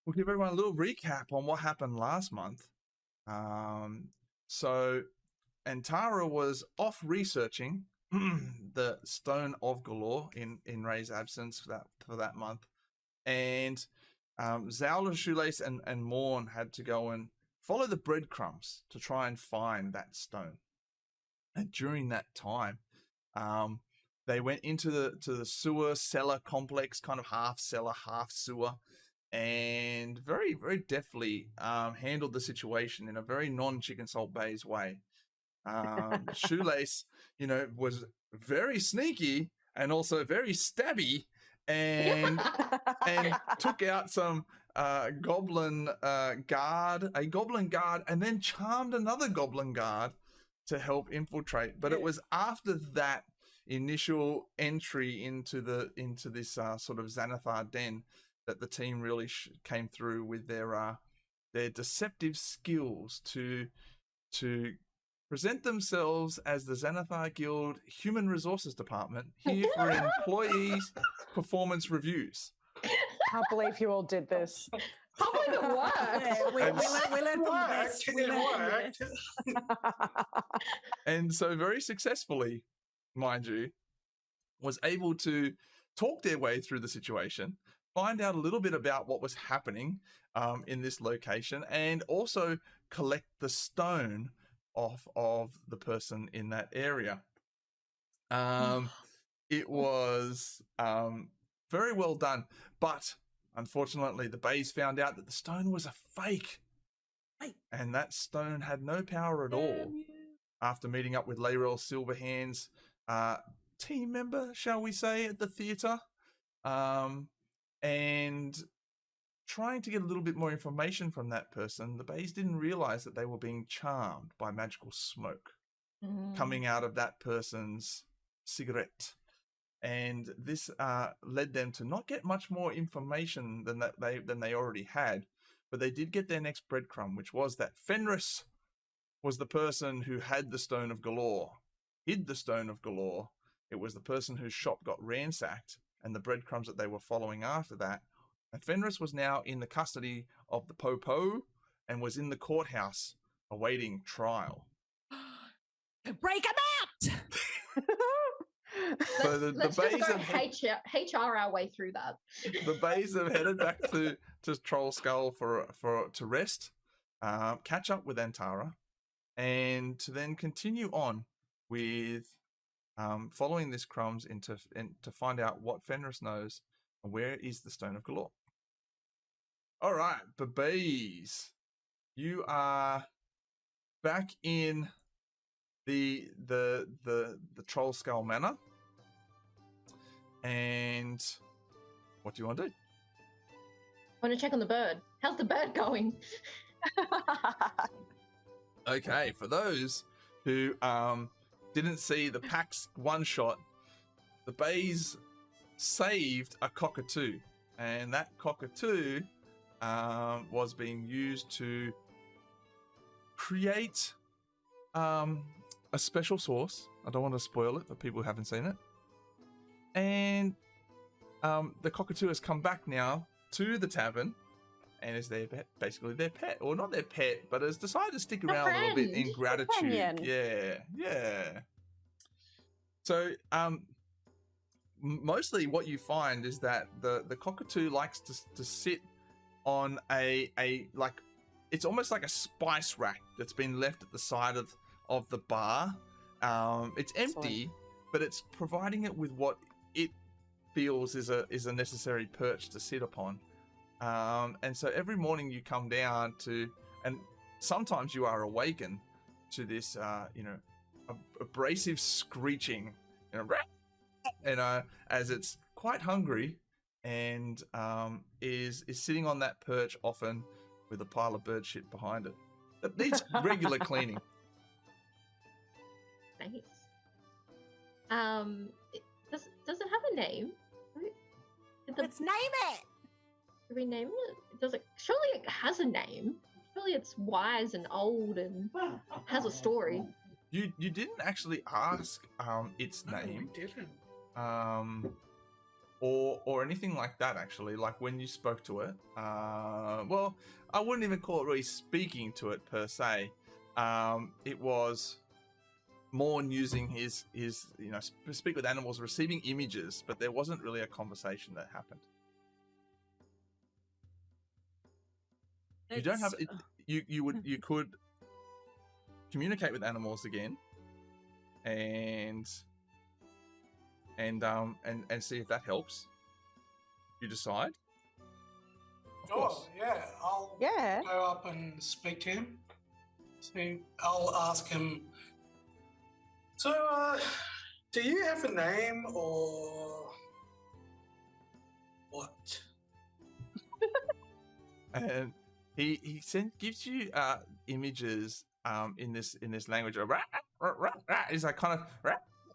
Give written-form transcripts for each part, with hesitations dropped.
we'll give everyone a little recap on what happened last month. So Antara was off researching the Stone of Galore in Ray's absence for that month, and Zowler, Shoelace, and Morn had to go and follow the breadcrumbs to try and find that stone. And during that time, they went into the sewer cellar complex, kind of half cellar, half sewer, and very, very deftly handled the situation in a very non-Chicken Salt Baes way. Shoelace, was very sneaky and also very stabby, and took out some goblin guard, and then charmed another goblin guard to help infiltrate. But it was after that initial entry into this sort of Xanathar den that the team really came through with their deceptive skills to present themselves as the Xanathar Guild Human Resources Department, here for employees' performance reviews. Can't believe you all did this. How did it work? Yeah, we learned from this. It worked. And so very successfully, mind you, was able to talk their way through the situation, find out a little bit about what was happening in this location, and also collect the stone off of the person in that area. It was very well done, but unfortunately the Baes found out that the stone was a fake, and that stone had no power at all. After meeting up with Layrel Silverhand's team member, shall we say, at the theatre, and trying to get a little bit more information from that person, the Baes didn't realize that they were being charmed by magical smoke coming out of that person's cigarette. And this led them to not get much more information than they already had, but they did get their next breadcrumb, which was that Fenris was the person who had the Stone of Galore, hid the Stone of Galore. It was the person whose shop got ransacked, and the breadcrumbs that they were following after that. And Fenris was now in the custody of the Popo and was in the courthouse awaiting trial. Break him out! So the Let's Baes just go have HR our way through that. the Baes have headed back to Troll Skull to rest, catch up with Antara, and to then continue on with following this crumbs to find out what Fenris knows and where is the Stone of Galore. All right, Baes, you are back in the Troll Skull Manor, and what do you want to do? I want to check on the bird. How's the bird going? Okay, for those who didn't see the PAX one shot, the Baes saved a cockatoo, and that cockatoo was being used to create a special sauce. I don't want to spoil it for people who haven't seen it. And the cockatoo has come back now to the tavern and is basically their pet, or not their pet, but has decided to stick around a little bit in gratitude. Yeah. So mostly what you find is that the cockatoo likes to sit on a like, it's almost like a spice rack that's been left at the side of the bar. It's empty, but it's providing it with what it feels is a necessary perch to sit upon. And so every morning you come down to, and sometimes you are awakened to this, abrasive screeching, as it's quite hungry and is sitting on that perch often with a pile of bird shit behind it. It needs regular cleaning. Nice. Does it have a name? Let's name it! Did we name it? Does it? Surely it has a name. Surely it's wise and old and has a story. You didn't actually ask its name. We didn't. or anything like that. Actually, like when you spoke to it, well, I wouldn't even call it really speaking to it per se. It was more using his speak with animals, receiving images, but there wasn't really a conversation that happened. You don't have it. You could communicate with animals again, and see if that helps. You decide. Of course. Yeah, I'll go up and speak to him. So I'll ask him. So, do you have a name or what? And he gives you images in this language. He's like kind of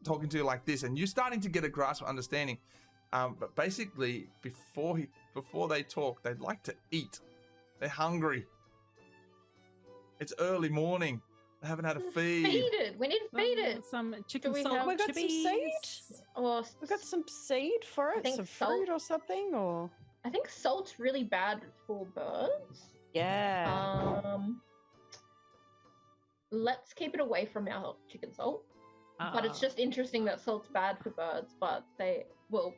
talking to you like this, and you're starting to get a grasp of understanding. But basically, before they talk, they'd like to eat. They're hungry. It's early morning. They haven't had a feed. Feed it. We need to feed it. Some chicken we salt have- we got some chippies? seed. Or We got some seed for I it, think some salt. fruit or something, or I think salt's really bad for birds. yeah. Let's keep it away from our chicken salt. But it's just interesting that salt's bad for birds, but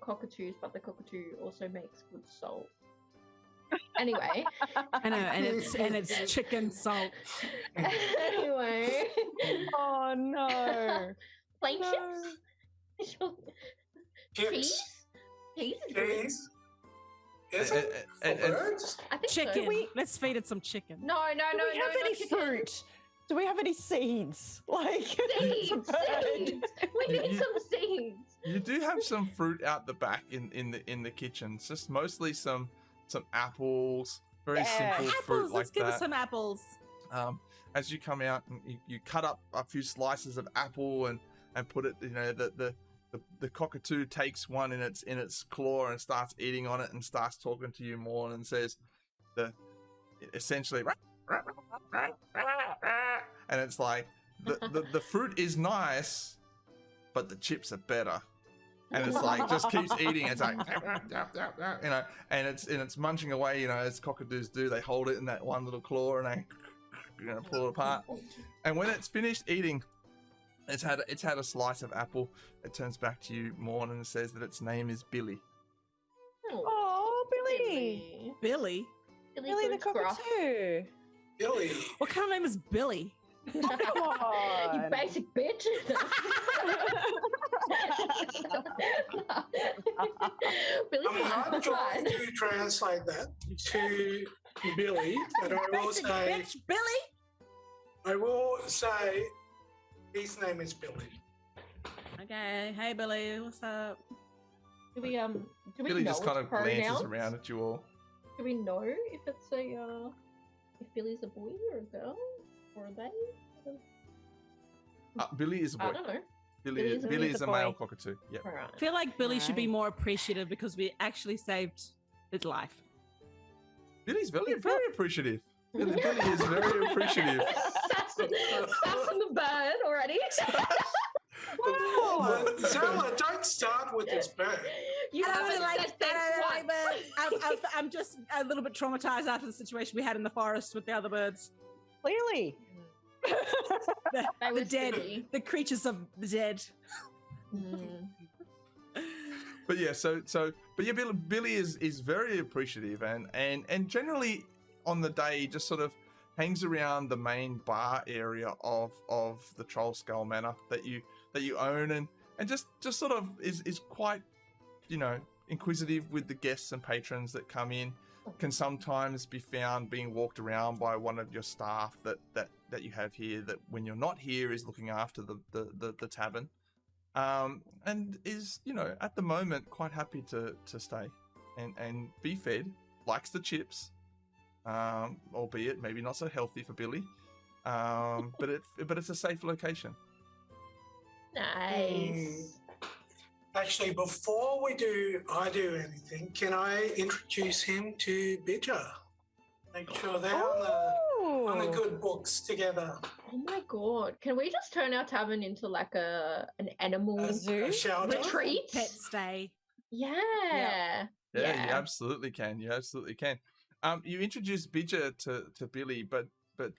cockatoos, but the cockatoo also makes good salt. Anyway. I know, and it's chicken salt. Anyway. Oh no. Plain No. chips? Chips. Peas is really- Cheese. Is it for birds? I think Chicken. so. Let's feed it some chicken. No, Do we have any chicken. fruit? Do we have any seeds? Like it's a Seeds, bird. seeds. We need You- some seeds. You do have some fruit out the back in the kitchen. It's just mostly some apples, very simple Apples. fruit Let's like give that. us some apples. As you come out, and you cut up a few slices of apple and put it. The cockatoo takes one in its claw and starts eating on it and starts talking to you more and says, essentially, and it's like the fruit is nice, but the chips are better. And it's like just keeps eating. It's like and it's munching away. As cockatoos do. They hold it in that one little claw and they pull it apart. And when it's finished eating, it's had a slice of apple. It turns back to you, Morn, and says that its name is Billy. Oh, Billy. Billy the Good's gruff. cockatoo. Billy. What kind of name is Billy? Come You on. basic bitch. Billy's I'm not fine. going to translate that to Billy, but I will Basic say bitch, Billy. His name is Billy. Okay, hey Billy, what's up? Do we Billy know just kind its of glances pronouns? around at you all. Do we know if it's if Billy's a boy or a girl or a they? Billy is a boy. I don't know. Billy is Billy's a a male boy. cockatoo. Yep. All right. I feel like Billy should be Right. more appreciative because we actually saved his life. Billy's very appreciative. Billy is very appreciative. Sassing the bird already. Zella, don't start with this bird. You I don't haven't like said that once. I'm just a little bit traumatized after the situation we had in the forest with the other birds. Clearly. They The were dead, silly. the creatures of the dead. Mm. But yeah, but yeah, Billy is very appreciative and generally on the day just sort of hangs around the main bar area of the Troll Skull Manor that you own and just sort of is quite, inquisitive with the guests and patrons that come in. Can sometimes be found being walked around by one of your staff that you have here that when you're not here is looking after the tavern. And is, at the moment quite happy to stay and be fed, likes the chips, albeit maybe not so healthy for Billy, but it's a safe location. Nice. Actually, before I do anything, can I introduce him to Bidger? Make sure they're on the good books together. Oh my god! Can we just turn our tavern into like an animal A shelter? retreat? Pet stay. Yeah. Yeah, you absolutely can. You absolutely can. You introduced Bidger to Billy, but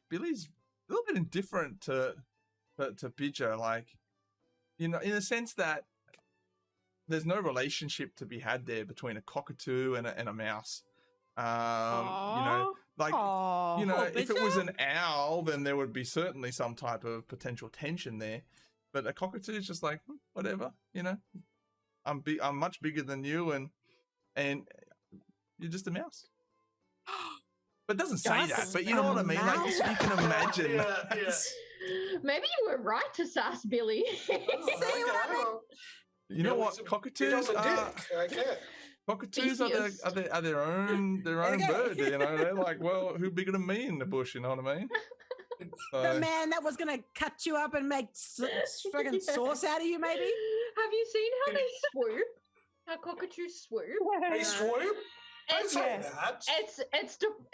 Billy's a little bit indifferent to Bidger, like, you know, in the sense that there's no relationship to be had there between a cockatoo and a mouse. You know, like, you know, if it was an owl, then there would be certainly some type of potential tension there. But a cockatoo is just like, whatever, you know. I'm much bigger than you, and you're just a mouse. But it doesn't say that. But you know what I mean? Like, you can imagine. Yeah. Maybe you were right to sass Billy. You know what? Cockatoos are. Cockatoos are their own bird. You know, they're like, well, who bigger than me in the bush? You know what I mean? So, the man that was going to cut you up and make friggin' sauce out of you, maybe? Have you seen how they swoop? How cockatoos swoop? They swoop? Don't say that.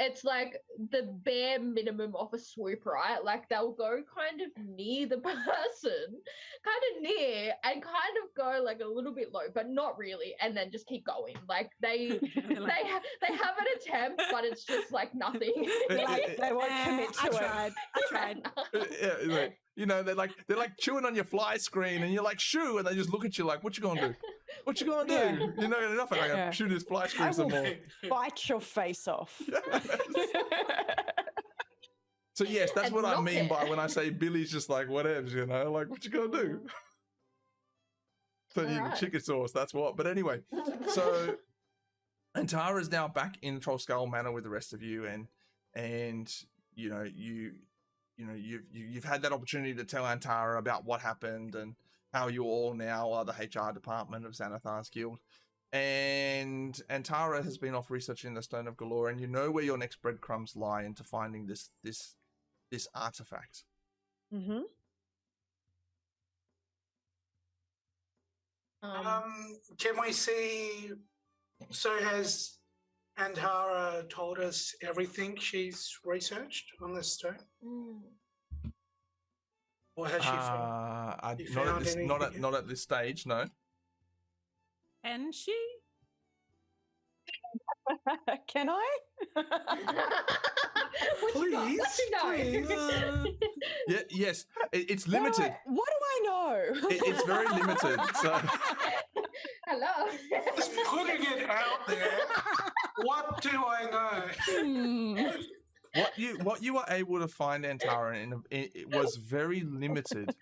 It's like the bare minimum of a swoop, right? Like they'll go kind of near the person, kind of near, and kind of go like a little bit low, but not really, and then just keep going. Like they have an attempt, but it's just like nothing. Like, they won't commit to it. I tried. Yeah, like, you know, they're like chewing on your fly screen, and you're like, shoo, and they just look at you like, what you gonna do? What you gonna do? Yeah. You know enough. I gotta shoot his fly screen some more. Bite your face off. So yes, that's what I mean by when I say Billy's just like whatevs, you know, like what you gonna do? So you chicken sauce, that's what. But anyway, so Antara's now back in Troll Skull Manor with the rest of you, and you know you've had that opportunity to tell Antara about what happened and how you all now are the HR department of Xanathar's Guild. And Antara has been off researching the Stone of Galore, and you know where your next breadcrumbs lie into finding this artifact. Mm-hmm. Can we see? So has Antara told us everything she's researched on this stone? Or has she not at this stage, no. Can she? Can I? Please. Yeah, yes, it's limited. What do I know? It's very limited. So Hello. Just putting it out there. What do I know? What you were able to find, Antara, it was very limited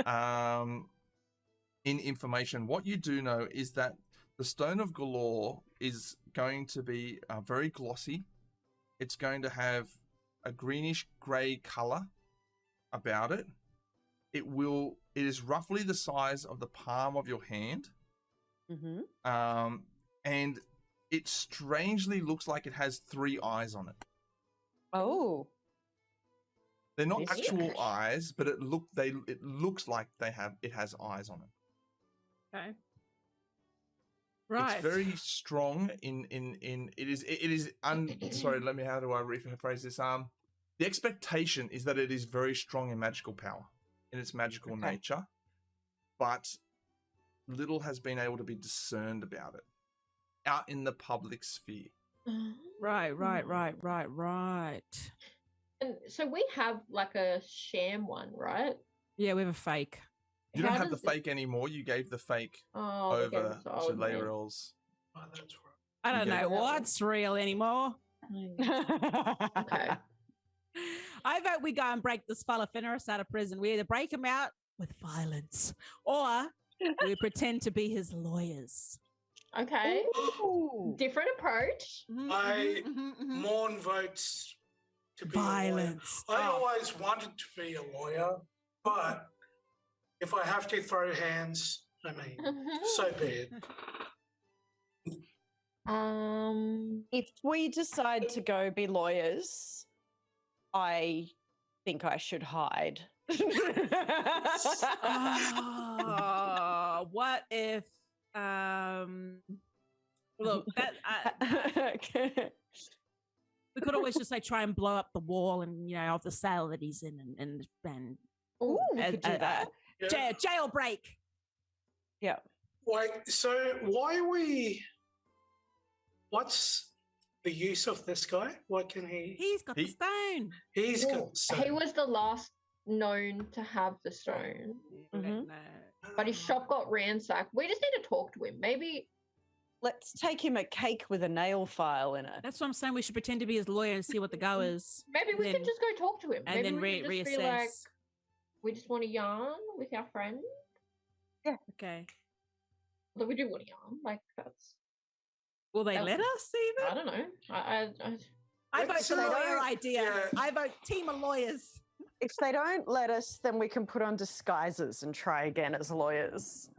in information. What you do know is that the Stone of Galore is going to be very glossy. It's going to have a greenish grey color about it. It is roughly the size of the palm of your hand. Mm-hmm. And it strangely looks like it has 3 eyes on it. Oh. They're not actual eyes, but it looks like it has eyes on it. Okay. Right. It's very strong sorry, how do I rephrase this? The expectation is that it is very strong in magical power, in its magical nature, but little has been able to be discerned about it out in the public sphere. Right. And so we have like a sham one, right? Yeah, we have a fake. You don't have the fake anymore. You gave the fake over to Layrell's. Oh, that's right. I don't know what's real anymore. Okay. I vote we go and break this fella Fenris out of prison. We either break him out with violence or we pretend to be his lawyers. Okay. Ooh. Different approach. I Morn votes to be violence. A lawyer. I always wanted to be a lawyer, but if I have to throw hands, I mean, so be it. If we decide to go be lawyers, I think I should hide. What if look, that we could always just like try and blow up the wall and of the cell that he's in and Ooh, we could do that. Jailbreak. Yeah. Wait, so why are we? What's the use of this guy? What can he? He's got the stone. He's Well, got. So, he was the last known to have the stone, No. but his shop got ransacked. We just need to talk to him. Maybe Let's take him a cake with a nail file in it. That's what I'm saying. We should pretend to be his lawyer and see what the go is. we then- can just go talk to him. And Maybe then we can just be reassess. like, we just want to yarn with our friend. Okay. Although we do want to yarn. Like, that's, Will they That- let us I even? don't know. I I vote Let's the say lawyer don't- idea. yeah. I vote team of lawyers. If they don't let us, then we can put on disguises and try again as lawyers.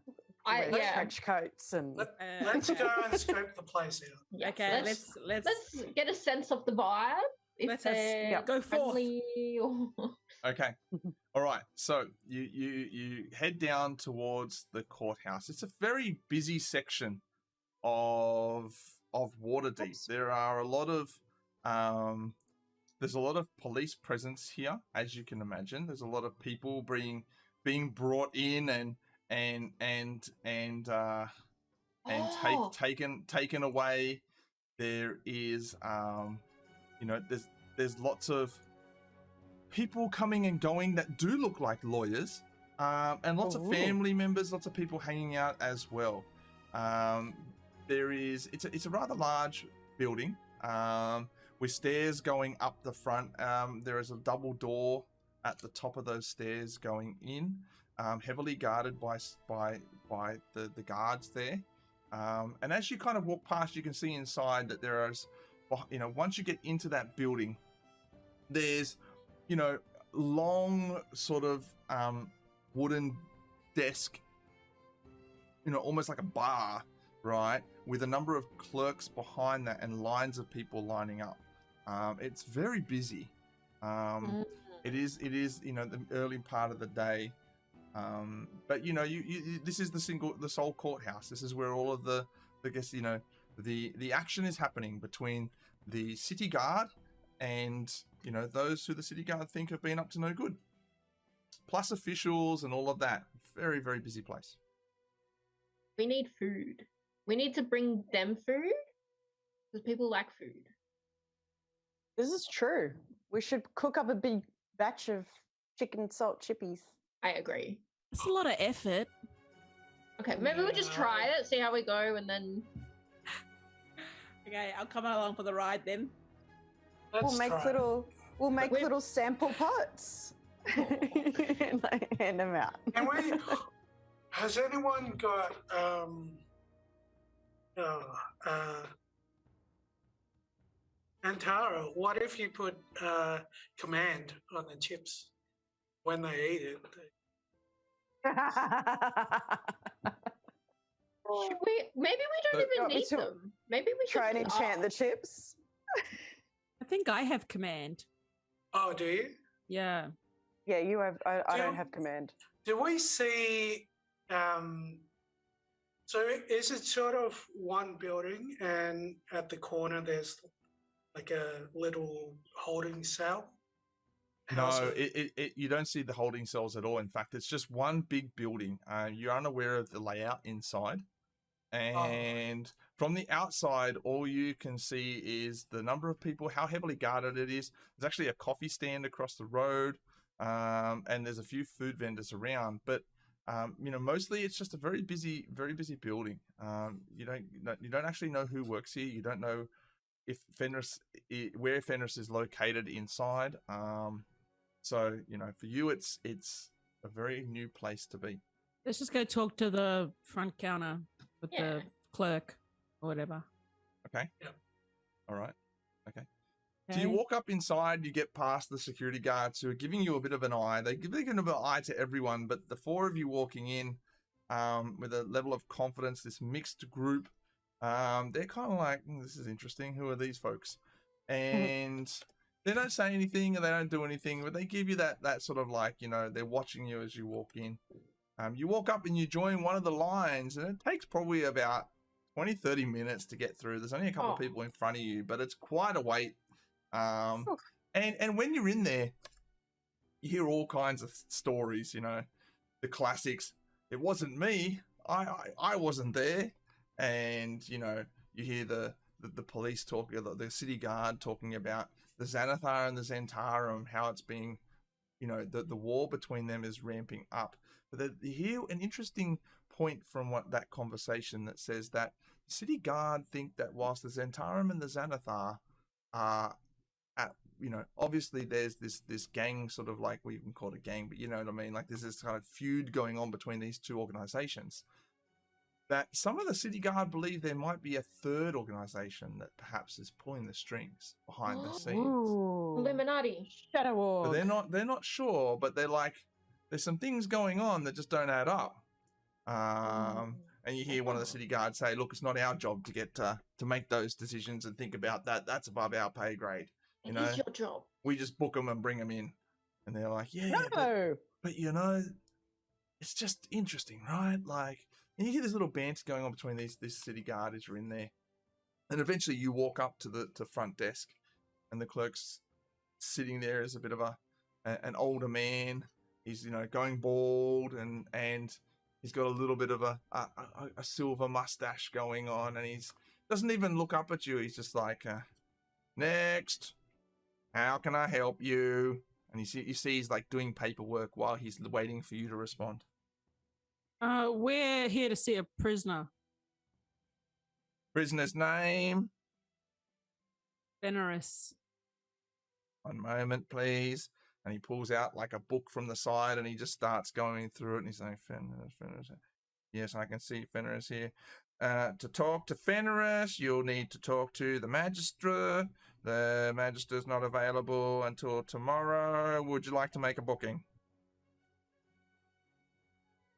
Wear yeah. trench coats and let's go and scope the place out. Yes, Okay, let's let's get a sense of the vibe. If Let us they're go forth. friendly or... Okay. All right. So you head down towards the courthouse. It's a very busy section of Waterdeep. There are a lot of there's a lot of police presence here, as you can imagine. There's a lot of people being brought in and taken away. There is there's lots of people coming and going that do look like lawyers, and lots of family members, lots of people hanging out as well. It's a rather large building with stairs going up the front. There is a double door at the top of those stairs going in, heavily guarded by the guards there. And as you kind of walk past, you can see inside that there is, once you get into that building, there's, long sort of wooden desk, almost like a bar, right? With a number of clerks behind that and lines of people lining up. It's very busy. It is, the early part of the day. But this is the sole courthouse. This is where all of the action is happening between the city guard and those who the city guard think have been up to no good, plus officials and all of that. Very, very busy place. We need food. We need to bring them food because people like food. this is true. We should cook up a big batch of chicken salt chippies. I agree. It's a lot of effort. Okay, maybe we'll just try it, see how we go, and then Okay, I'll come along for the ride then. We'll make little sample pots and hand them out. Can we? Has anyone got Antara? What if you put command on the chips when they eat it? should we? Maybe we don't even me need to them. Maybe we Try and should just enchant the ask. chips. I think I have command. Oh, do you? Yeah. Yeah, you have. I don't Do- have command. Do we see? So is it sort of one building, and at the corner there's like a little holding cell? How's No, it? you don't see the holding cells at all. In fact, it's just one big building. You're unaware of the layout inside. And from the outside, all you can see is the number of people, how heavily guarded it is. There's actually a coffee stand across the road, and there's a few food vendors around. But mostly it's just a very busy building. You don't actually know who works here. You don't know if where Fenris is located inside. So for you, it's a very new place to be. Let's just go talk to the front counter with the clerk or whatever. Okay. Yeah. All right. Okay. So you walk up inside, you get past the security guards who are giving you a bit of an eye. They're giving a bit of an eye to everyone, but the four of you walking in with a level of confidence, this mixed group, they're kind of like, this is interesting. Who are these folks? And they don't say anything and they don't do anything, but they give you that sort of like, they're watching you as you walk in. You walk up and you join one of the lines, and it takes probably about 20-30 minutes to get through. There's only a couple of people in front of you, but it's quite a wait. And when you're in there, you hear all kinds of stories, the classics. It wasn't me. I wasn't there. And, you know, you hear the police talk, the city guard talking about the Xanathar and the Zentarum, how it's being, you know, the war between them is ramping up. But you hear an interesting point from that conversation that says that the city guard think that whilst the Zentarum and the Xanathar are you know, obviously there's this gang, sort of like, we even call it a gang, but you know what I mean, like there's this kind of feud going on between these two organizations, that some of the city guard believe there might be a third organization that perhaps is pulling the strings behind the scenes. Ooh. Illuminati. Shadow Org. But they're not sure, but they're like, there's some things going on that just don't add up. And you hear one of the city guards say, look, it's not our job to get to make those decisions and think about that. That's above our pay grade. You know, It's your job. We just book them and bring them in. And they're like, yeah, No. but you know, it's just interesting, right? Like, and you hear this little banter going on between this city guard as you're in there. And eventually you walk up to the front desk, and the clerk's sitting there as a bit of an older man. He's, you know, going bald, and he's got a little bit of a silver mustache going on, and he's doesn't even look up at you. He's just like, next, how can I help you? And you see he's like doing paperwork while he's waiting for you to respond. We're here to see a prisoner. Prisoner's name? Fenris. One moment, please. And he pulls out like a book from the side, and he just starts going through it, and he's like, Fenris. Yes, I can see Fenris here. To talk to Fenris, you'll need to talk to the Magister. The Magister's not available until tomorrow. Would you like to make a booking?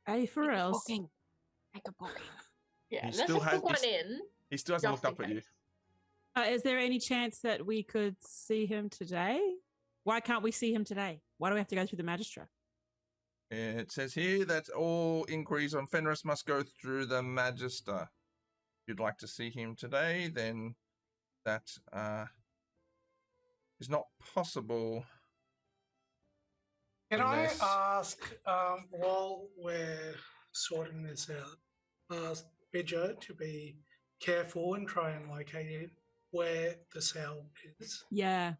Hey, for else. Booking. Make a booking. Yeah, He let's still just has- book one he's- in. He still hasn't Just looked up in at you. case. Is there any chance that we could see him today? Why can't we see him today? Why do we have to go through the magistrate? It says here that all inquiries on Fenris must go through the Magister. If you'd like to see him today, then that is not possible. Can I Unless- ask, while we're sorting this out, ask Bidger to be careful and try and locate where the cell is? Yeah.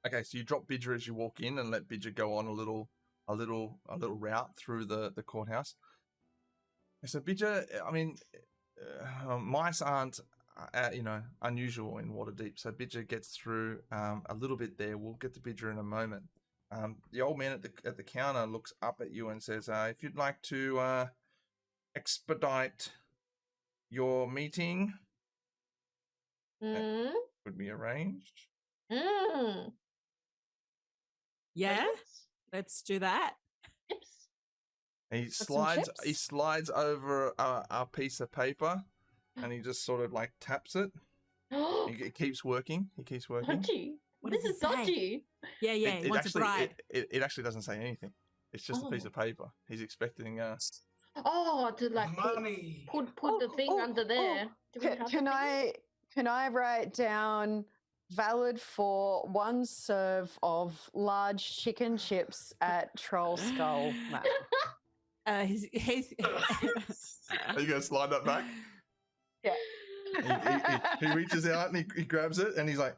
Okay, so you drop Bidger as you walk in and let Bidger go on a little route through the courthouse. So Bidger, I mean, mice aren't, unusual in Waterdeep. So Bidger gets through a little bit there. We'll get to Bidger in a moment. The old man at the counter looks up at you and says, "If you'd like to expedite your meeting, Mm. would be arranged." Mm. Yeah. Yes. Let's do that. Chips. He some slides chips? over a piece of paper, and he just sort of like taps it. He keeps working. Dodgy. What This does it is say? dodgy. Yeah, yeah. He wants a bribe. It actually doesn't say anything. It's just a piece Oh. of paper. He's expecting. Oh, to like Money. put the thing under there. Do we have the Can thing? can I write down valid for one serve of large chicken chips at Troll Skull Manor? He's Are you gonna slide that back? Yeah. He reaches out and he grabs it, and he's like,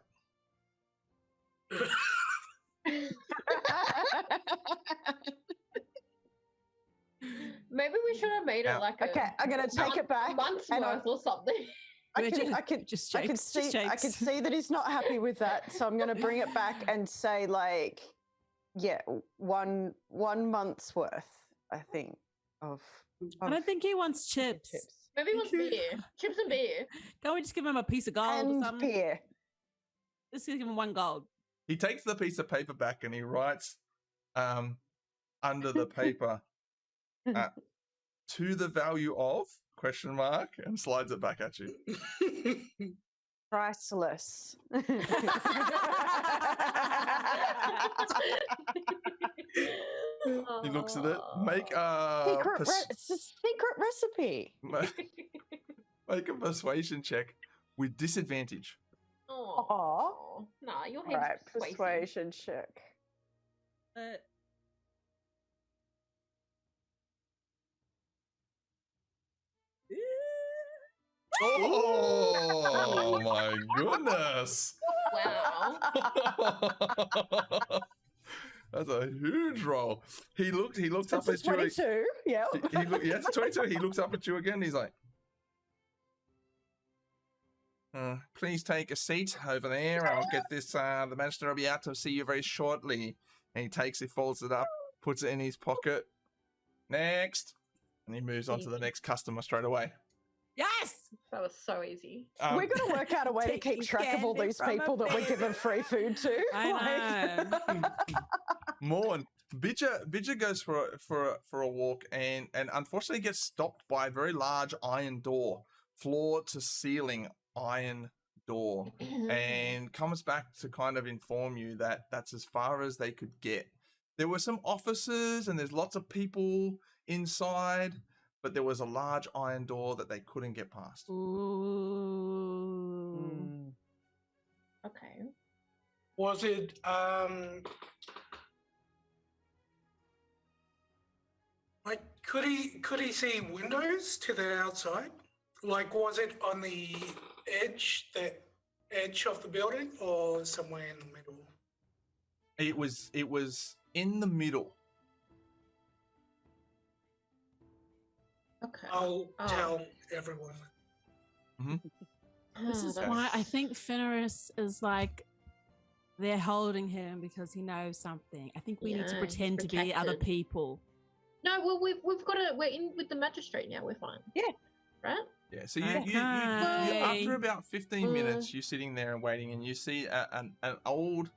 Maybe we should have made it Now- like a Okay, I'm gonna take it back. a month's and worth or something. I Just- can, I can, just I can shakes, just see, I can shakes. see that he's not happy with that. So I'm gonna bring it back and say, like, yeah, one month's worth, I think, of. I don't think he wants chips. Maybe he wants beer. Chips and beer. Can't we just give him a piece of gold or And something? beer. Let's give him one gold. he takes the piece of paper back and he writes, under the paper, to the value of ? And slides it back at you. Priceless. He looks at it. Make It's a secret recipe. make a persuasion check with disadvantage. Oh, nah, your All head's right, persuasive. persuasion check. Oh my goodness! Wow. That's a huge roll. He looks up That's at a you. 22. Yeah. Yeah, it's a 22. He looks up at you again. He's like, please take a seat over there. I'll get this. The magistrate will be out to see you very shortly. And he takes it, folds it up, puts it in his pocket. Next. And he moves on to the next customer straight away. Yes. That was so easy. We're going to work out a way to keep Taking track of all candy these from a people that we're bear. giving free food to. I know. Morn. Bidger goes for a walk and unfortunately gets stopped by a very large iron door, floor to ceiling iron door, and comes back to kind of inform you that that's as far as they could get. There were some officers and there's lots of people inside, but there was a large iron door that they couldn't get past. Ooh. Okay. Was it like could he see windows to the outside? Like was it on the edge of the building or somewhere in the middle? It was in the middle. Okay. I'll tell everyone. This is Okay. why I think Fenris is like they're holding him because he knows something. I think we need to Yeah, pretend to be other protected. people. No, well, we've got to. We're in with the magistrate now. We're fine. Yeah. Right. Yeah, so you Okay. after about 15 minutes, you're sitting there and waiting, and you see an old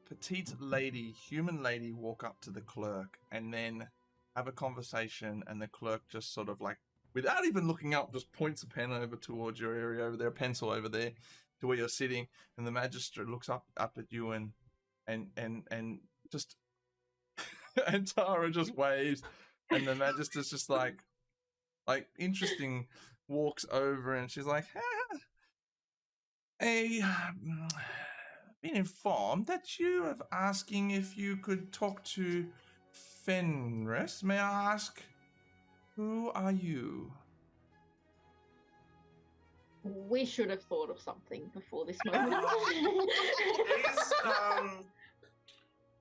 petite lady, human lady, walk up to the clerk, and then have a conversation, and the clerk just sort of like, without even looking up, just points a pen over towards your area over there, a pencil over there, to where you're sitting, and the magistrate looks up at you and just and Tara just waves, and the magistrate's just like interesting, walks over, and she's like, been informed that you are asking if you could talk to Fenris. May I ask, who are you? We should have thought of something before this moment.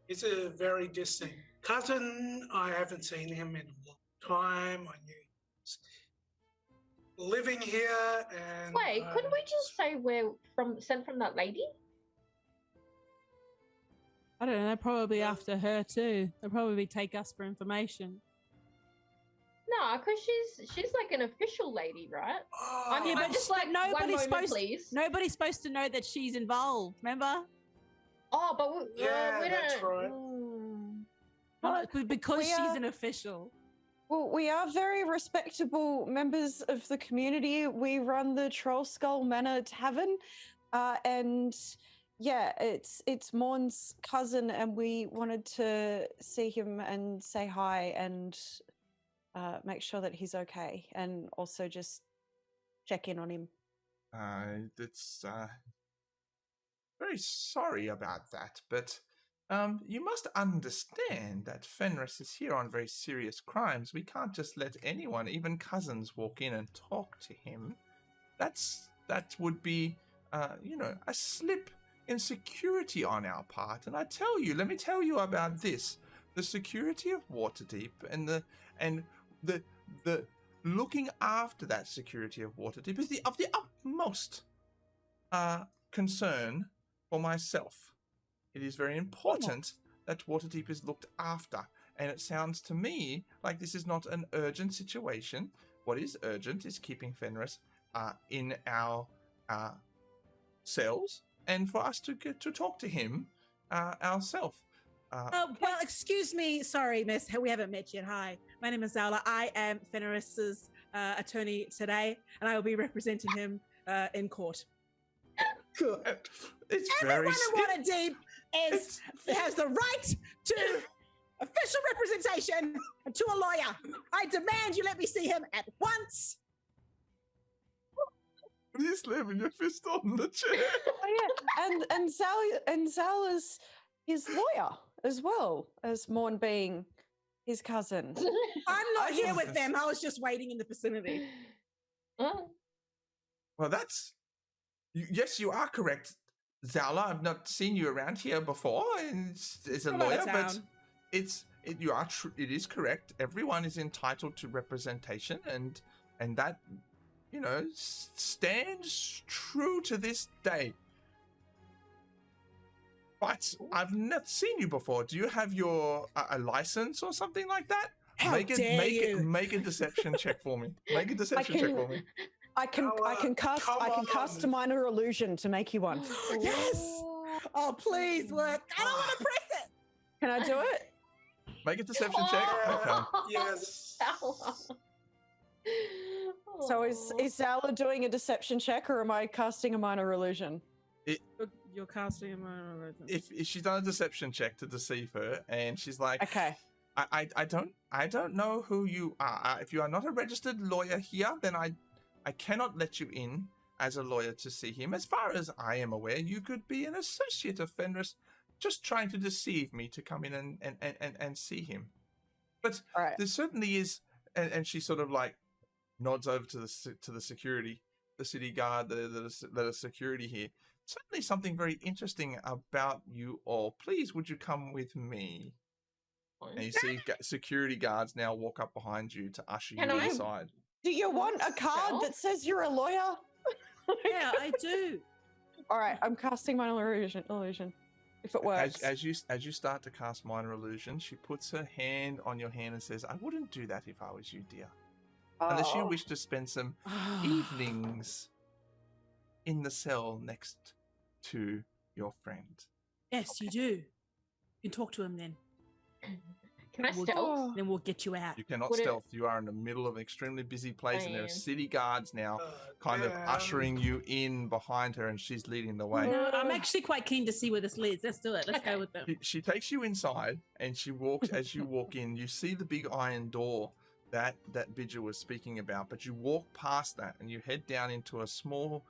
He's a very distant cousin. I haven't seen him in a long time. I knew he was living here and Wait, couldn't we just say we're sent from that lady? I don't know, probably after her too. They'll probably take us for information. No, because she's like an official lady, right? Oh, I mean, Yeah, I but just like one nobody's moment, supposed please. nobody's supposed to know that she's involved, remember? Oh, but we that's don't. right. Because we she's are- an official. Well, we are very respectable members of the community. We run the Troll Skull Manor Tavern, and yeah, it's Morn's cousin, and we wanted to see him and say hi and make sure that he's okay, and also just check in on him. It's very sorry about that, but you must understand that Fenris is here on very serious crimes. We can't just let anyone, even cousins, walk in and talk to him. That would be, a slip in security on our part. And let me tell you about this: the security of Waterdeep and the looking after that security of Waterdeep is of the utmost concern for myself. It is very important that Waterdeep is looked after, and it sounds to me like this is not an urgent situation. What is urgent is keeping Fenris in our cells, and for us to get to talk to him ourselves. Well, excuse me. Sorry, miss. We haven't met yet. Hi, my name is Zala. I am Fenris's attorney today, and I will be representing him in court. It's Everyone in Waterdeep has the right to official representation and to a lawyer. I demand you let me see him at once. Are you slamming your fist on the chair? Oh yeah, and Zala's his lawyer as well as Morn being his cousin. I'm not here with them. I was just waiting in the vicinity. Oh. Well, yes, you are correct, Zala. I've not seen you around here before, and as a From out lawyer, of but town. it is correct. Everyone is entitled to representation, and that, stands true to this day. But I've not seen you before. Do you have your a license or something like that? How Make dare you? Make a deception check for me. Make a deception check for me. I can cast a minor illusion to make you one. Yes! Oh, please work. I don't want to press it. Can I do it? Make a deception check. Okay. Yes. So is Zala doing a deception check, or am I casting a minor illusion? You're casting a minor illusion. If she's done a deception check to deceive her, and she's like, Okay. I don't know who you are. If you are not a registered lawyer here, then I cannot let you in as a lawyer to see him. As far as I am aware, you could be an associate of Fenris, just trying to deceive me to come in and see him. But Right. there certainly is, and she sort of like nods over to the security, the city guard, the security here. Certainly something very interesting about you all. Please, would you come with me? And you see security guards now walk up behind you to usher you inside. Do you want a card that says you're a lawyer? Yeah, I do. All right, I'm casting minor illusion. If it works. As you start to cast minor illusion, she puts her hand on your hand and says, "I wouldn't do that if I was you, dear. Unless you wish to spend some evenings in the cell next to your friend." Yes, you do. You can talk to him then. Can I stealth? Then we'll get you out. You cannot stealth. You are in the middle of an extremely busy place, and there are city guards now kind of ushering you in behind her, and she's leading the way. No, I'm actually quite keen to see where this leads. Let's do it. Let's go with them. She takes you inside, and she walks. As you walk in, you see the big iron door that Bidger was speaking about, but you walk past that, and you head down into a small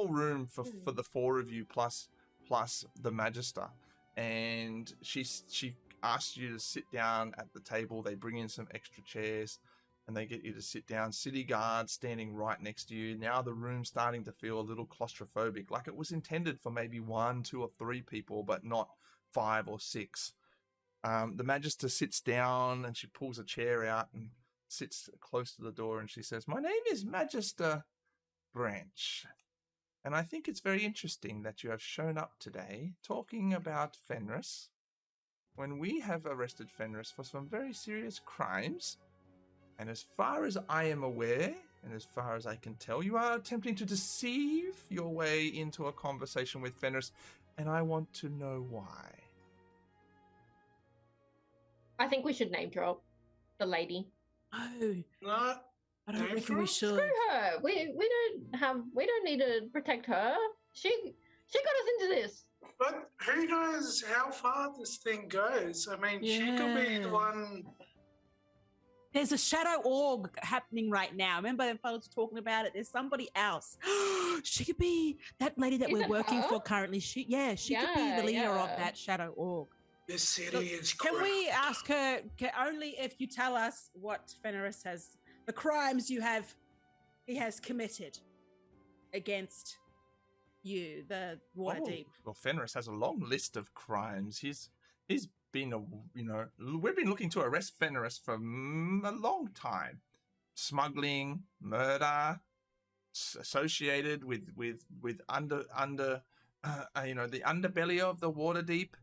room for the four of you plus the Magister, and she asks you to sit down at the table. They bring in some extra chairs, and they get you to sit down. City guards standing right next to you. Now the room's starting to feel a little claustrophobic, like it was intended for maybe 1, 2, or 3 people, but not 5 or 6. The Magister sits down, and she pulls a chair out and sits close to the door, and she says, "My name is Magister Branch, and I think it's very interesting that you have shown up today talking about Fenris, when we have arrested Fenris for some very serious crimes. And as far as I am aware, and as far as I can tell, you are attempting to deceive your way into a conversation with Fenris, and I want to know why." I think we should name drop the lady. Oh, No. I don't reckon we should. Screw her. We don't need to protect her. She got us into this. But who knows how far this thing goes? I mean, she could be the one. There's a shadow org happening right now. Remember when I was talking about it? There's somebody else. She could be that lady that we're working for currently. She could be the leader of that shadow org. This city is Can we ask her, only if you tell us what Fenris has, the crimes he has committed against you, the Waterdeep? Well, Fenris has a long list of crimes. He's been we've been looking to arrest Fenris for a long time. Smuggling, murder, associated with under the underbelly of the Waterdeep.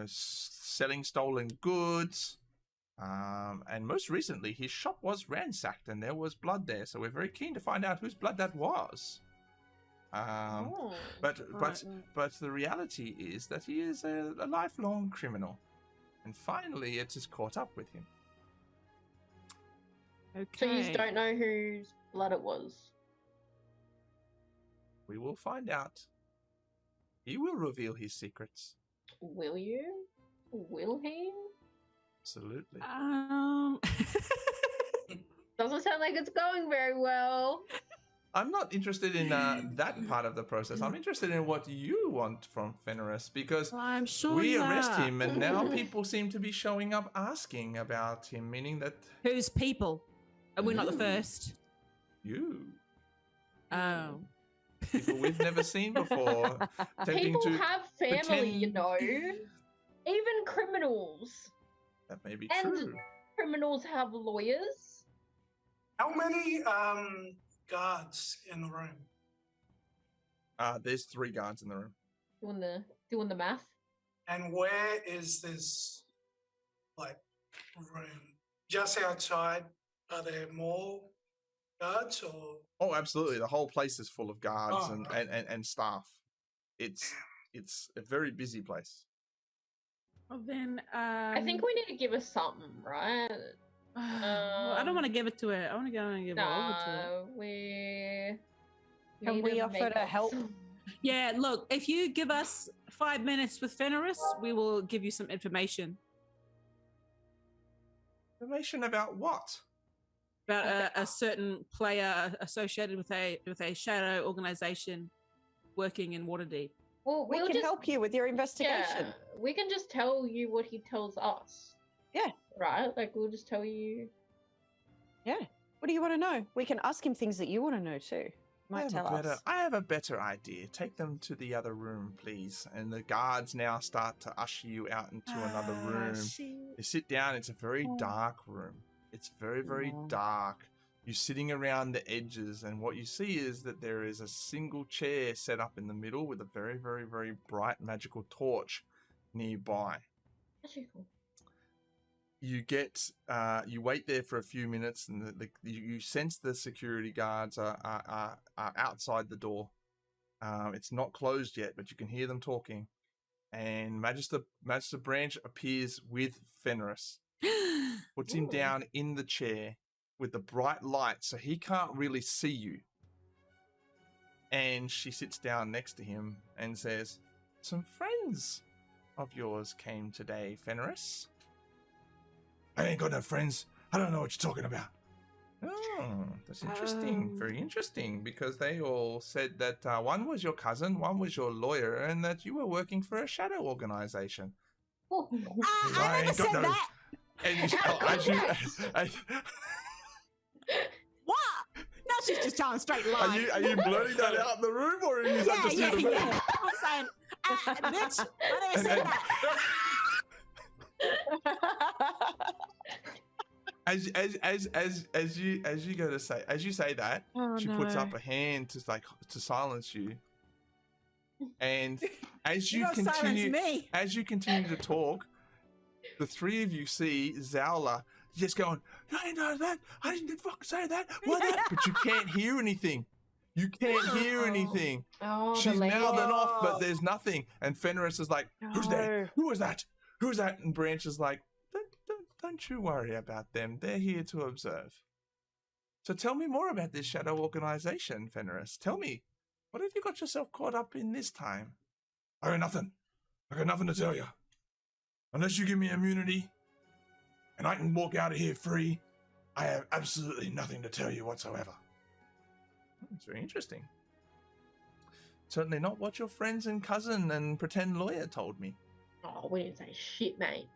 Selling stolen goods. And most recently, his shop was ransacked and there was blood there. So we're very keen to find out whose blood that was. But the reality is that he is a lifelong criminal. And finally, it has caught up with him. Okay. So you don't know whose blood it was? We will find out. He will reveal his secrets. Will you? Will he? Absolutely. Doesn't sound like it's going very well. I'm not interested in that part of the process. I'm interested in what you want from Fenris, because I'm sure we arrest him and now people seem to be showing up asking about him, meaning that... Whose people? And we're not the first. You. Oh. People we've never seen before. People to have family, pretend- you know. Even criminals. That may be And true. criminals have lawyers. How many guards in the room? There's 3 guards in the room. Doing the math. And where is this room? Just outside? Are there more guards or? Oh, absolutely. The whole place is full of guards Oh, and staff. It's a very busy place. Well, then, I think we need to give us something, right? well, I don't want to give it to her. I want to go and give it over to her. Can need we to offer make to up help? some- Yeah, look, if you give us 5 minutes with Fenris, we will give you some information Information about what? about a certain player associated with a shadow organization working in Waterdeep. Well, We we'll can just help you with your investigation. Yeah, we can just tell you what he tells us. Yeah. Right? Like, we'll just tell you. What do you want to know? We can ask him things that you want to know too. Might tell us. I have a better idea. Take them to the other room, please. And the guards now start to usher you out into another room. You sit down. It's a very dark room. It's very, very dark. You're sitting around the edges, and what you see is that there is a single chair set up in the middle with a very, very, very bright magical torch nearby. Actually, cool. You you wait there for a few minutes, and you sense the security guards are outside the door. It's not closed yet, but you can hear them talking. And Magister Branch appears with Fenris, puts him down in the chair with the bright light, so he can't really see you. And she sits down next to him and says, "Some friends of yours came today, Fenris." "I ain't got no friends. I don't know what you're talking about." "Oh, that's interesting. Very interesting, because they all said that one was your cousin, one was your lawyer, and that you were working for a shadow organization." Oh. I never said that. And What? No, she's just telling a straight lie. are you blurting that out in the room, or is that just in the room? Yeah. I'm saying, bitch, I never said that. As you say that, she puts up a hand to silence you, and as you don't silence me. continue to talk, the 3 of you see Zowla just going, "I didn't know that. I didn't fucking say that. What that?" But you can't hear anything. You can't hear anything. Oh, She's mouthing off, but there's nothing. And Fenris is like, "Who's that? Who was that? Who's that?" And Branch is like, Don't you worry about them. They're here to observe. So tell me more about this shadow organization, Fenris. Tell me, what have you got yourself caught up in this time?" "I got nothing. I got nothing to tell you. Unless you give me immunity and I can walk out of here free, I have absolutely nothing to tell you whatsoever." It's very interesting. Certainly not what your friends and cousin and pretend lawyer told me. Oh, we didn't say shit, mate.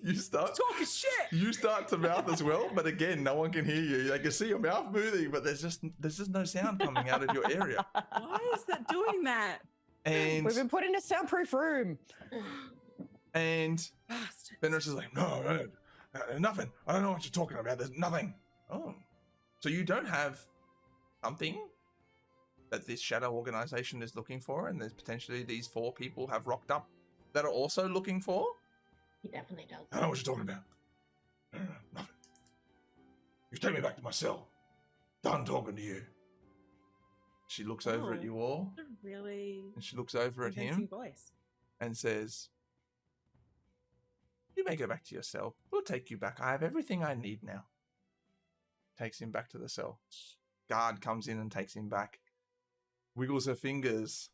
You start Talking shit. You start to mouth as well, but again, no one can hear you. They can see your mouth moving, but there's just no sound coming out of your area. Why is that doing that? And We've been put in a soundproof room. and Bastards. Fenris is like, no, nothing. I don't know what you're talking about. There's nothing. Oh, so you don't have something that this shadow organization is looking for, and there's potentially these 4 people have rocked up that are also looking for? He definitely does. I don't know what you're talking about. Nothing. You take me back to my cell. Done talking to you. She looks over at you all, That's a really and she looks over at convincing him voice. and says, "You may go back to your cell. We'll take you back. I have everything I need now." Takes him back to the cell. Guard comes in and takes him back. Wiggles her fingers.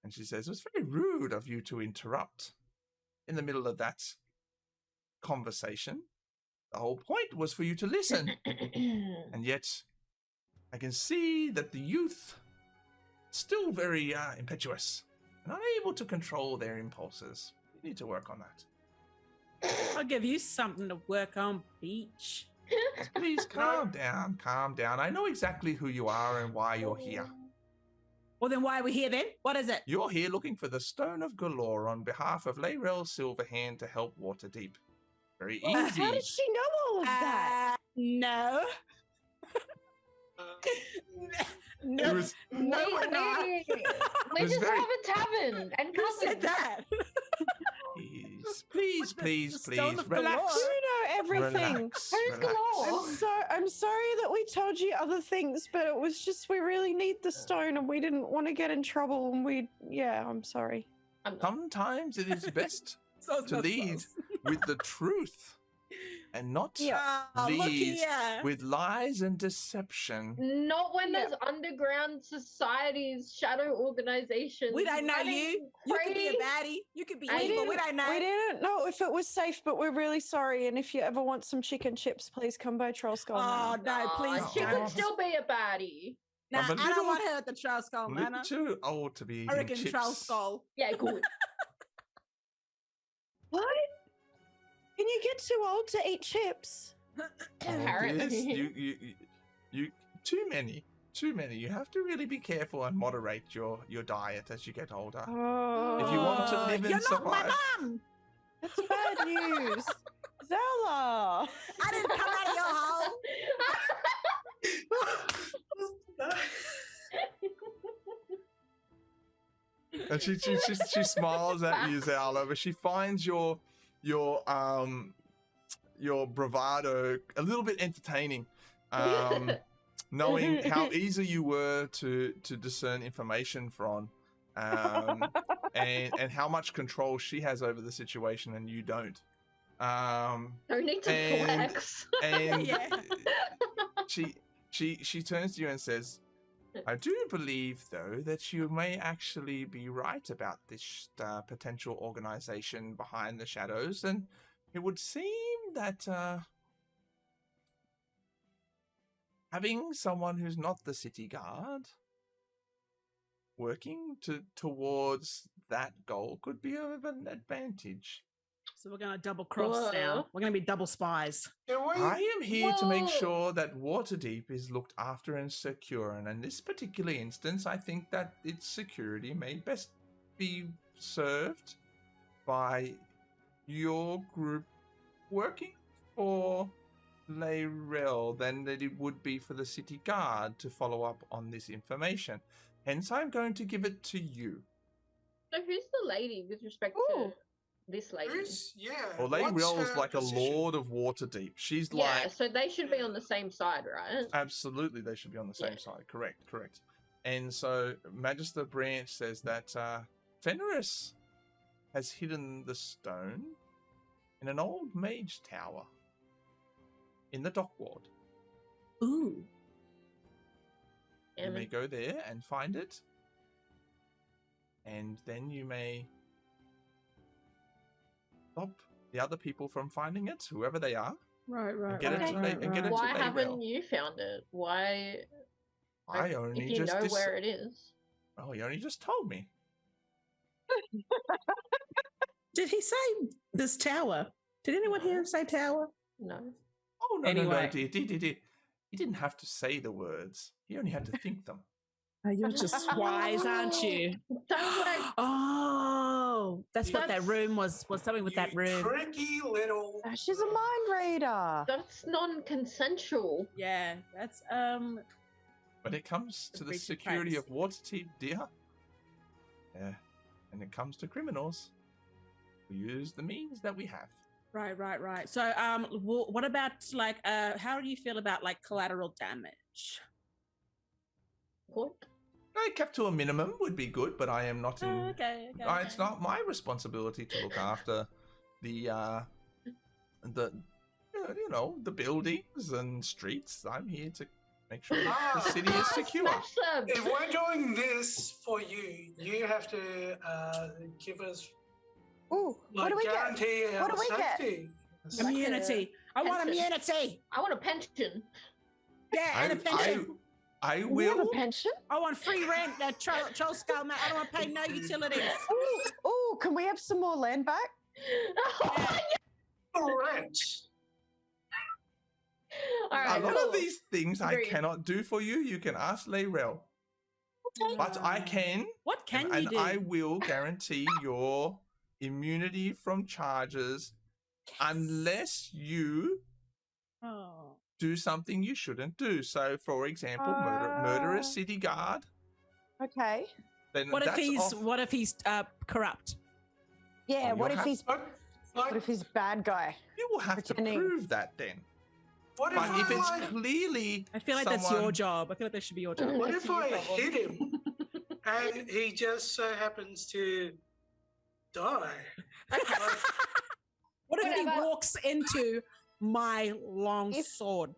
And she says, "It was very rude of you to interrupt in the middle of that conversation. The whole point was for you to listen. And yet, I can see that the youth still very impetuous and unable to control their impulses. You need to work on that." I'll give you something to work on, Peach. Please calm down, calm down. I know exactly who you are and why you're here. Well, then why are we here then? What is it? You're here looking for the Stone of Galore on behalf of Layrel Silverhand to help Waterdeep. Very easy. How did she know all of that? No. No, It was- no, we're not. We was just very- have a tavern and Who cousins. said that? Please, please, The please, Stone of relax. Galore. You know everything. Relax, Who's relax. Galore? I'm sorry that we told you other things, but it was just we really need the stone and we didn't want to get in trouble and I'm sorry. Sometimes it is best So to lead with the truth and not Look lead here. with lies and deception. Not when there's underground societies, shadow organizations. We don't know running you. You could be a crazy- baddie. You could be I evil. We didn't- don't know. We didn't know if it was safe, but we're really sorry. And if you ever want some chicken chips, please come by Troll Skull. Oh, Manor. no, please She don't. could still be a baddie. Nah, I'm a I don't little- want her at the Troll Skull A little Manor. too old to be eating I reckon chips. Troll Skull. Yeah, good. What? Can you get too old to eat chips? Oh, Apparently. yes, you too many. You have to really be careful and moderate your diet as you get older. Oh, If you want to live and You're not my survive. mum. that's bad news. Zella. I didn't come out of your hole. And she smiles at you, Zala, but she finds your bravado a little bit entertaining. Knowing how easy you were to discern information from, and how much control she has over the situation and you don't. Don't need to And- flex. And Yeah. she turns to you and says, I do believe, though, that you may actually be right about this potential organization behind the shadows, and it would seem that having someone who's not the city guard working towards that goal could be of an advantage. So we're going to double cross now. Whoa. We're going to be double spies. Can we? I am here to make Whoa. sure that Waterdeep is looked after and secure, and in this particular instance, I think that its security may best be served by your group working for Layrel than that it would be for the city guard to follow up on this information. Hence, I'm going to give it to you. So who's the lady with respect to this lady? Well, what's Layrel's her like a position? lord of Waterdeep. She's Yeah, like so they should be on the same side, right? absolutely, they should be on the same Yeah. side. Correct. And so Magister Branch says that Fenris has hidden the stone in an old mage tower in the dock ward. Ooh. You may go there and find it, and then you may stop the other people from finding it, whoever they are. Right, And get it to right. and get it Why to haven't Layrel. you found it? Why? I only if you just know where it is. Oh, he only just told me. Did he say this tower? Did anyone hear him say tower? No. Oh no, Anyway. dear. He didn't have to say the words. He only had to think them. Oh, you're just wise, aren't you? That's what I. Oh, that's what that That's- room was something with that You room. tricky little. She's a mind reader. That's non-consensual. Yeah, that's When it comes to the breach of security of privacy. Waterdeep, dear, yeah, when it comes to criminals, we use the means that we have. right. So what about like how do you feel about like collateral damage? What? Kept to a minimum would be good, but I am not in. Okay. It's not my responsibility to look after the the buildings and streets. I'm here to make sure that the city is secure. Smash them. If we're doing this for you, you have to give us Ooh, what like do we get? guarantee our What do we get? safety. Immunity. I want pension. immunity. I want a pension. Yeah, and a pension. I We have a will. pension? I want free rent. Troll skull, man. I don't want to pay no utilities. Ooh, can we have some more land back? Oh, Correct. All right, A lot cool. of these things I Agreed. cannot do for you. You can ask Layrel. But I can. What can you and do? I will guarantee your immunity from charges unless you Oh. do something you shouldn't do. So, for example, murder a city guard. Okay. Then What if that's he's off. what if he's corrupt? Yeah. Oh, What you'll if he's Like, what if he's bad guy? You will have pretending? to prove that then. what if But if I it's like, clearly I feel like that's your someone- job. I feel like that should be your job. what That's if your I problem. hit him and he just so happens to die? What if he Whatever. walks into my long If- sword?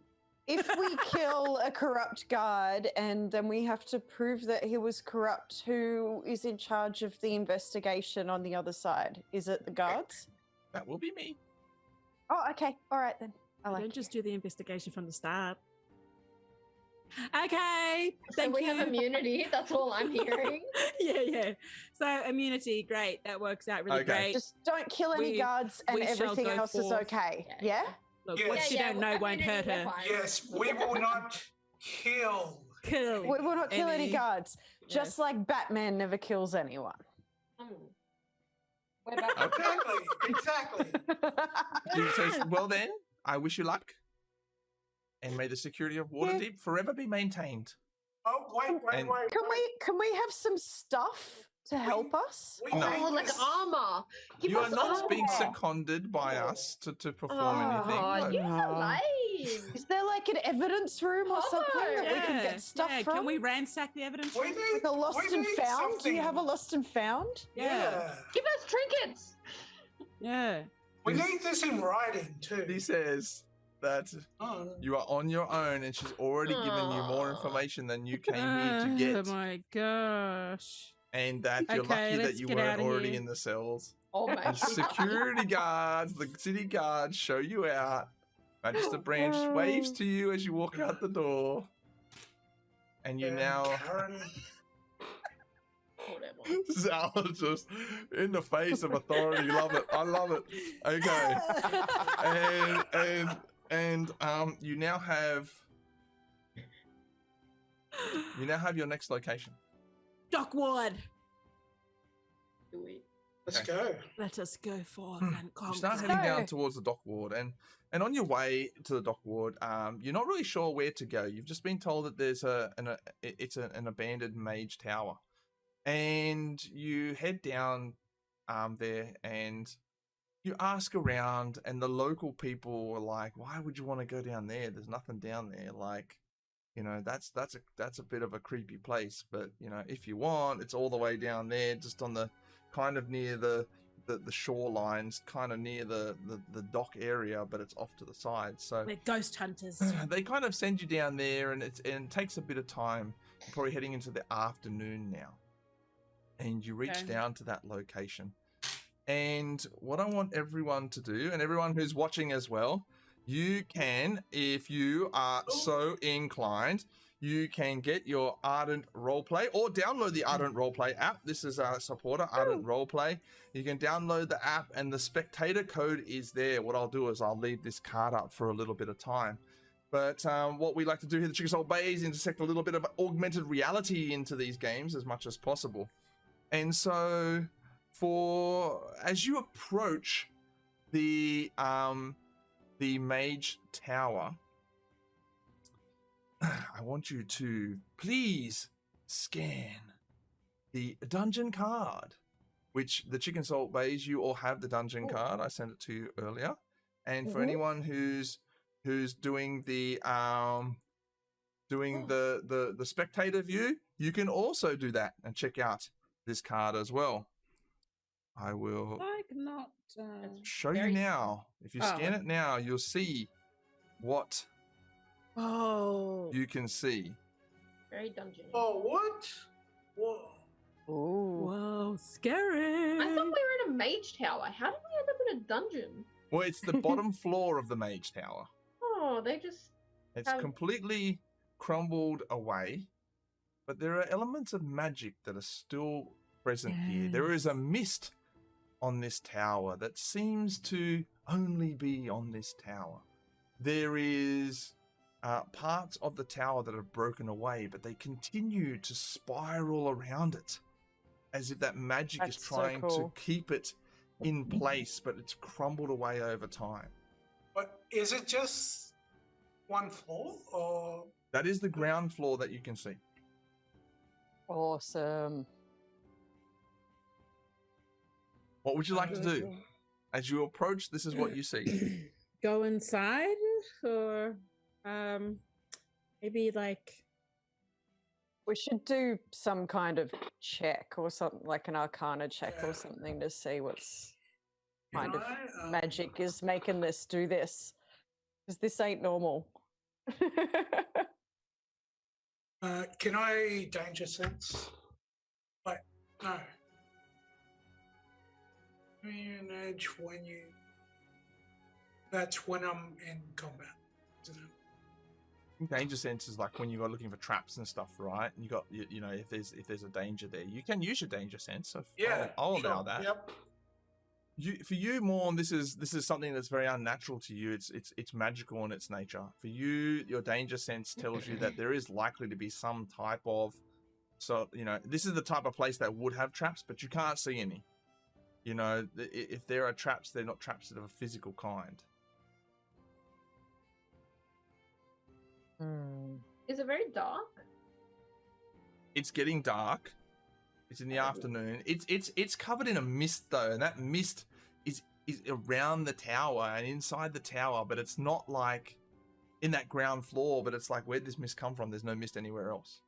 If we kill a corrupt guard and then we have to prove that he was corrupt, who is in charge of the investigation on the other side? Is it the guards? That will be me. Oh, okay. All right then. I I like don't it. just do the investigation from the start. Okay, So thank we you. have immunity. That's all I'm hearing. yeah. So immunity, great. That works out really Okay. great. Just don't kill any We- guards and we shall everything go else is forth. okay. Yeah. Yeah? Look, Yes. what Yeah, you don't know won't hurt immunity, her. we're fine. Yes, we will not kill. Cool. We will not kill any Any- guards. Just Yes. like Batman never kills anyone. We're back. Exactly. He says, well then, I wish you luck. And may the security of Waterdeep forever be maintained. Oh, wait. And- Can we have some stuff to help us? We No. made Oh, like this- armor. Give You us are not being armor. seconded by us to perform Oh, anything. you're No. so lame. Is there like an evidence room or something that we can get stuff from? Can we ransack the evidence? We room? need, Like a lost we and need found? Do you something- have a lost and found? Yeah. Give us trinkets. Yeah. We need this in writing too. He says that Oh. you are on your own and she's already given you more Aw. information than you came here to get. Oh my gosh. And that you're Okay, lucky that let's you get weren't outta already here. in the cells. Oh my The security guards, the city guards show you out. Magister Branch waves to you as you walk out the door. And you Yeah, now... Karen. Whatever. Zal just in the face of authority. Love it. I love it. Okay. And you now have your next location. Dockwood. Do it. Let's go. Let us go forth and You conquer. start heading down towards the dock ward, and on your way to the dock ward, you're not really sure where to go. You've just been told that there's an abandoned mage tower, and you head down there and you ask around, and the local people are like, "Why would you want to go down there? There's nothing down there. Like, you know, that's a bit of a creepy place. But you know, if you want, it's all the way down there, just on the kind of near the shorelines, kind of near the dock area, but it's off to the side. So We're ghost hunters. they kind of send you down there, and it takes a bit of time. You're probably heading into the afternoon now, and you reach Okay. down to that location. And what I want everyone to do, and everyone who's watching as well, you can, if you are so inclined, you can get your Ardent Roleplay or download the Ardent Roleplay app. This is our supporter, Ardent Roleplay. You can download the app, and the spectator code is there. What I'll do is I'll leave this card up for a little bit of time. But what we like to do here at the Chickasaw Baes is intersect a little bit of augmented reality into these games as much as possible. And so, as you approach the Mage Tower, I want you to please scan the dungeon card, which the Chicken Salt Bays, you all have the dungeon card. I sent it to you earlier. And for anyone who's doing the spectator view, you can also do that and check out this card as well. I will Like not. show you now. If you scan it now, you'll see what Oh. you can see. Very dungeon. Oh, what? Whoa. Ooh. Whoa, scary. I thought we were in a mage tower. How did we end up in a dungeon? Well, it's the bottom floor of the Mage Tower. Oh, they just. It's Um, completely crumbled away, but there are elements of magic that are still present here. There is a mist on this tower that seems to only be on this tower. There is parts of the tower that have broken away, but they continue to spiral around it, as if that magic is trying to keep it in place, but it's crumbled away over time. But is it just one floor, or that is the ground floor that you can see? Awesome. What would you like to do? As you approach, this is what you see. Go inside, or maybe like we should do some kind of check or something, like an arcana check or something, to see what's kind of magic is making this do this, because this ain't normal. Can I danger sense? Wait, no. An edge when you. That's when I'm in combat, isn't it? Danger sense is like when you go looking for traps and stuff, right? And you got, you know, if there's a danger there, you can use your danger sense. So I'll allow that. Yep. For you, Morn, this is something that's very unnatural to you. It's magical in its nature. For you, your danger sense tells you that there is likely to be some type of, so you know, this is the type of place that would have traps, but you can't see any. You know, if there are traps, they're not traps of a physical kind. Is it very dark? It's getting dark. It's in the afternoon. It's covered in a mist though, and that mist is around the tower and inside the tower, but it's not like in that ground floor, but it's like, where'd this mist come from? There's no mist anywhere else.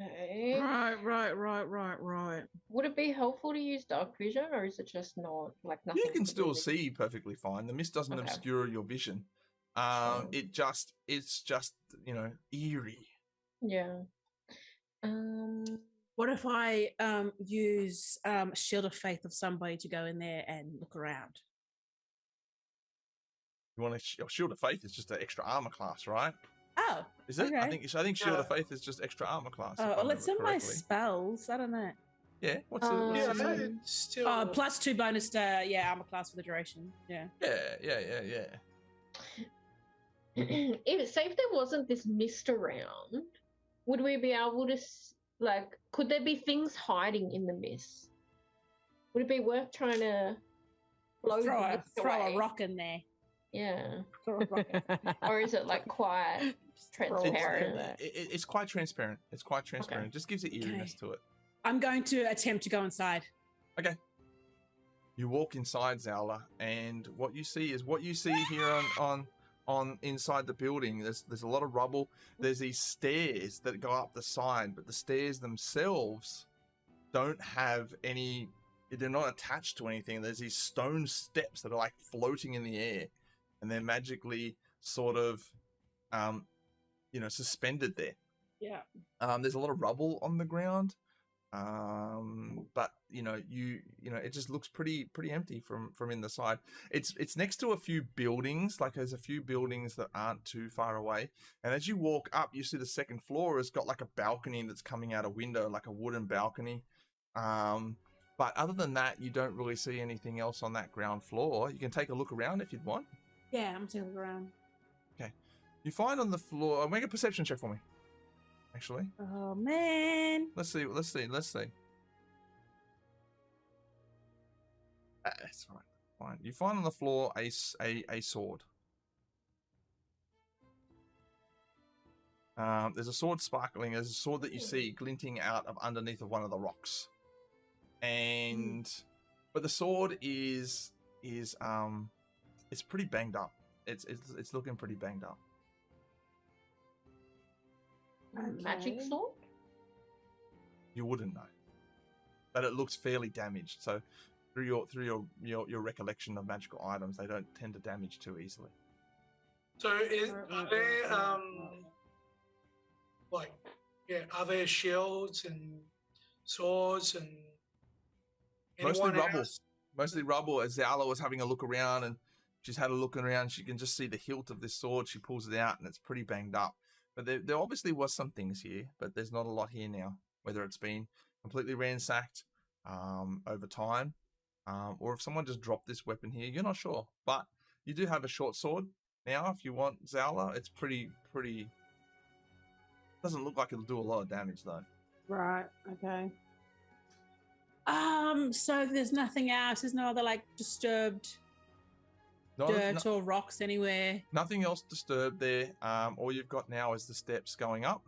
Okay. Right. Would it be helpful to use dark vision, or is it just not like nothing? You can still see perfectly fine. The mist doesn't obscure your vision. It's just you know, eerie. Yeah. What if I use Shield of Faith of somebody to go in there and look around? You want to Shield of Faith is just an extra armor class, right? Oh, is it? Okay. I think Shield of Faith is just extra armor class. Oh, well, it's in my spells. I don't know. Yeah. What's it? Still. +2 bonus to armor class for the duration. Yeah. Yeah. If say if there wasn't this mist around, would we be able to could there be things hiding in the mist? Would it be worth trying to throw a rock in there? Yeah. Or is it like quite transparent? It's quite transparent. It's quite transparent. Okay. It just gives it eeriness to it. I'm going to attempt to go inside. Okay. You walk inside, Zala, and what you see is what you see here on inside the building. There's a lot of rubble. There's these stairs that go up the side, but the stairs themselves don't have any. They're not attached to anything. There's these stone steps that are like floating in the air, and they're magically sort of, suspended there. Yeah. There's a lot of rubble on the ground. But it just looks pretty empty from in the side. It's next to a few buildings. Like there's a few buildings that aren't too far away. And as you walk up, you see the second floor has got like a balcony that's coming out a window, like a wooden balcony. But other than that, you don't really see anything else on that ground floor. You can take a look around if you'd want. Yeah, I'm taking a look around. Okay. You find on the floor. Make a perception check for me. Actually. Oh man. Let's see. That's fine. You find on the floor a sword. There's a sword sparkling. There's a sword that you see glinting out of underneath of one of the rocks. But the sword is it's pretty banged up. It's looking pretty banged up. Okay. Magic sword? You wouldn't know, but it looks fairly damaged. So through your recollection of magical items, they don't tend to damage too easily. So are there are there shields and swords and Mostly rubble. As Zala was having a look around, and she's had a look around, she can just see the hilt of this sword. She pulls it out, and it's pretty banged up. But there obviously was some things here, but there's not a lot here now. Whether it's been completely ransacked over time, or if someone just dropped this weapon here, you're not sure. But you do have a short sword now if you want, Zowla. It's pretty. Doesn't look like it'll do a lot of damage though. Right. Okay. So there's nothing else. There's no other like disturbed dirt or rocks anywhere. Nothing else disturbed there. All you've got now is the steps going up.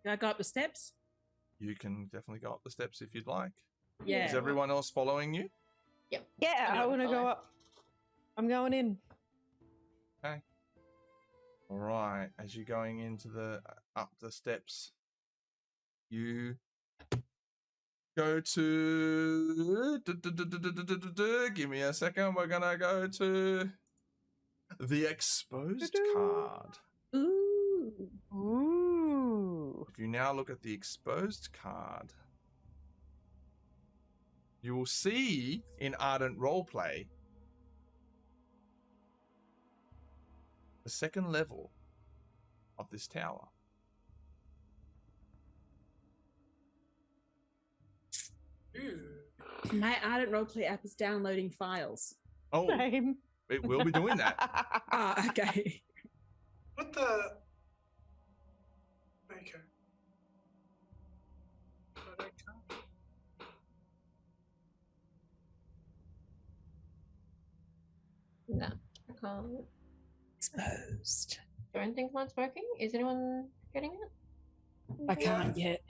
Can I go up the steps? You can definitely go up the steps if you'd like. Yeah. Is everyone else following you? Yep. Yeah, I want to go up. I'm going in. Okay. All right. As you're going into up the steps, you go to. Give me a second. We're gonna go to the exposed card. Ooh. If you now look at the exposed card, you will see in Ardent Roleplay the second level of this tower. My Ardent Roleplay app is downloading files. Oh, Same. it will be doing that. Okay. What the? Okay. No, I can't. Exposed. Don't think mine's working. Is anyone getting it? I can't yet.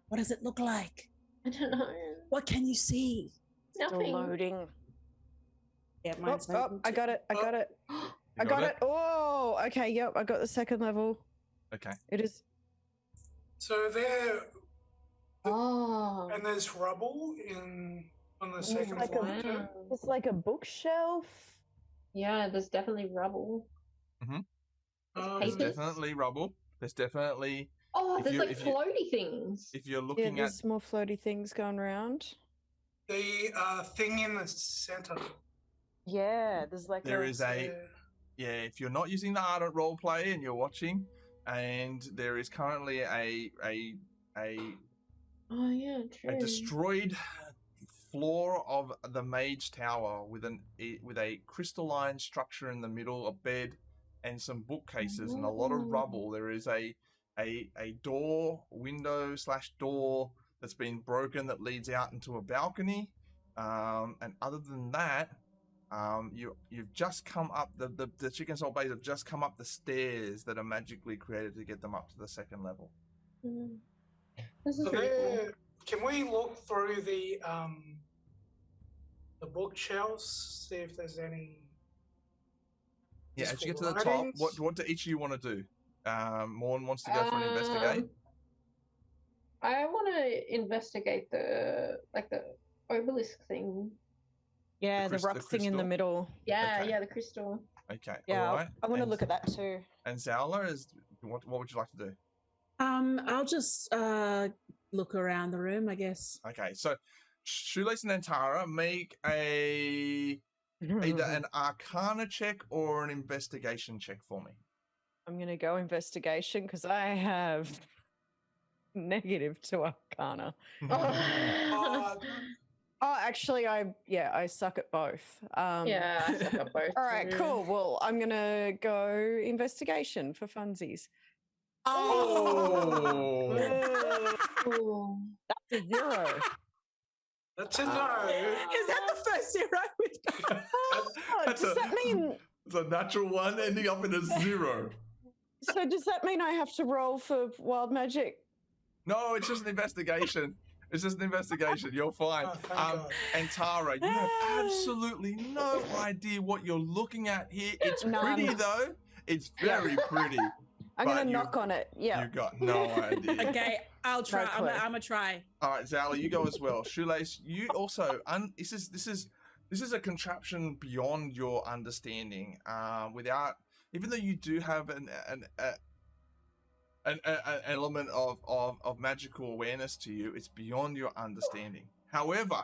What does it look like? I don't know. What can you see? Still Nothing. loading. Yeah, mine's I got it. I got it. I got it. Oh, okay. Yep, I got the second level. Okay. It is. So there, Oh. and there's rubble on the second like floor. a- too? It's like a bookshelf. Yeah, there's definitely rubble. Um, There's Papers? definitely rubble. There's definitely. Oh, If there's you- like if you- floaty things. If you're Yeah, looking at. there's more floaty things going around. the thing in the center. Yeah, there's like There is a. Yeah. Yeah, if you're not using the Ardent Roleplay and you're watching, and there is currently a Oh yeah, true. destroyed floor of the Mage Tower with a crystalline structure in the middle, a bed, and some bookcases and a lot of rubble. There is a window/door that's been broken that leads out into a balcony. And other than that, you've just come up the Chicken Soul Baes have just come up the stairs that are magically created to get them up to the second level. Mm. This is Are really cool. there, can we look through the bookshelves, see if there's any? Yeah, as you get to the Writings? top, what do each of you want to do? Morn wants to go for an investigate. I want to investigate the obelisk thing. Yeah, the The rock thing in the crystal? middle. Yeah, Okay. yeah, the crystal. Okay, Yeah, all right. I want to And- look at that too. And Zowla, what would you like to do? I'll just look around the room, I guess. Okay, so Shoelace and Antara make either an Arcana check or an investigation check for me. I'm gonna go investigation because I have -2 Arcana. Oh, actually, I suck at both. Yeah, I suck at both. All right, too. cool. Well, I'm gonna go investigation for funsies. Oh! Ooh. That's a 0. That's a no. Is that the first 0 we've got? Oh, That's does that mean? It's a natural one ending up in a 0. So does that mean I have to roll for wild magic? No, it's just an investigation. It's just an investigation. You're fine. Oh, thank God. And Tara, you have absolutely no idea what you're looking at here. It's None. pretty though. It's very pretty. I'm But gonna you- knock on it. Yeah. You got no idea. Okay, I'll try. No I'm clue. gonna try. All right, Zala, you go as well. Shoelace, you also. This is a contraption beyond your understanding. Even though you do have an element of magical awareness to you, it's beyond your understanding. However,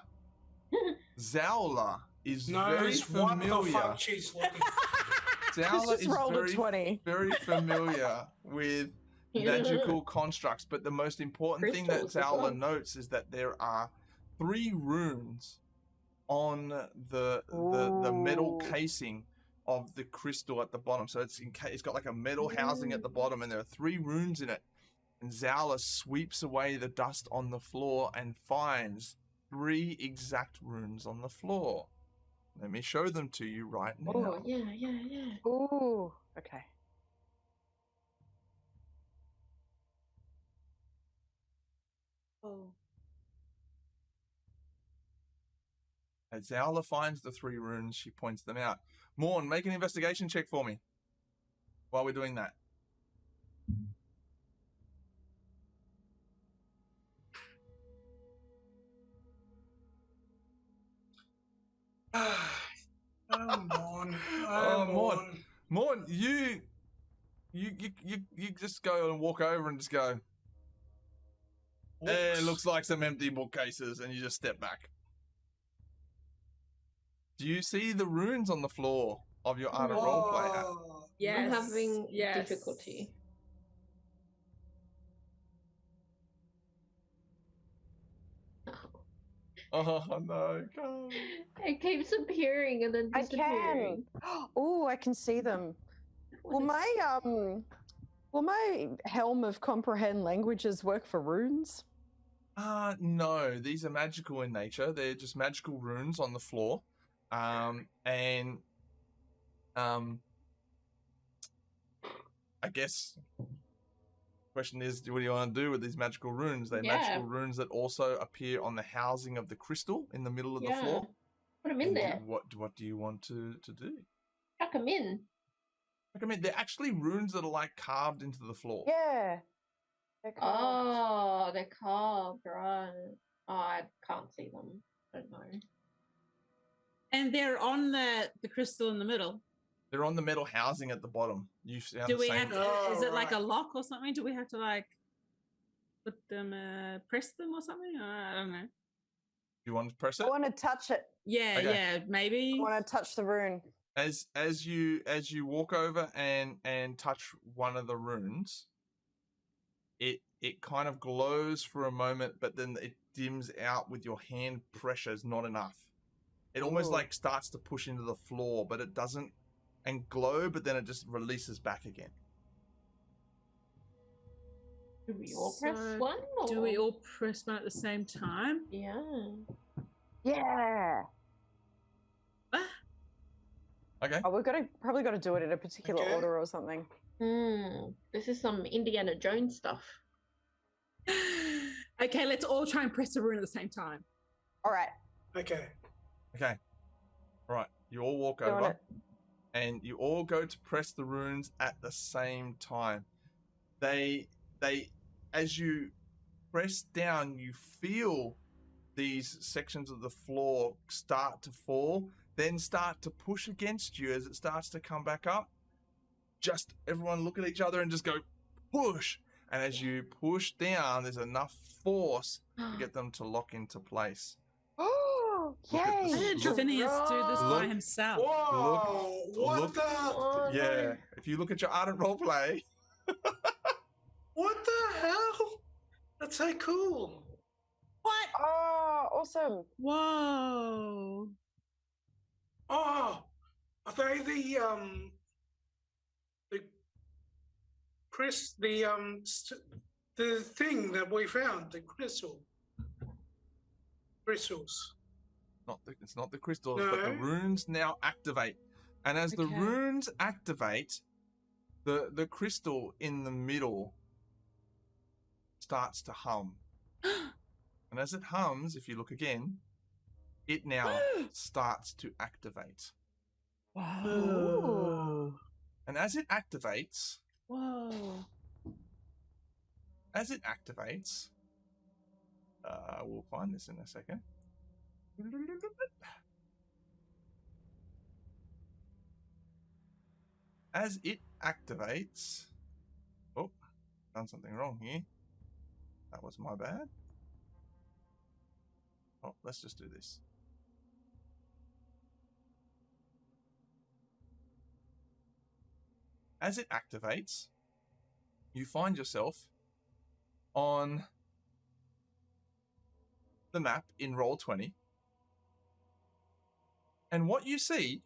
Zowla is very Knows what the familiar. fuck she's looking Zowla Just is rolled a very 20. very familiar with magical constructs, but the most important thing that Crystals as Zowla well. notes is that there are 3 runes on the metal casing of the crystal at the bottom. So it's got like a metal housing at the bottom, and there are 3 runes in it. And Zala sweeps away the dust on the floor and finds 3 exact runes on the floor. Let me show them to you right now. Oh, yeah. Ooh, okay. Oh. As Zala finds the 3 runes, she points them out. Morn, make an investigation check for me while we're doing that. Morn, you just go and walk over and just go, it looks like some empty bookcases, and you just step back. Do you see the runes on the floor of your art of roleplay hat? Yes. I'm having difficulty. Oh no, come. It keeps appearing and then disappearing. Oh, I can see them. Will my helm of comprehend languages work for runes? No, these are magical in nature. They're just magical runes on the floor. I guess question is, what do you want to do with these magical runes? They're magical runes that also appear on the housing of the crystal in the middle of the floor. Put them in there. What do you want to do? Chuck them in. They're actually runes that are like carved into the floor. Yeah. They're carved. Oh, they're carved, right. Oh, I can't see them. I don't know. And they're on the crystal in the middle. They're on the metal housing at the bottom. You sound Do we same. have? Is it like a lock or something? Do we have to like put them, press them or something? I don't know. You want to press it? I want to touch it. Yeah, Okay. yeah, maybe. I want to touch the rune. As you walk over and touch one of the runes, it kind of glows for a moment, but then it dims out with your hand pressures not enough. It almost like starts to push into the floor, but it doesn't, and glow, but then it just releases back again. Do we all press one? Or? Do we all press one at the same time? Yeah. Yeah. Okay. Oh, we've probably got to do it in a particular order or something. This is some Indiana Jones stuff. Okay, let's all try and press the rune at the same time. All right. Okay. All right. You all walk over, and you all go to press the runes at the same time. They, as you press down, you feel these sections of the floor start to fall, then start to push against you as it starts to come back up. Just everyone look at each other and just go, push. And as you push down, there's enough force to get them to lock into place. Oh, yay! Why did Phineas do this by himself? Whoa! What the? Yeah. If you look at your ardent roleplay. What the hell? That's so cool. What? Oh, awesome! Whoa! Oh, are they the thing that we found, the crystals? It's not the crystals, but the runes now activate. And as the runes activate, the crystal in the middle starts to hum. And as it hums, if you look again, it now starts to activate. Wow. And as it activates, Whoa. We'll find this in a second. As it activates, done something wrong here. That was my bad. Let's just do this. As it activates, you find yourself on the map in Roll20. And what you see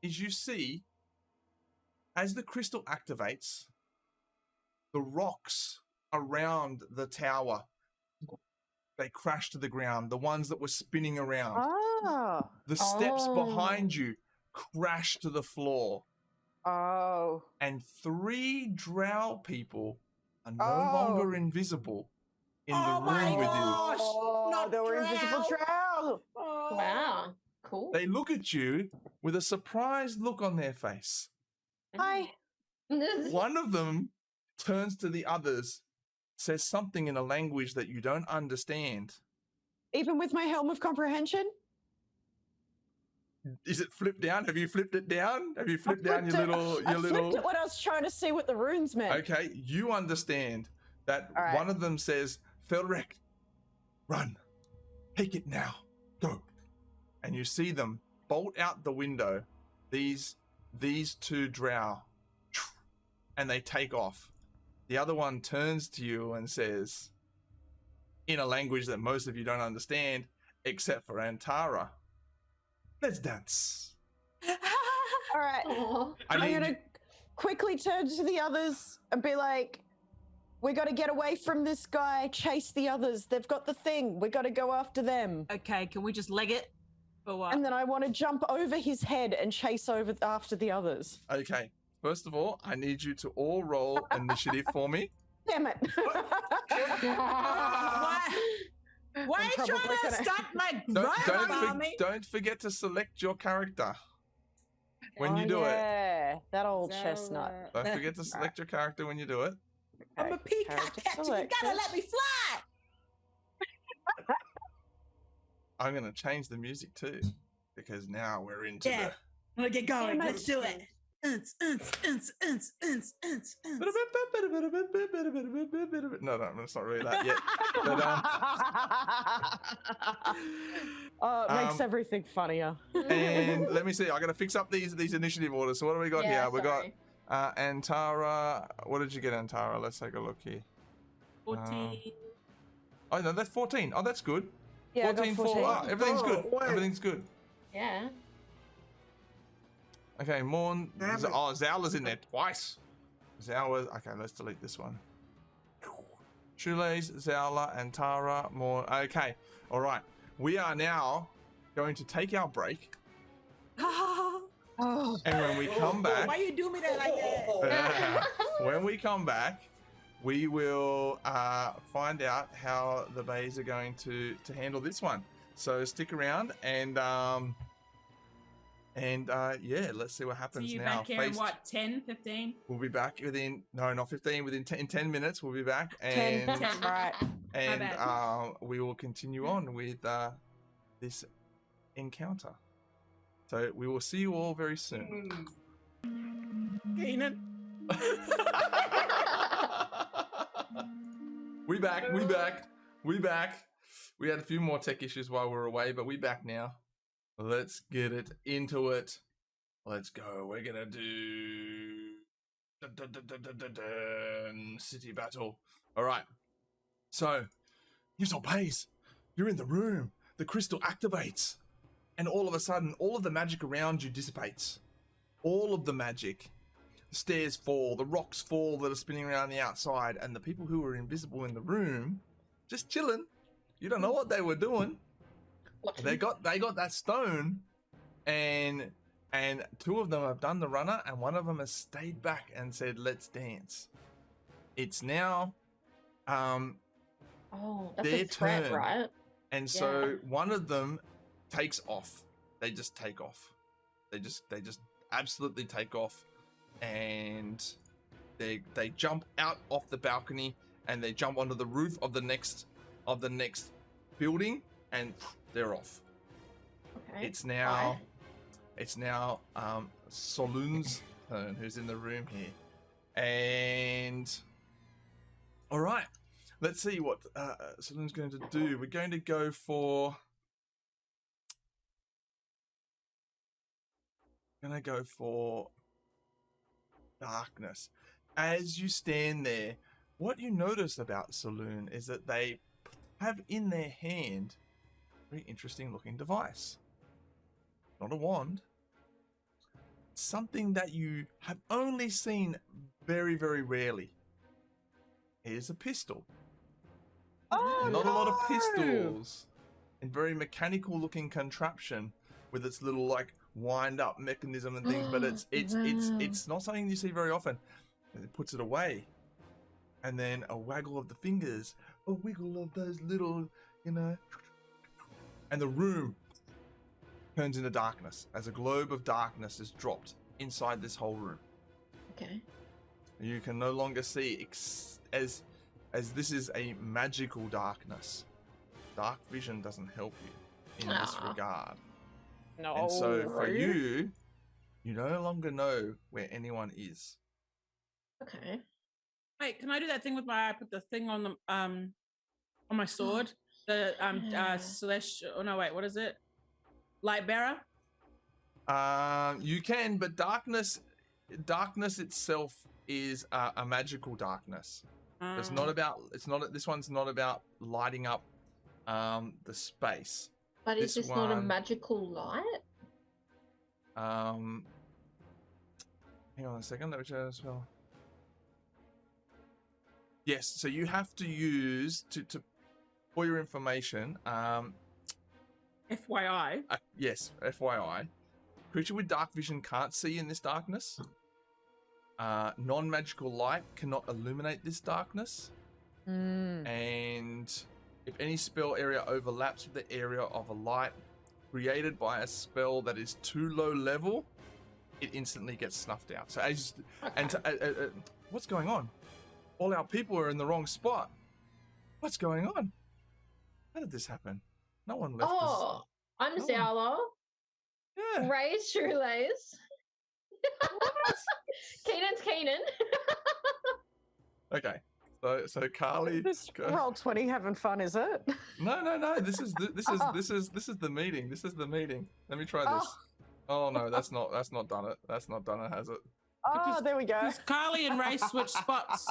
is as the crystal activates, the rocks around the tower, they crash to the ground. The ones that were spinning around. Oh. The steps behind you crash to the floor. Oh. And 3 drow people are no longer invisible in the room with you. Oh, they were invisible drow. Oh. Wow. Cool. They look at you with a surprised look on their face. Hi. One of them turns to the others, says something in a language that you don't understand. Even with my helm of comprehension? Is it flipped down? Have you flipped it down? Have you flipped down your little... I flipped it when I was trying to see what the runes meant. Okay, you understand that right. One of them says, Felrek, run. Take it now. Go. And you see them bolt out the window, these 2 drow, and they take off. The other one turns to you and says, in a language that most of you don't understand, except for Antara, let's dance. All right. I'm going to quickly turn to the others and be like, we got to get away from this guy, chase the others. They've got the thing. We got to go after them. Okay, can we just leg it? Or what? And then I want to jump over his head and chase after the others. Okay. First of all, I need you to all roll initiative for me. Damn it. Why are you trying to start my grime? Don't forget to select your character when you do it. Yeah, that old chestnut. Don't forget to select your character when you do it. Okay. I'm a peacock catcher. You gotta let me fly. I'm going to change the music too, because now we're into I'm gonna get going. Let's do it. No, it's not really that yet. But, it makes everything funnier. And let me see. I got to fix up these initiative orders. So what do we got here? We got Antara. What did you get, Antara? Let's take a look here. 14. Oh no, that's 14. Oh, that's good. Yeah, 14, 4. Everything's good. Wait. Everything's good. Yeah. Okay, Morn. Zowla's in there twice. Zowla. Okay, let's delete this one. Shoelace, Zowla, and Tara. Morn. Okay, all right. We are now going to take our break. And when we come back, why you do me that like that? when we come back, we will find out how the Baes are going to handle this one. So stick around and yeah, let's see what happens See you now. back here in what, 10, 15? We'll be back within, no, not 15, within 10 minutes we'll be back. And 10, right. and we will continue on with this encounter. So we will see you all very soon. Keenan. We back. We had a few more tech issues while we were away, but we back now. Let's get it into it. Let's go. We're gonna do city battle. All right. So, here's our Baes. You're in the room. The crystal activates, and all of a sudden, all of the magic around you dissipates. All of the magic. The stairs fall, the rocks fall that are spinning around the outside, and the people who were invisible in the room, just chilling. You don't know what they were doing. They got that stone, and 2 of them have done the runner, and 1 of them has stayed back and said, "Let's dance." It's now that's their a threat, turn, right? and so 1 of them takes off. They just take off. They just absolutely take off, and they jump out off the balcony, and they jump onto the roof of the next building, and they're off. Okay. It's now Saloon's turn, who's in the room here. And all right, let's see what Saloon's going to do. We're going to go for darkness. As you stand there, what you notice about Saloon is that they have in their hand a very interesting looking device. Not a wand. Something that you have only seen very, very rarely. Here's a pistol. Oh, Not a lot of pistols. And very mechanical looking contraption with its little like wind up mechanism and things, but it's not something you see very often. And it puts it away. And then a waggle of the fingers, a wiggle of those little, and the room turns into darkness as a globe of darkness is dropped inside this whole room. Okay. You can no longer see as this is a magical darkness. Dark vision doesn't help you in this regard. No. And so for you no longer know where anyone is. Okay. Wait, can I do that thing with I put the thing on the on my sword? The celestial. Oh no, wait, what is it? Light bearer. You can, but darkness itself is a magical darkness. It's not about. This one's not about lighting up the space. But is this not a magical light? Hang on a second. Let me try as well. Yes, so you have to use to for your information. FYI. Yes, FYI. Creature with dark vision can't see in this darkness. Non-magical light cannot illuminate this darkness. And if any spell area overlaps with the area of a light created by a spell that is too low level, it instantly gets snuffed out. So what's going on? All our people are in the wrong spot. What's going on? How did this happen? No one left. Oh, I'm Zala. Yeah. Ray's shoelace. Keenan's Keenan. Okay. So Carly. This Roll20 having fun, is it? No. This is the meeting. This is the meeting. Let me try this. Oh no, that's not done it. That's not done it, has it? Oh, there we go. Because Carly and Ray switch spots.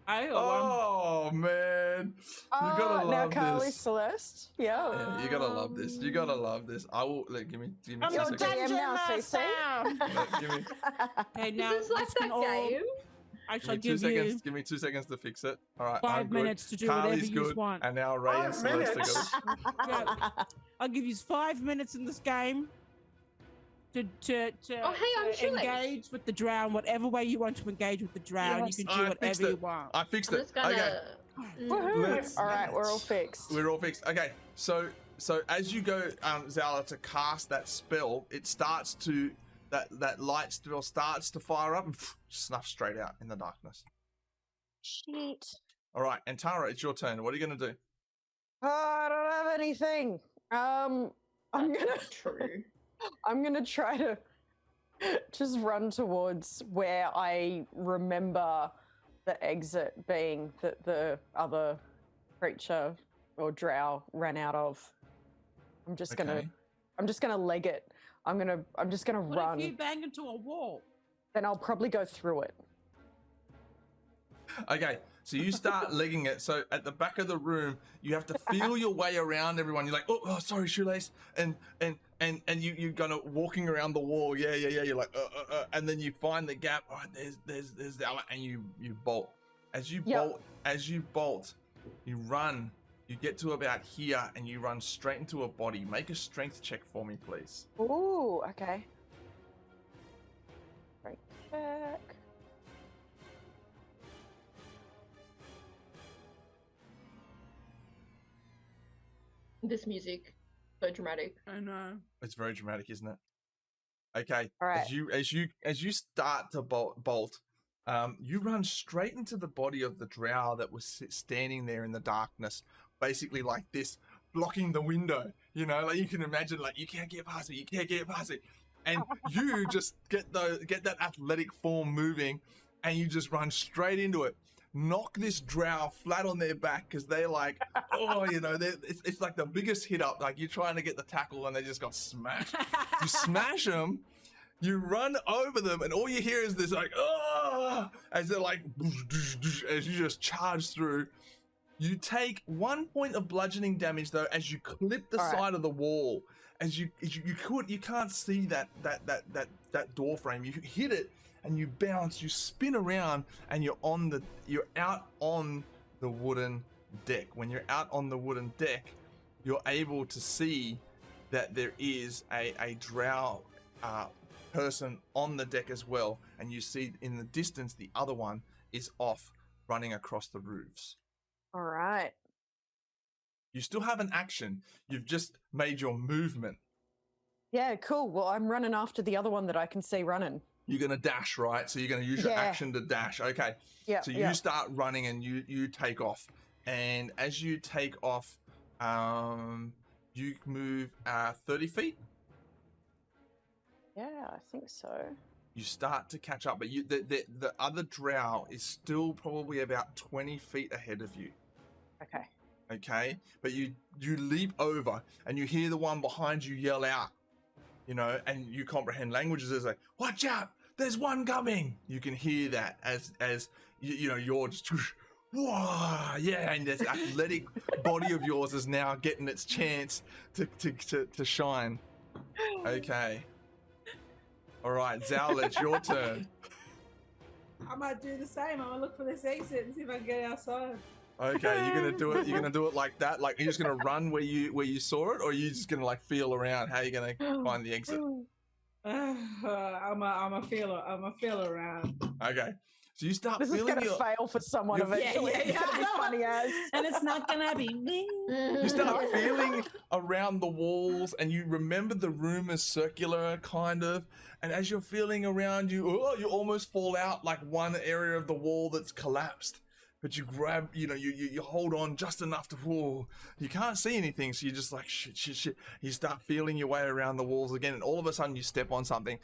Oh man, you gotta love now Carly this. Celeste. Yeah. You gotta love this. You gotta love this. I will. Give me 2 I'm your seconds. DM now, CC. Give me. Okay, now Is this like that game? I shall Give me 2 give seconds. you Give me 2 seconds to fix it. All right. 5 I'm good. minutes to do Carly's whatever you good, want. and now Ray and 5 Celeste minutes. are good. Yeah. I'll give you 5 minutes in this game to I'm shoelace. engage with the drow in whatever way you want to engage with the drow. Yes, You can do I whatever fixed you it. want. I fixed I'm it. just gonna. Okay. Woohoo. All right, we're all fixed. We're all fixed. Okay, so as you go, Zala, to cast that spell, it starts to that light spell starts to fire up and snuff straight out in the darkness. Shit. All right, and Tara, it's your turn. What are you gonna do? Oh, I don't have anything. I'm gonna try to just run towards where I remember the exit being that the other creature or drow ran out of. I'm just gonna leg it. I'm just gonna What run. if you bang into a wall? Then I'll probably go through it. Okay, so you start legging it. So at the back of the room, you have to feel your way around everyone. You're like, oh sorry, shoelace, and you're kind of walking around the wall. Yeah. You're like, and then you find the gap. All right, there's the outlet, and you bolt. As you bolt, you run. You get to about here, and you run straight into a body. Make a strength check for me, please. Ooh, okay. Strength check. This music, so dramatic. I know. It's very dramatic, isn't it? Okay. All right. As you start to bolt, you run straight into the body of the drow that was standing there in the darkness, basically like this, blocking the window. You know, like you can imagine, like you can't get past it, and you just get that athletic form moving, and you just run straight into it. Knock this drow flat on their back because they're like, it's like the biggest hit up. Like you're trying to get the tackle and they just got smashed. You smash them, you run over them, and all you hear is this like, as they're like, as you just charge through. You take 1 point of bludgeoning damage though as you clip the All right. side of the wall. As you can't see that door frame. You hit it and you bounce. You spin around and you're out on the wooden deck. When you're out on the wooden deck, you're able to see that there is a drow person on the deck as well, and you see in the distance the other one is off running across the roofs. All right. You still have an action. You've just made your movement. Yeah, cool. Well, I'm running after the other one that I can see running. You're going to dash, right? So you're going to use your action to dash. Okay. Yeah. So you start running and you take off. And as you take off, you move 30 feet. Yeah, I think so. You start to catch up, but the other drow is still probably about 20 feet ahead of you. Okay, but you leap over and you hear the one behind you yell out, and you comprehend languages. It's like, watch out, there's one coming. You can hear that as you're just whoa, yeah, and this athletic body of yours is now getting its chance to shine. Okay. All right, Zal, it's your turn. I might do the same. I'm gonna look for this exit and see if I can get outside. Okay, you're gonna do it. You're gonna do it like that. Like you're just gonna run where you saw it, or are you just gonna like feel around? How are you gonna find the exit? I'm a feel around. Okay, so you start This is feeling going to fail for someone eventually. It's going to be funny as. And it's not gonna be me. You start feeling around the walls, and you remember the room is circular, kind of. And as you're feeling around, you almost fall out like one area of the wall that's collapsed. But you grab, you hold on just enough to, you can't see anything. So you're just like, shit. You start feeling your way around the walls again. And all of a sudden you step on something.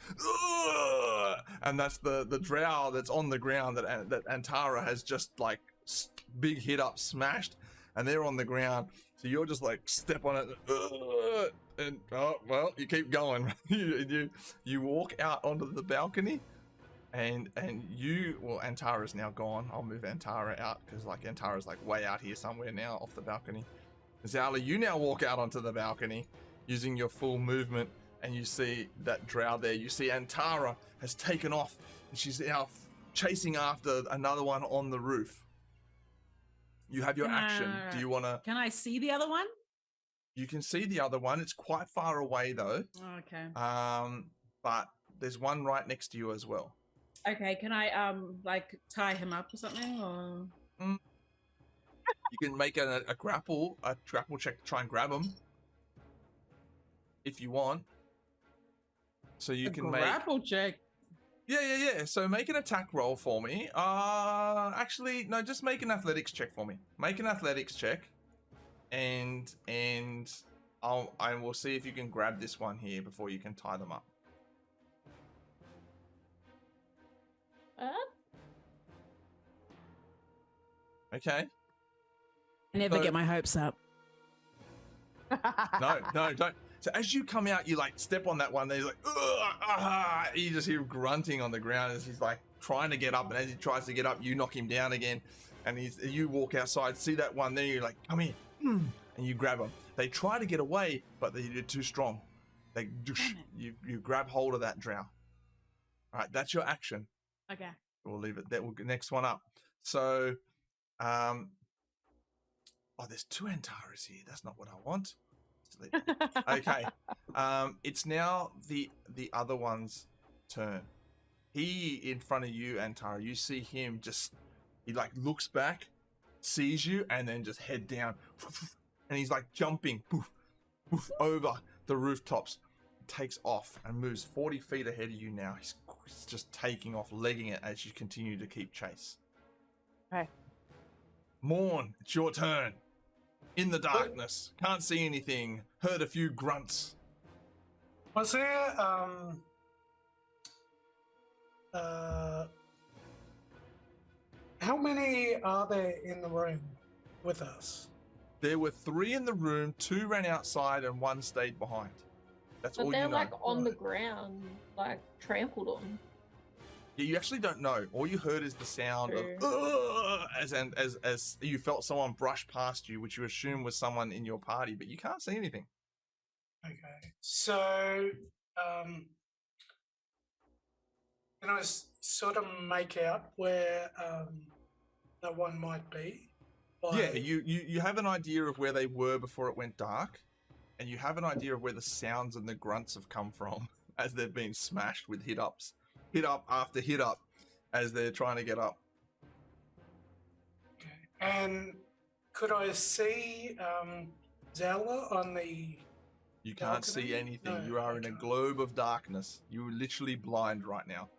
And that's the drow that's on the ground that Antara has just like big hit up smashed. And they're on the ground. So you're just like step on it. And you keep going. you walk out onto the balcony. And Antara's now gone. I'll move Antara out because like Antara's like way out here somewhere now off the balcony. Zala, you now walk out onto the balcony using your full movement, and you see that drow there. You see Antara has taken off, and she's now chasing after another one on the roof. You have your action. Do you want to? Can I see the other one? You can see the other one. It's quite far away though. Okay. But there's one right next to you as well. Okay, can I like tie him up or something, or? You can make a grapple check to try and grab him if you want. So you can make grapple check. Yeah. So make an attack roll for me. Actually, no, just make an athletics check for me. Make an athletics check, and I will see if you can grab this one here before you can tie them up. Okay. I never get my hopes up. No, don't. So as you come out, you like step on that one. Then he's like, you just hear grunting on the ground as he's like trying to get up. And as he tries to get up, you knock him down again. And you walk outside, see that one there. You're like, come here, and you grab him. They try to get away, but they're too strong. You grab hold of that drow. All right, that's your action. Okay. We'll leave it there. We'll get next one up. So, there's two Antaras here. That's not what I want. Okay. It's now the other one's turn. He in front of you, Antara. You see him he like looks back, sees you, and then just head down. And he's like jumping over the rooftops. Takes off and moves 40 feet ahead of you now. He's just taking off, legging it as you continue to keep chase. Okay. Morn, it's your turn. In the darkness, can't see anything. Heard a few grunts. Was there how many are there in the room with us? There were 3 in the room, 2 ran outside, and 1 stayed behind. That's But all they're you know. like on the ground, like trampled on. You actually don't know. All you heard is the sound of as you felt someone brush past you, which you assume was someone in your party, but you can't see anything. Okay. So, can I sort of make out where that one might be? Yeah, you have an idea of where they were before it went dark, and you have an idea of where the sounds and the grunts have come from as they've been smashed with hit up after hit up as they're trying to get up. Okay. And could I see Zella on the... You can't see anything. No, you are in a globe of darkness. You're literally blind right now.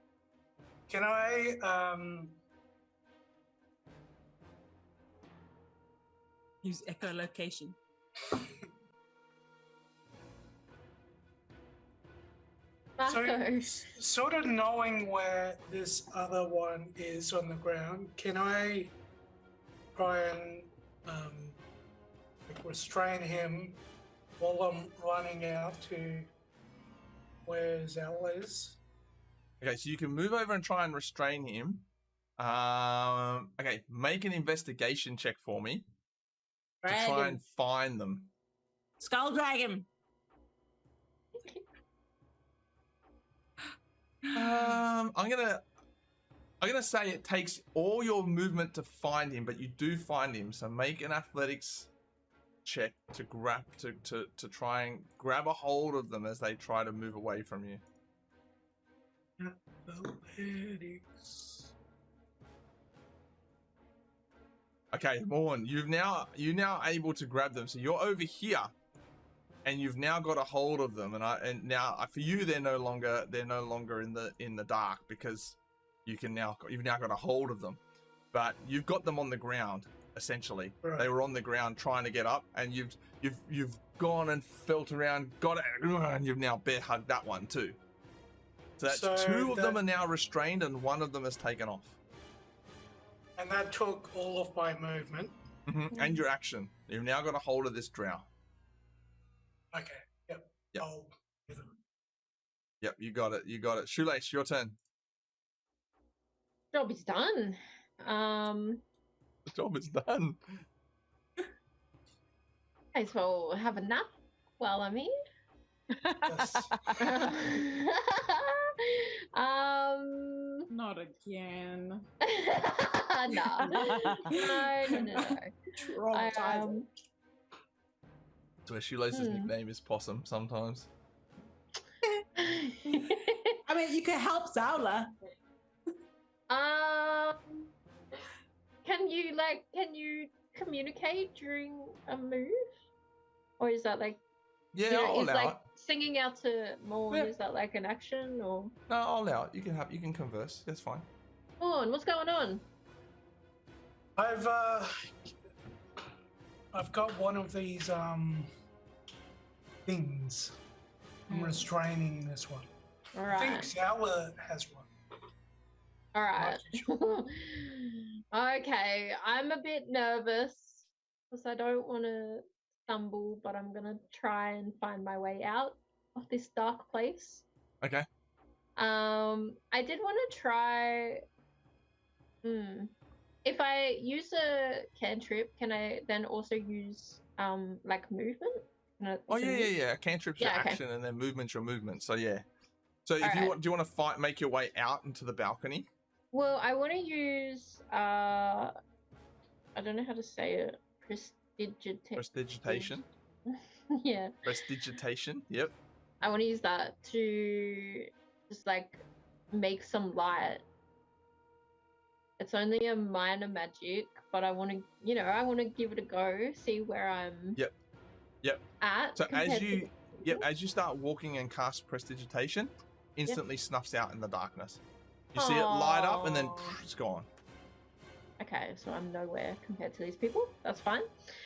Can I Use echolocation. so sort of knowing where this other one is on the ground, can I try and like restrain him while I'm running out to where Zella is? Okay, so you can move over and try and restrain him. Okay, make an investigation check for me to try and find them. Skull dragon. I'm gonna say it takes all your movement to find him, but you do find him. So make an athletics check to grab to try and grab a hold of them as they try to move away from you. Athletics. Okay, Morn, you're now able to grab them. So you're over here, and you've now got a hold of them. And now for you, they're no longer in the dark because you've now got a hold of them. But you've got them on the ground essentially. Right. They were on the ground trying to get up, and you've gone and felt around, got it, and you've now bear hugged that one too. So two of them are now restrained, and one of them has taken off. And that took all of my movement. Mm-hmm. And your action. You've now got a hold of this drow. Okay. Yep. Yep, you got it. Shoelace, your turn. Job is done. The job is done. May as well have a nap while I'm here. Yes. Not again. No. So Shoelace's nickname is Possum sometimes. I mean, you can help Zala. Can you communicate during a move? Or is that like... Yeah, I'll allow it. Singing out to Morn, is that like an action or? No, I'll allow it. You can converse. That's fine. Morn, what's going on? I've got one of these things. I'm restraining this one. All right. I think Zella has one. All right. Okay, I'm a bit nervous because I don't want to stumble, but I'm gonna try and find my way out of this dark place. Okay. I did want to try. If I use a cantrip, can I then also use like movement? Oh yeah. Cantrip's your action, and then movement's your movement. So yeah. So if you want, do you want to make your way out into the balcony? Well, I want to use I don't know how to say it. Prestidigitation. Yeah. Prestidigitation. Yep. I want to use that to just like make some light. It's only a minor magic, but I want to, I want to give it a go, see where I'm. Yep. At. So as you start walking and cast Prestidigitation, instantly snuffs out in the darkness. You see it light up and then it's gone. Okay, so I'm nowhere compared to these people. That's fine.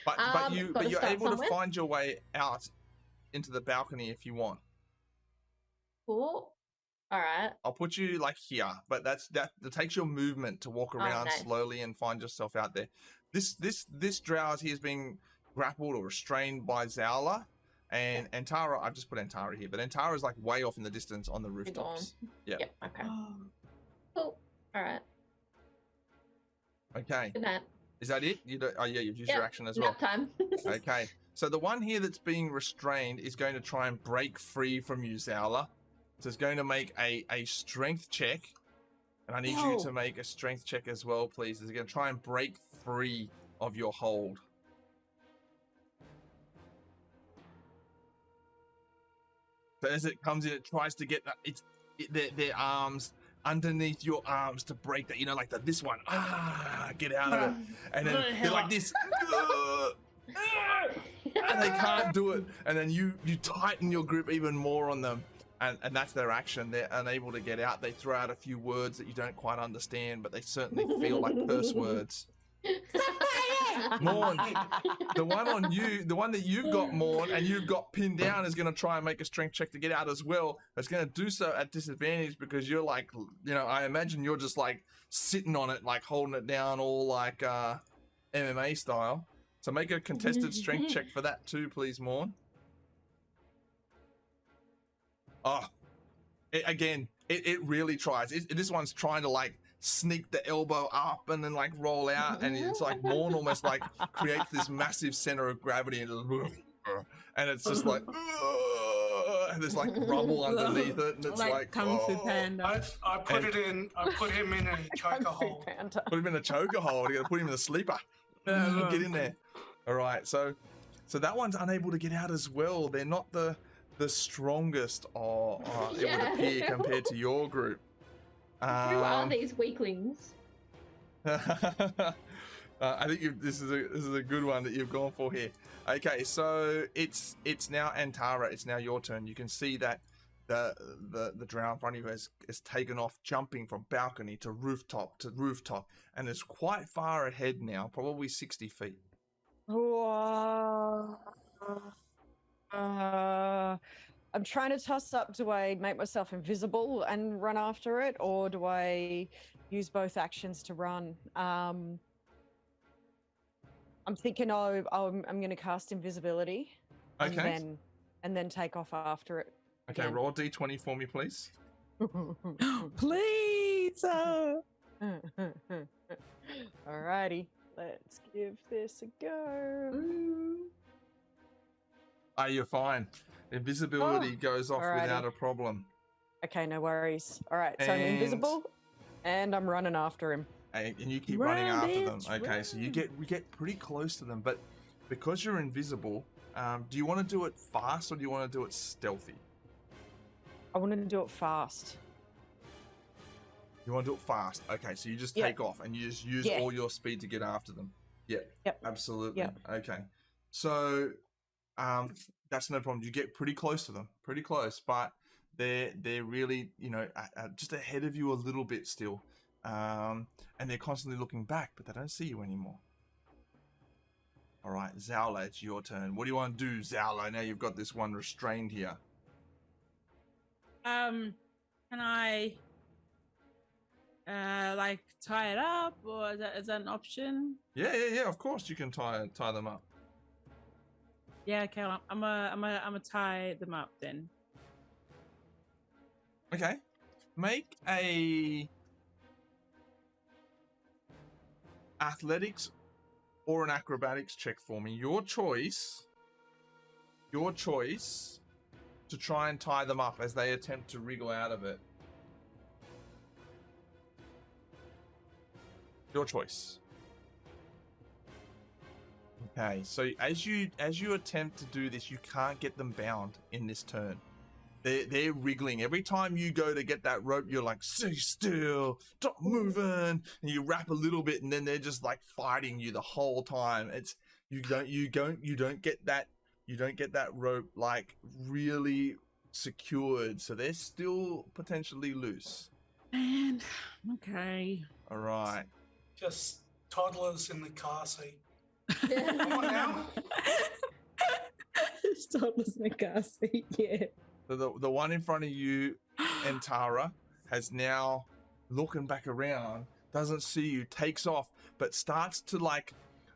But you're able to find your way out into the balcony if you want. Cool. All right. I'll put you like here, but that takes your movement to walk around slowly and find yourself out there. This drowse here is being grappled or restrained by Zala, and Antara. I've just put Antara here, but Antara is like way off in the distance on the rooftops. Yep. Okay. Cool. All right. Okay. Good night. Is that it? You don't, oh yeah, you've used your action as well. Nap time. Okay. So the one here that's being restrained is going to try and break free from you, Zowla. So it's going to make a strength check. And I need you to make a strength check as well, please. It's going to try and break free of your hold. So as it comes in, it tries to get their arms underneath your arms to break that, you know, like this one. Get out of it. And then they're like this. And they can't do it. And then you tighten your grip even more on them. And that's their action. They're unable to get out. They throw out a few words that you don't quite understand, but they certainly feel like curse words. Morn, the one on you, the one that you've got, Morn, and you've got pinned down is going to try and make a strength check to get out as well. It's going to do so at disadvantage because you're like, you know, I imagine you're just like sitting on it, like holding it down all like MMA style. So make a contested strength check for that too, please, Morn. Oh, it really tries. This one's trying to like sneak the elbow up and then like roll out, and it's like Morn almost like creates this massive center of gravity and it's just like and there's like rubble underneath it, and it's like Kung Fu Panda. I put him in a choker hold. Put him in a choker hold. You gotta put him in a sleeper. Get in there. All right, so that one's unable to get out as well. They're not the strongest, it would appear, compared to your group. Who are these weaklings? I think this is a good one that you've gone for here. Okay, so it's now Antara. It's now your turn. You can see that the drow in front of you has taken off, jumping from balcony to rooftop, and is quite far ahead now, probably 60 feet. I'm trying to toss up, do I make myself invisible and run after it, or do I use both actions to run? I'm thinking I'm going to cast invisibility. Okay. And then take off after it. Okay, again. roll a d20 for me, please. Please. Alrighty, let's give this a go. You're fine. Invisibility goes off without a problem. Okay, no worries. All right, so I'm invisible, and I'm running after him. And you keep running after them. Okay, so we get pretty close to them, but because you're invisible, do you want to do it fast or do you want to do it stealthy? I wanted to do it fast. You want to do it fast. Okay, so you just take off and you just use all your speed to get after them. Yep, absolutely. Yep. Okay, so that's no problem. You get pretty close to them, pretty close, but they're really, you know, just ahead of you a little bit still, and they're constantly looking back, but they don't see you anymore. All right, Zowla, it's your turn. What do you want to do, Zowla? Now you've got this one restrained here. Can I like tie it up, or is that an option? Yeah. Of course you can tie them up. Yeah, okay. I'm gonna tie them up then. Okay, make a athletics or an acrobatics check for me. Your choice to try and tie them up as they attempt to wriggle out of it. Your choice. Okay, so as you attempt to do this, you can't get them bound in this turn. They're wriggling. Every time you go to get that rope, you're like, stay still, stop moving, and you wrap a little bit, and then they're just like fighting you the whole time. It's you don't get that rope like really secured, so they're still potentially loose. Man, okay. All right. Just toddlers in the car seat. Come on now. Toddlers in the car seat, yeah. So the one in front of you, Antara, has now looking back around, doesn't see you, takes off, but starts to like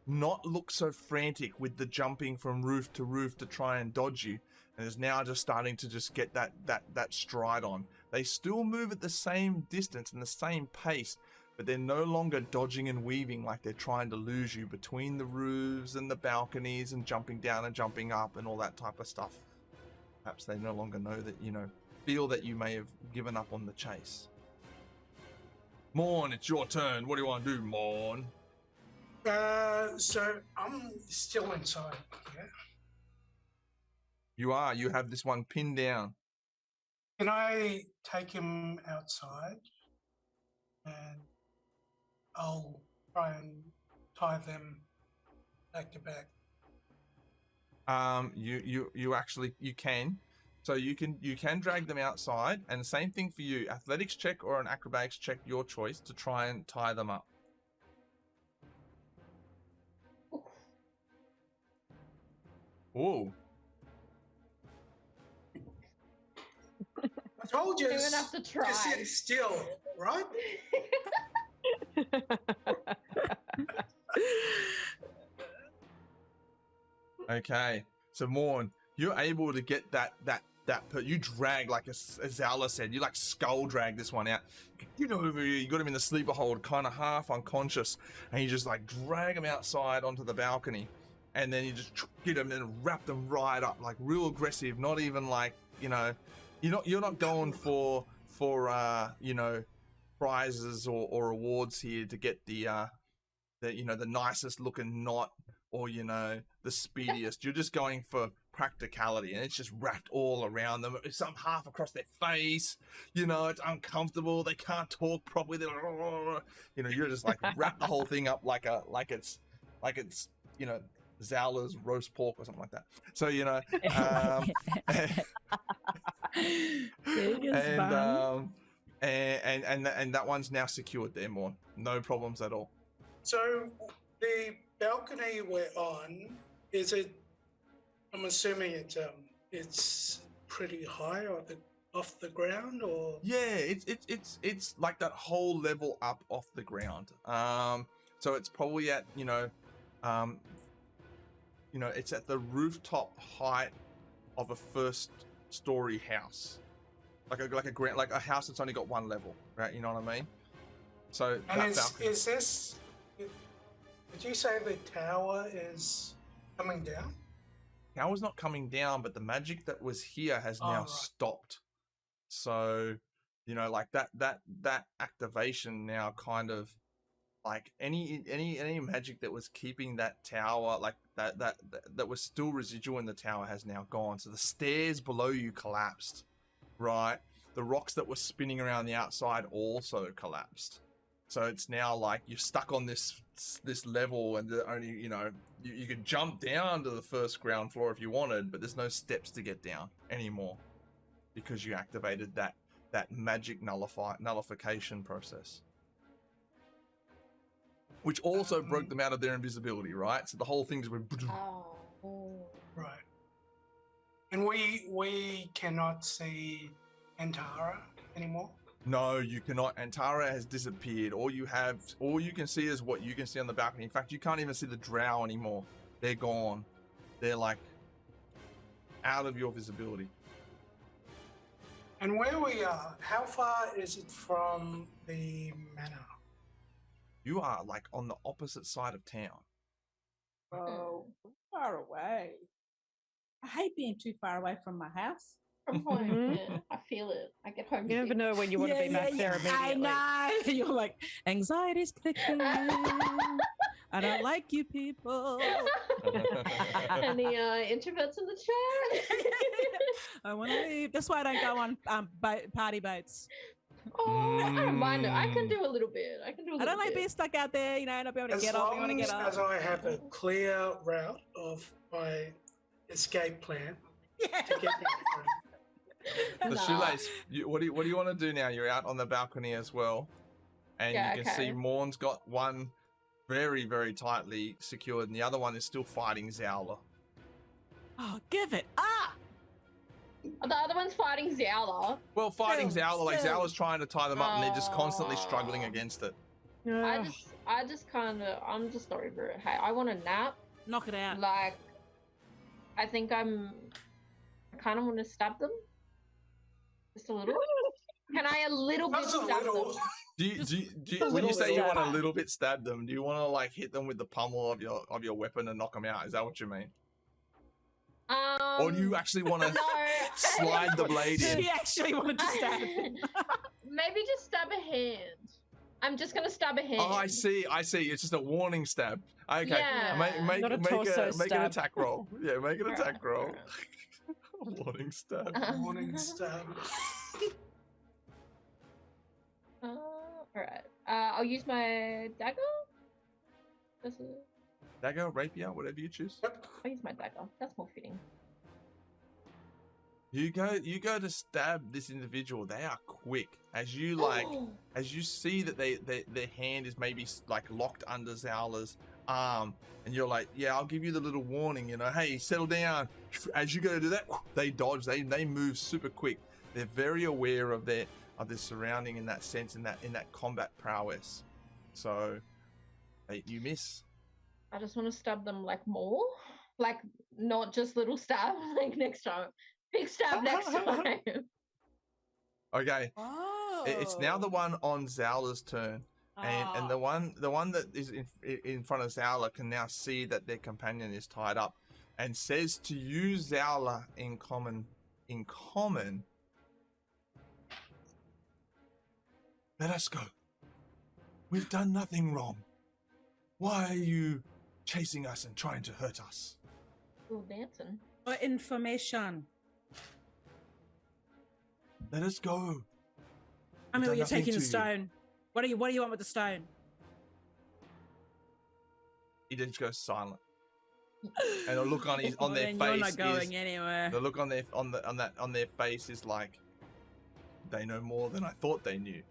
not look so frantic with the jumping from roof to try and dodge you, and is now just starting to just get that stride on. They still move at the same distance and the same pace, but they're no longer dodging and weaving like they're trying to lose you between the roofs and the balconies and jumping down and jumping up and all that type of stuff. Perhaps they no longer know that, feel that you may have given up on the chase. Morn, it's your turn. What do you want to do, Morn? So I'm still inside, yeah? You are. You have this one pinned down. Can I take him outside and I'll try and tie them back to back? You can. So you can drag them outside, and same thing for you. Athletics check or an acrobatics check, your choice, to try and tie them up. Whoa. I told you. You're gonna have to try. Just sit still, right? Okay. So Morn, you're able to get you drag, like as Zala said, you like skull drag this one out. Get over here, you got him in the sleeper hold, kind of half unconscious, and you just like drag him outside onto the balcony, and then you just get him and wrap them right up, like real aggressive, not even like, you're not going for prizes or awards here to get the nicest looking knot or the speediest. You're just going for practicality, and it's just wrapped all around them. Some half across their face, it's uncomfortable. They can't talk properly. You're just like wrap the whole thing up like it's Zala's roast pork or something like that. So and that one's now secured there, Morn. No problems at all. So the balcony we're on, is it? I'm assuming it's pretty high off the ground, or yeah, it's like that whole level up off the ground. So it's probably at it's at the rooftop height of a first-story house, like a house that's only got one level, right? You know what I mean? So and is this? Did you say the tower is coming down? Tower's not coming down, but the magic that was here has now stopped. So, like that activation now kind of like any magic that was keeping that tower, like that was still residual in the tower, has now gone. So the stairs below you collapsed, right? The rocks that were spinning around the outside also collapsed. So it's now like you're stuck on this level, and only you could jump down to the first ground floor if you wanted, but there's no steps to get down anymore because you activated that magic nullification process, which also broke them out of their invisibility, right? So the whole thing just went. Right. And we cannot see Antara anymore. No, you cannot. Antara has disappeared. All you can see is what you can see on the balcony. In fact, you can't even see the drow anymore. They're gone. They're like out of your visibility. And where we are, how far is it from the manor? You are like on the opposite side of town. Oh, far away. I hate being too far away from my house. From home, yeah, I feel it. I get home. You never know when you want to be back there immediately. I know. You're like, anxiety's kicking in. I don't like you people. Any introverts in the chat? I want to leave. That's why I don't go on party boats. Oh, I don't mind it. I can do a little bit. I don't like being stuck out there, not be able to get off. You want to get off. As I have a clear route of my escape plan to get back home. The shoelace. What do you want to do now? You're out on the balcony as well, and you can see Morn's got one very, very tightly secured, and the other one is still fighting Zala. Oh, give it up! The other one's fighting Zala. Well, fighting Zala, like Zala's trying to tie them up, and they're just constantly struggling against it. I I'm just not over it. Hey, I want a nap. Knock it out. Like, I think I kind of want to stab them. Just a little. Can I a little bit Just a stab little. them? Do you, when you say you want to a little bit stab them, do you want to like hit them with the pummel of your weapon and knock them out? Is that what you mean? Or do you actually want to slide the blade in? She actually wanted to stab him. Maybe just stab a hand. I'm just gonna stab a hand. Oh, I see. It's just a warning stab. Okay. Yeah. Make Not a an stab. attack roll. Yeah, make an attack roll. Warning stab. Morning stab. Alright. I'll use my dagger. Dagger, rapier, whatever you choose. I'll use my dagger. That's more fitting. You go to stab this individual. They are quick. As you as you see that their hand is maybe like locked under Zowla's arm, and you're like, yeah, I'll give you the little warning, hey, settle down. As you go to do that, they dodge. They move super quick. They're very aware of their surrounding in that sense, in that combat prowess. So you miss. I just want to stab them like more, like not just little stab, like next time. Big stab next time. Okay. Oh. It's now the one on Zowla's turn. And the one that is in front of Zowla can now see that their companion is tied up, and says to you, Zowla, in common, let us go. We've done nothing wrong. Why are you chasing us and trying to hurt us? Still dancing. For information. Let us go. I mean, done you're nothing taking the to you. stone. What do you want with the stone? He just goes silent. And the look on Well, their then face you're not going is anywhere. the look on their face is like, they know more than I thought they knew.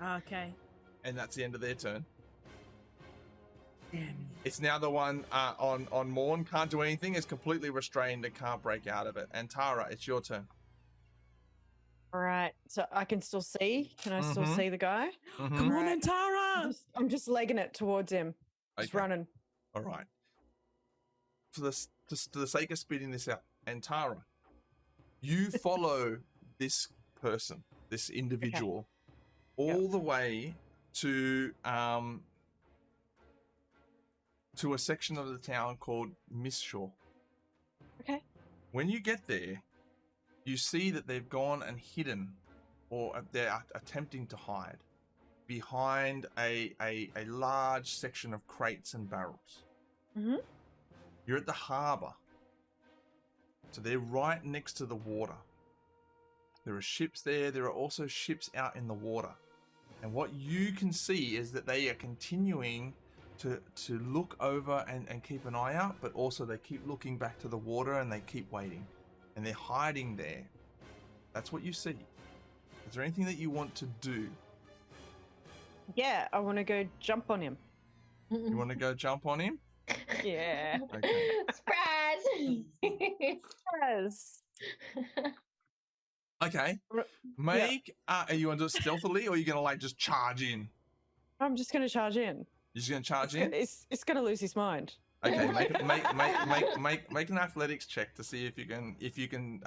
Okay. And that's the end of their turn. Damn you. It's now the one on Morn. Can't do anything. Is completely restrained and can't break out of it. And Tara, it's your turn. All right. So I can still see. Can I still Mhm. see the guy? Mhm. Come on, Right. in, Tara. I'm just legging it towards him. Just Okay. running. All right. For the sake of speeding this out, and Tara, you follow this person, this individual, all the way to a section of the town called Misshaw. Okay. When you get there, you see that they've gone and hidden, or they're attempting to hide, behind a large section of crates and barrels. Mm-hmm. You're at the harbour. So they're right next to the water. There are ships there. There are also ships out in the water. And what you can see is that they are continuing to look over and keep an eye out, but also they keep looking back to the water and they keep waiting. And they're hiding there. That's what you see. Is there anything that you want to do? Yeah, I want to go jump on him. You want to go jump on him? Yeah. Okay. Surprise! Yes. Okay. Make. Are you going to do it stealthily, or are you going to like just charge in? I'm just going to charge in. You're just going to charge in? It's going to lose his mind. Okay. Make an athletics check to see if you can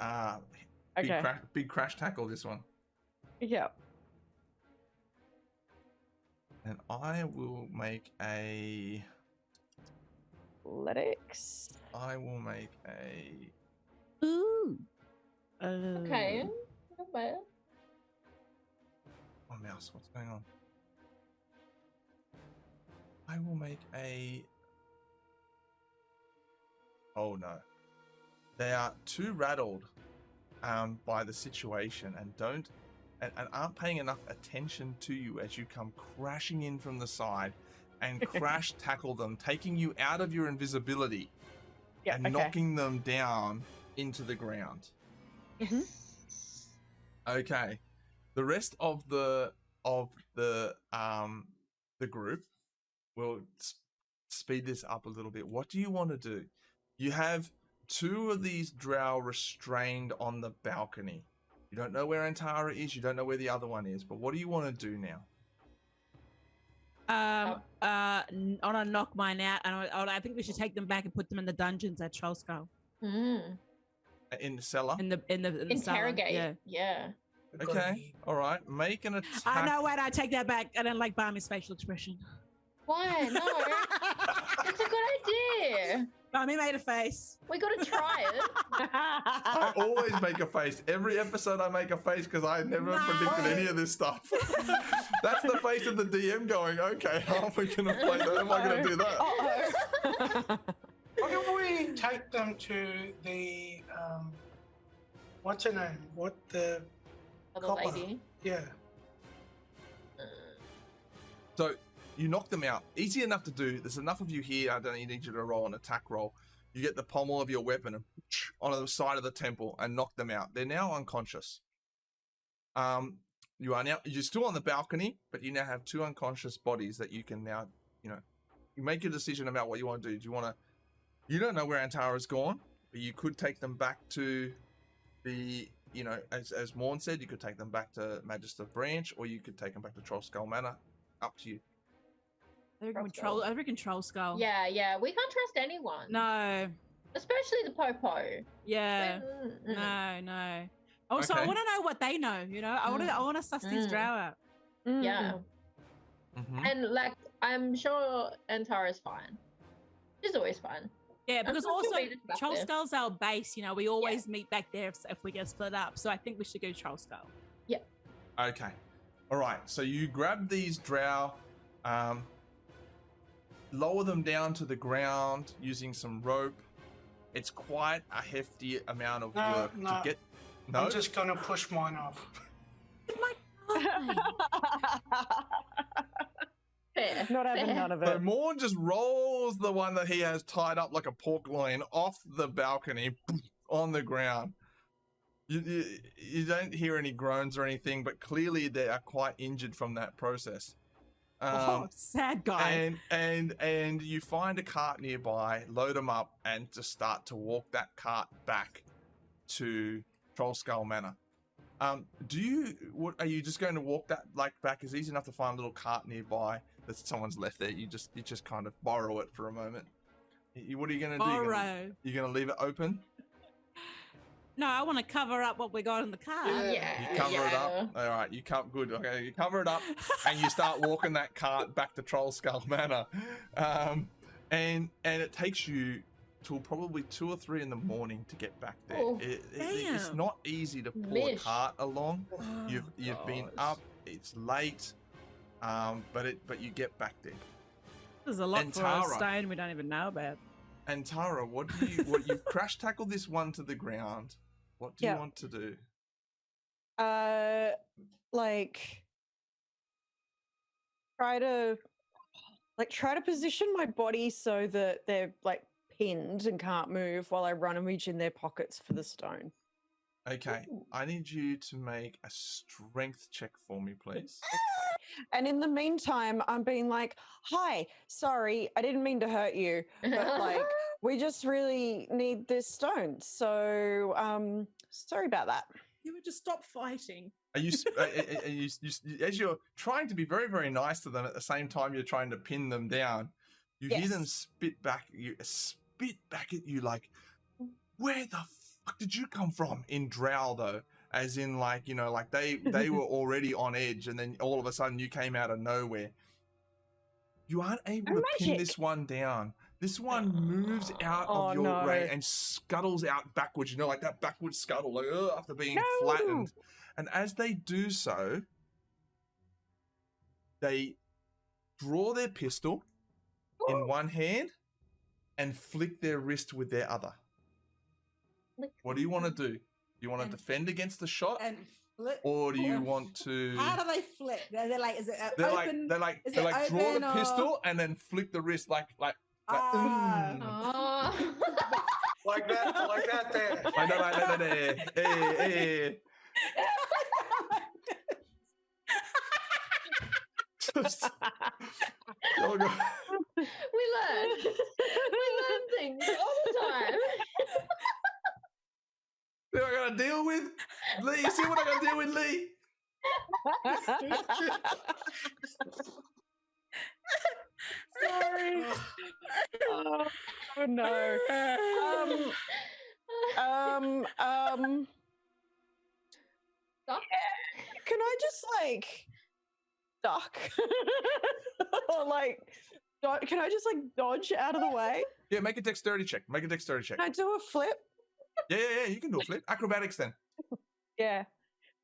Okay. big crash tackle this one. Yeah. And I will make a. Athletics. I will make a. Ooh. Okay. Not bad. Oh, mouse, what's going on? I will make a. Oh no. They are too rattled by the situation and aren't paying enough attention to you as you come crashing in from the side and crash tackle them, taking you out of your invisibility and knocking them down into the ground. Mm-hmm. Okay. The rest of the group will speed this up a little bit. What do you want to do? You have two of these drow restrained on the balcony. You don't know where Antara is. You don't know where the other one is. But what do you want to do now? I want to knock mine out, and I think we should take them back and put them in the dungeons at Troll Skull. Mm. In the cellar? In the Interrogate. cellar. Yeah. Okay. All right. Make an attack. I know. Wait, I take that back. I don't like Barmy's facial expression. Why? No. It's a good idea. Barmy made a face. We got to try it. I always make a face. Every episode I make a face because I never predicted any of this stuff. That's the face of the DM going, okay, how am I going to play that? How am I going to do that? Why don't we take them to the, what's her name? What the... Other copper? lady. Yeah. So you knock them out. Easy enough to do. There's enough of you here. I don't need you to roll an attack roll. You get the pommel of your weapon and onto the side of the temple and knock them out. They're now unconscious. You're still on the balcony, but you now have two unconscious bodies that you can now, you make a decision about what you want to do. Do you want to? You don't know where Antara's gone, but you could take them back to the, as Morn said, you could take them back to Magister Branch, or you could take them back to Troll Skull Manor. Up to you. I reckon Troll Skull. Yeah. We can't trust anyone. No. Especially the Popo. Yeah. No. Also, Okay. I want to know what they know. I want to suss these drow out. Yeah. Mm-hmm. And I'm sure Antara's fine. She's always fine. Yeah, because I'm sure also we just back Troll there. Skull's our base. We always meet back there if we get split up. So I think we should go Troll Skull. Yeah. Okay. All right. So you grab these drow, lower them down to the ground using some rope. It's quite a hefty amount of work to get. No, I'm just going to push mine off. Fair. Not having Fair. none of So it. Morn just rolls the one that he has tied up like a pork loin off the balcony on the ground. You don't hear any groans or anything, but clearly they are quite injured from that process. Sad guy. And you find a cart nearby, load them up, and just start to walk that cart back to Troll Skull Manor. Are you just going to walk that back? It's easy enough to find a little cart nearby that someone's left there. You just kind of borrow it for a moment. What are you going to do? You're going to leave it open? No, I want to cover up what we got in the car. Yeah. You cover it up. All right, good. Okay, you cover it up, and you start walking that cart back to Troll Skull Manor, and it takes you till probably 2 or 3 in the morning to get back there. Oh, It's not easy to pull a cart along. You've been up. It's late, but you get back there. There's a lot for a stone we don't even know about. And Tara, you've crash tackled this one to the ground. What do you want to do? Try to position my body so that they're pinned and can't move while I run and reach in their pockets for the stone. Okay, I need you to make a strength check for me, please. And in the meantime, I'm being like, hi, sorry, I didn't mean to hurt you, but we just really need this stone. So, sorry about that. You would just stop fighting. Are you, as you're trying to be very, very nice to them, at the same time you're trying to pin them down, you hear them spit back at you like, where the fuck did you come from? In Drow, though. As in, they were already on edge, and then all of a sudden you came out of nowhere. You aren't able to pin this one down. This one moves out of your range and scuttles out backwards, like that backward scuttle, after being flattened. And as they do so, they draw their pistol in one hand and flick their wrist with their other. What do you want to do? Do you want to defend against the shot, or do you want to? How do they flick? They're like, is it They're open? like draw the pistol and then flick the wrist like like that there. Like that there. Hey. Oh God. We learn things all the time. See what I gotta deal with? Lee, see what I gotta deal with, Lee? Oh no. Duck? Can I just like duck? Or like can I just like dodge out of the way? Yeah, make a dexterity check. Make a dexterity check. Can I do a flip? Yeah, you can do a flip. Acrobatics then. Yeah.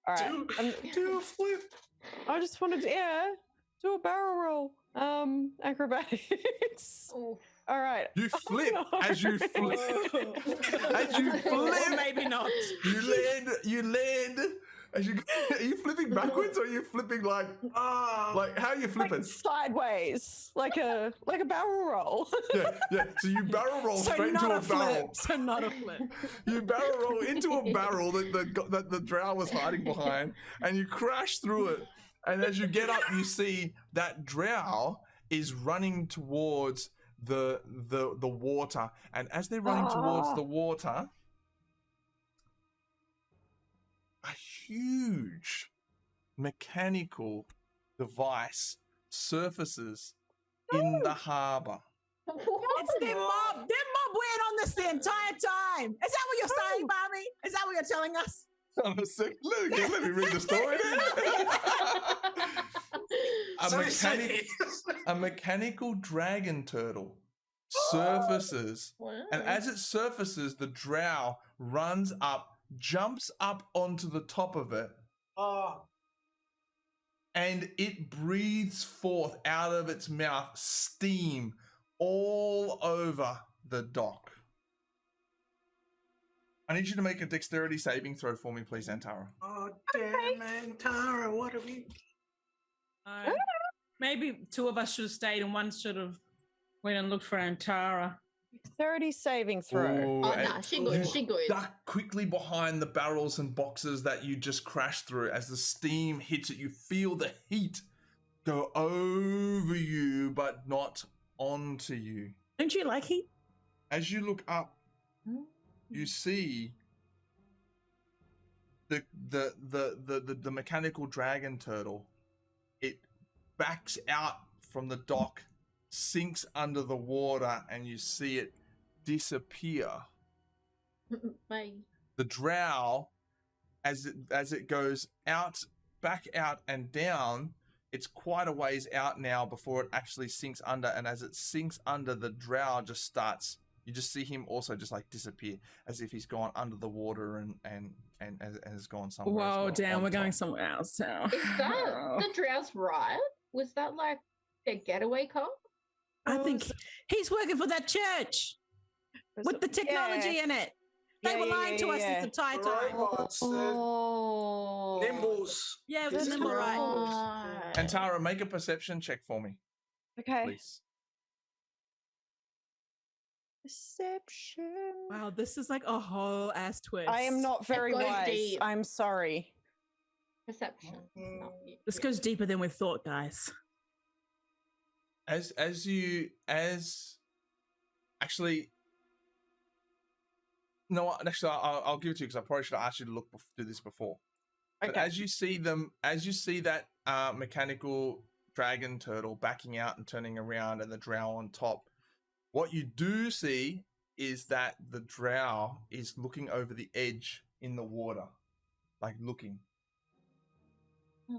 All right. Do a flip. I just wanted to do a barrel roll. Acrobatics. Oh. All right. You flip as you flip. As you Or flip, maybe not. you land. Are you flipping backwards or are you flipping like how are you flipping? Like sideways, like a barrel roll. Yeah. So you barrel roll straight into a barrel. So not a flip. You barrel roll into a barrel that the drow was hiding behind, and you crash through it. And as you get up, you see that drow is running towards the water. And as they're running towards the water, a huge mechanical device surfaces in the harbor. It's their mob. Their mob went on this the entire time. Is that what you're saying, Barbie? Is that what you're telling us? Let me read the story then. A mechanical dragon turtle surfaces, and as it surfaces, the drow runs up, jumps up onto the top of it, and it breathes forth out of its mouth steam all over the dock. I need you to make a dexterity saving throw for me, please, Antara. Oh, damn, Antara, what have you... Maybe two of us should have stayed and one should have went and looked for Antara. 30 saving throw. Ooh, Oh, nah, she good. She good. Duck quickly behind the barrels and boxes that you just crashed through. As the steam hits it, you feel the heat go over you, but not onto you. Don't you like heat? As you look up, you see the mechanical dragon turtle. It backs out from the dock, sinks under the water, and you see it disappear. Bye. The drow, as it goes out, back out and down, it's quite a ways out now before it actually sinks under. And as it sinks under, the drow just starts. You just see him also just like disappear, as if he's gone under the water and has gone somewhere. Whoa, damn, we're going somewhere else now. Is that the drow's ride? Was that like their getaway car? I think he's working for that church with the technology in it. They were lying to us the entire time. Robots, Nimbles. Yeah, it was It's nimble, right? robots. And Tara, make a perception check for me, Okay. please. Perception. Wow, this is like a whole ass twist. I am not very goes wise. deep. I'm sorry. Perception. This goes deeper than we thought, guys. Actually, no, actually, I'll give it to you because I probably should have asked you to do this before. Okay. But as you see that mechanical dragon turtle backing out and turning around, and the drow on top, what you do see is that the drow is looking over the edge in the water, like looking.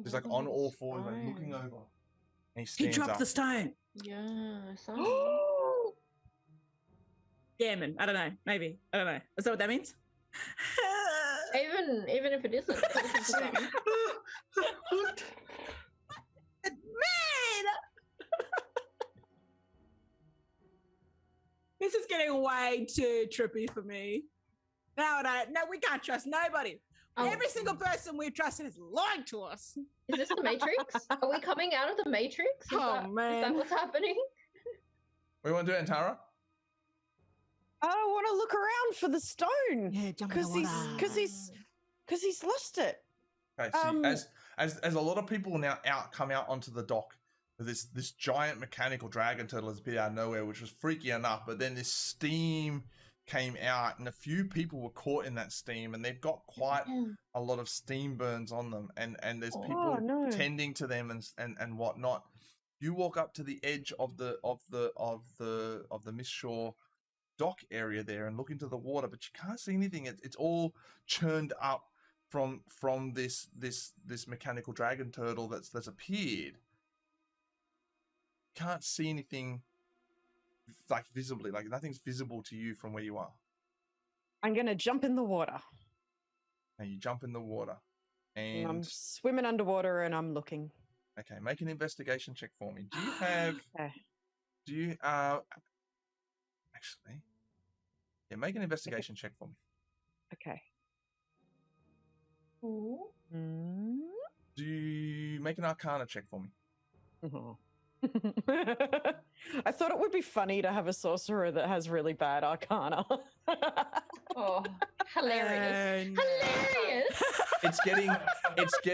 He's like on all fours, like looking over. And he stands dropped up. the stone. Yeah. Gammon. I don't know. Maybe. I don't know. Is that what that means? Even if it isn't. Man! This is getting way too trippy for me. No, we can't trust nobody. Every single person we've trusted is lying to us. Is this the Matrix? Are we coming out of the Matrix? Is that what's happening? What do you want to do, Antara? I want to look around for the stone. Yeah, jump in the water. Because he's lost it. Okay, so as a lot of people now come out onto the dock, with this giant mechanical dragon turtle has appeared out of nowhere, which was freaky enough. But then this steam came out, and a few people were caught in that steam, and they've got quite a lot of steam burns on them, and there's people tending to them and whatnot. You walk up to the edge of the Mistshore dock area there and look into the water, but you can't see anything. It's all churned up from this mechanical dragon turtle that's appeared. Can't see anything like visibly, like nothing's visible to you from where you are. I'm gonna jump in the water. And you jump in the water, And I'm and swimming underwater and I'm looking. okay, make an investigation check for me. Do you have? Okay. Do you actually? Yeah, make an investigation check for me. Okay. Ooh. Do you make an Arcana check for me? Oh. I thought it would be funny to have a sorcerer that has really bad Arcana. Oh, hilarious. Hilarious. It's getting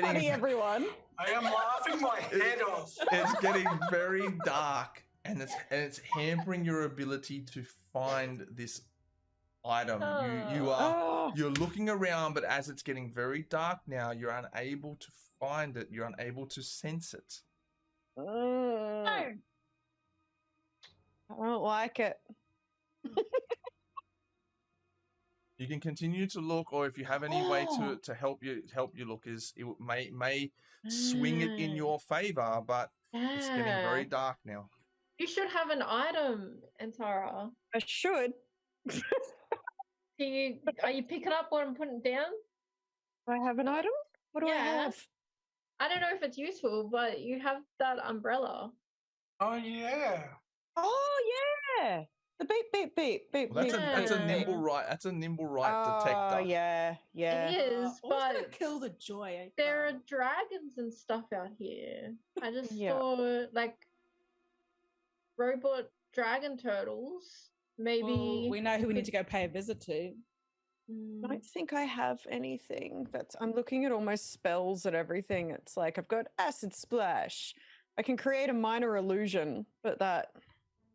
Funny, everyone. I am laughing my head off. it's getting very dark, and it's hampering your ability to find this item. You're looking around, but as it's getting very dark now, you're unable to find it. You're unable to sense it. I don't like it. You can continue to look, or if you have any way to help you look, is it may swing it in your favor, but it's getting very dark now. You should have an item, Antara. I should. Are you picking up what I'm putting down? Do I have an item? What do I have? I don't know if it's useful, but you have that umbrella. Oh yeah. Oh yeah. The beep beep beep beep. Well, that's beep, a nimble right. That's a nimble right detector. Oh yeah, yeah. It is, What's gonna but kill the joy? there are dragons and stuff out here. I just Yeah. saw like robot dragon turtles. Maybe Well, we know who we need to go pay a visit to. I don't think I have anything that's. I'm looking at all my spells and everything. It's like I've got acid splash. I can create a minor illusion, but that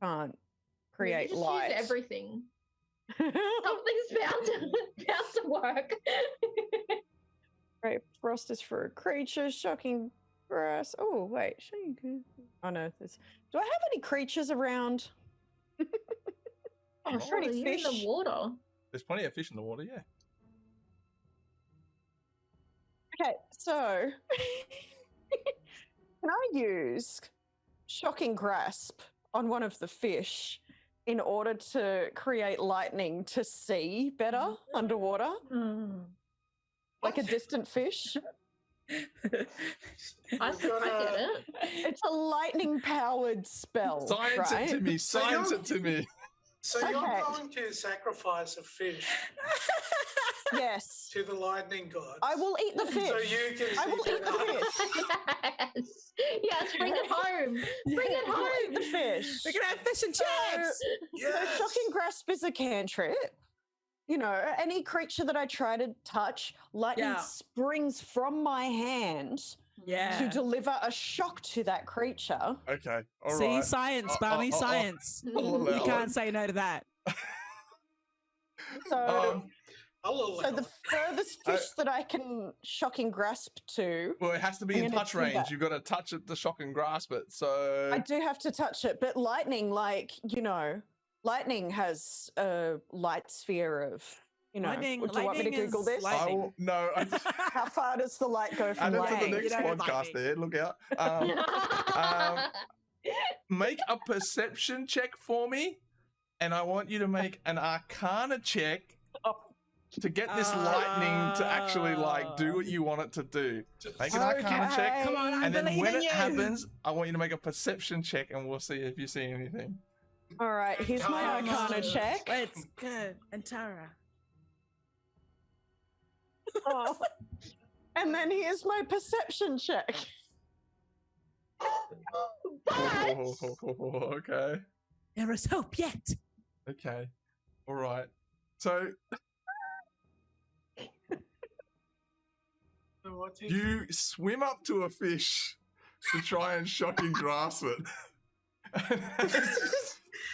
can't create just light. Use everything. Something's bound to work. Right, frost is for a creature. Shocking grass. Oh wait, oh no. Do I have any creatures around? Oh, Sure, surely any you're in the fish? water. There's plenty of fish in the water. Yeah. Okay, so can I use shocking grasp on one of the fish in order to create lightning to see better underwater? Like a distant fish? I get it. It's a lightning powered spell. Science right? it to me. Science it to me. So you're Okay. going to sacrifice a fish Yes. to the lightning gods. I will eat the fish. So you can I will see eat the better. fish. Yes, bring it home. Bring it I will eat home. the fish. We're gonna have fish and So, chips. Yes. so shocking grasp is a cantrip. You know, any creature that I try to touch, lightning Yeah. springs from my hand Yeah. to deliver a shock to that creature. Okay. All See, right. science, Barney, science. I'll allow You it. can't say no to that. So, I'll allow so the it. furthest fish that I can shocking grasp to, Well, it has to be I'm in gonna touch do range. that. You've got to touch it to shock and grasp it. So I do have to touch it. But lightning, like, you know, lightning has a light sphere of, you know, Lightning- do you want me to lightning Google is this? light- I will, no. How far does the light go from Add it to lightning? the next You know, podcast. lightning. There, look out. Make a perception check for me, and I want you to make an Arcana check to get this lightning to actually like do what you want it to do. Make an Arcana check, Come on, I and then believe when in it you. happens, I want you to make a perception check, and we'll see if you see anything. All right, here's my Come Arcana on. check. Let's go. And Tara. Oh. And then here's my perception check. Okay. There is hope yet. Okay. All right. So So what's he- you swim up to a fish to try and shock and grasp it.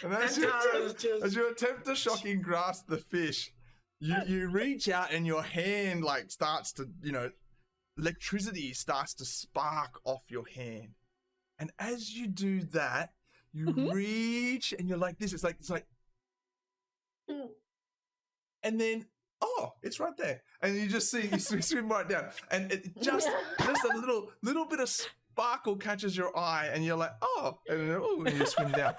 And as you, Tara's just- as you attempt to shock and grasp the fish, you reach out and your hand like starts to, you know, electricity starts to spark off your hand. And as you do that, you reach and you're like this. It's like, and then, oh, it's right there. And you just see, you swim right down. And it just a little bit of sparkle catches your eye and you're like, oh, and you swim down.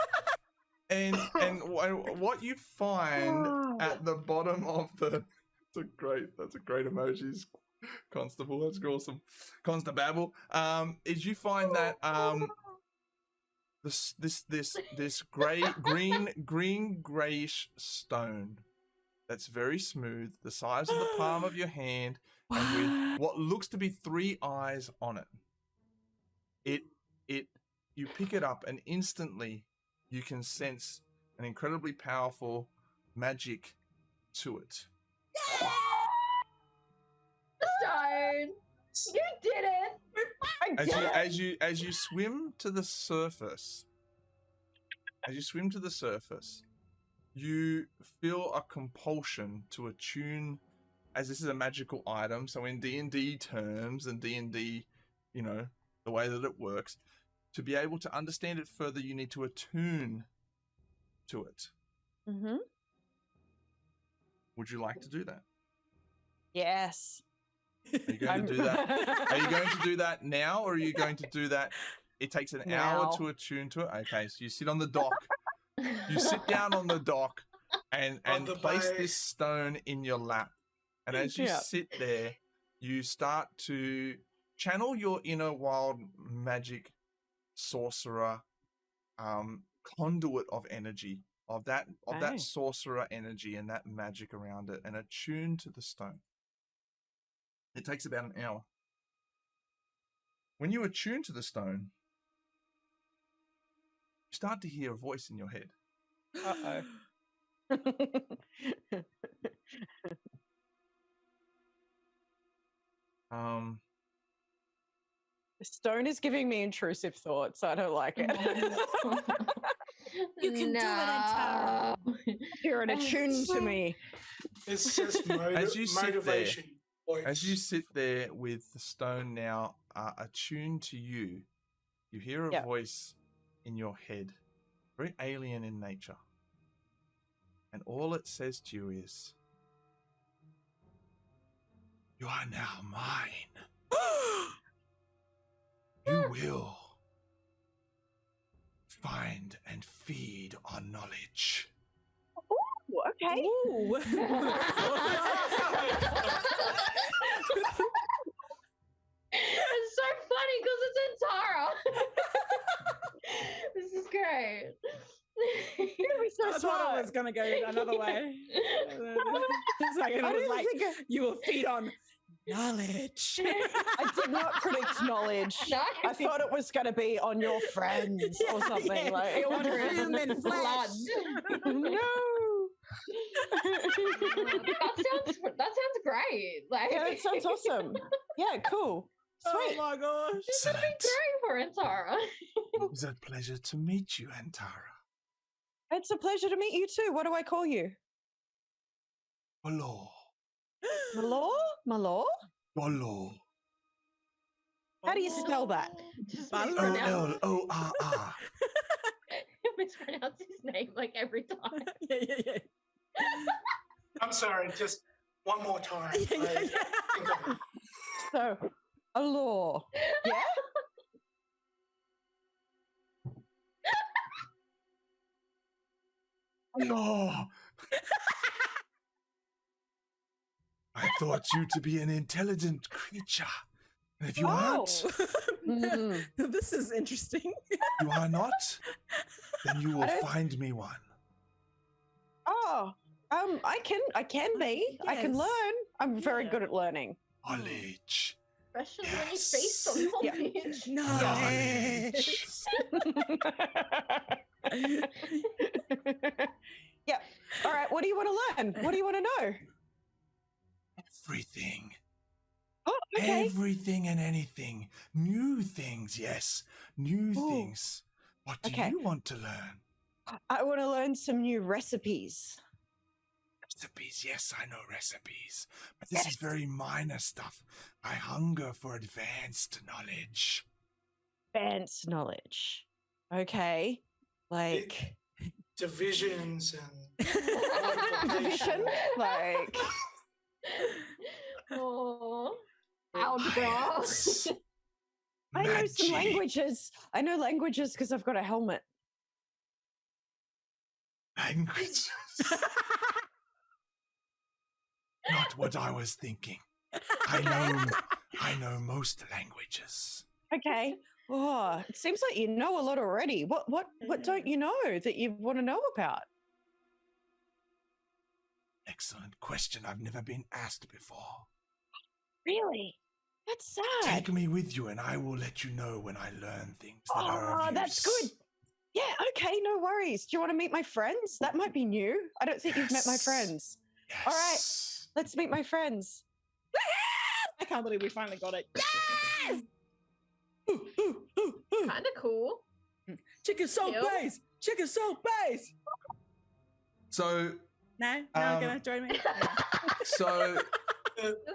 And what you find at the bottom of the, that's a great emojis, Constable, that's awesome. Constababble, is you find that this green grayish stone that's very smooth, the size of the palm of your hand, and with what looks to be 3 eyes on it. You pick it up and instantly you can sense an incredibly powerful magic to it. Stone, you did it. As you swim to the surface, you feel a compulsion to attune, as this is a magical item. So in D&D terms and D&D, the way that it works, to be able to understand it further, you need to attune to it. Mm-hmm. Would you like to do that? Yes. Are you going to do that? Are you going to do that now, or are you going to do that? It takes an hour to attune to it. Okay, so you sit on the dock. You sit down on the dock and place this stone in your lap. And as you sit there, you start to channel your inner wild magic sorcerer conduit of energy, of that sorcerer energy and that magic around it, and attune to the stone. It takes about an hour. When you attune to the stone, you start to hear a voice in your head. The stone is giving me intrusive thoughts. I don't like it. You can do it, Antara. You're attuned to me. It's just motivation. As you sit there with the stone now attuned to you, you hear a voice in your head, very alien in nature. And all it says to you is, "You are now mine. You will find and feed on knowledge." Ooh, okay. Ooh. It's so funny because it's Antara. This is great. I thought it was going to go another way. It was like you will feed on knowledge. I did not predict knowledge. No. I thought it was going to be on your friends or something. Like on human flesh. No. that sounds great. Like, Yeah, that sounds awesome. Yeah, cool. Sweet. Oh my gosh. This would be great for Antara. It was a pleasure to meet you, Antara. It's a pleasure to meet you too. What do I call you? Oloor. Malor? Malor? Golorr. How do you spell that? Just Oloor. mispronounce his name like every time. Yeah. I'm sorry, just one more time. So, Oloor. Yeah? Oloor. I thought you to be an intelligent creature. And if you aren't, This is interesting. you are not, then you will find me one. Oh, I can be. I can Yes. learn. I'm very good at learning. Knowledge. Especially when he's based on knowledge. Knowledge. Yeah. All right. What do you want to learn? What do you want to know? Everything. Oh, okay. Everything and anything. New things, yes. New things. What do you want to learn? I want to learn some new recipes. Recipes, yes, I know recipes. But this is very minor stuff. I hunger for advanced knowledge. advanced knowledge. Okay, like divisions and division, like Oh, algebra. I know some Magic. languages. I know languages because I've got a helmet. Languages. Not what I was thinking. I know most languages. Okay. Oh, it seems like you know a lot already. What don't you know that you want to know about? Excellent question. I've never been asked before. Really? That's sad. Take me with you and I will let you know when I learn things that are of use. That's good. Yeah, okay, no worries. Do you want to meet my friends? That might be new. I don't think you've met my friends. Yes. All right, let's meet my friends. I can't believe we finally got it. Yes! Kind of cool. Chicken salt Yep. base! Chicken salt base! So, No, gonna join me. so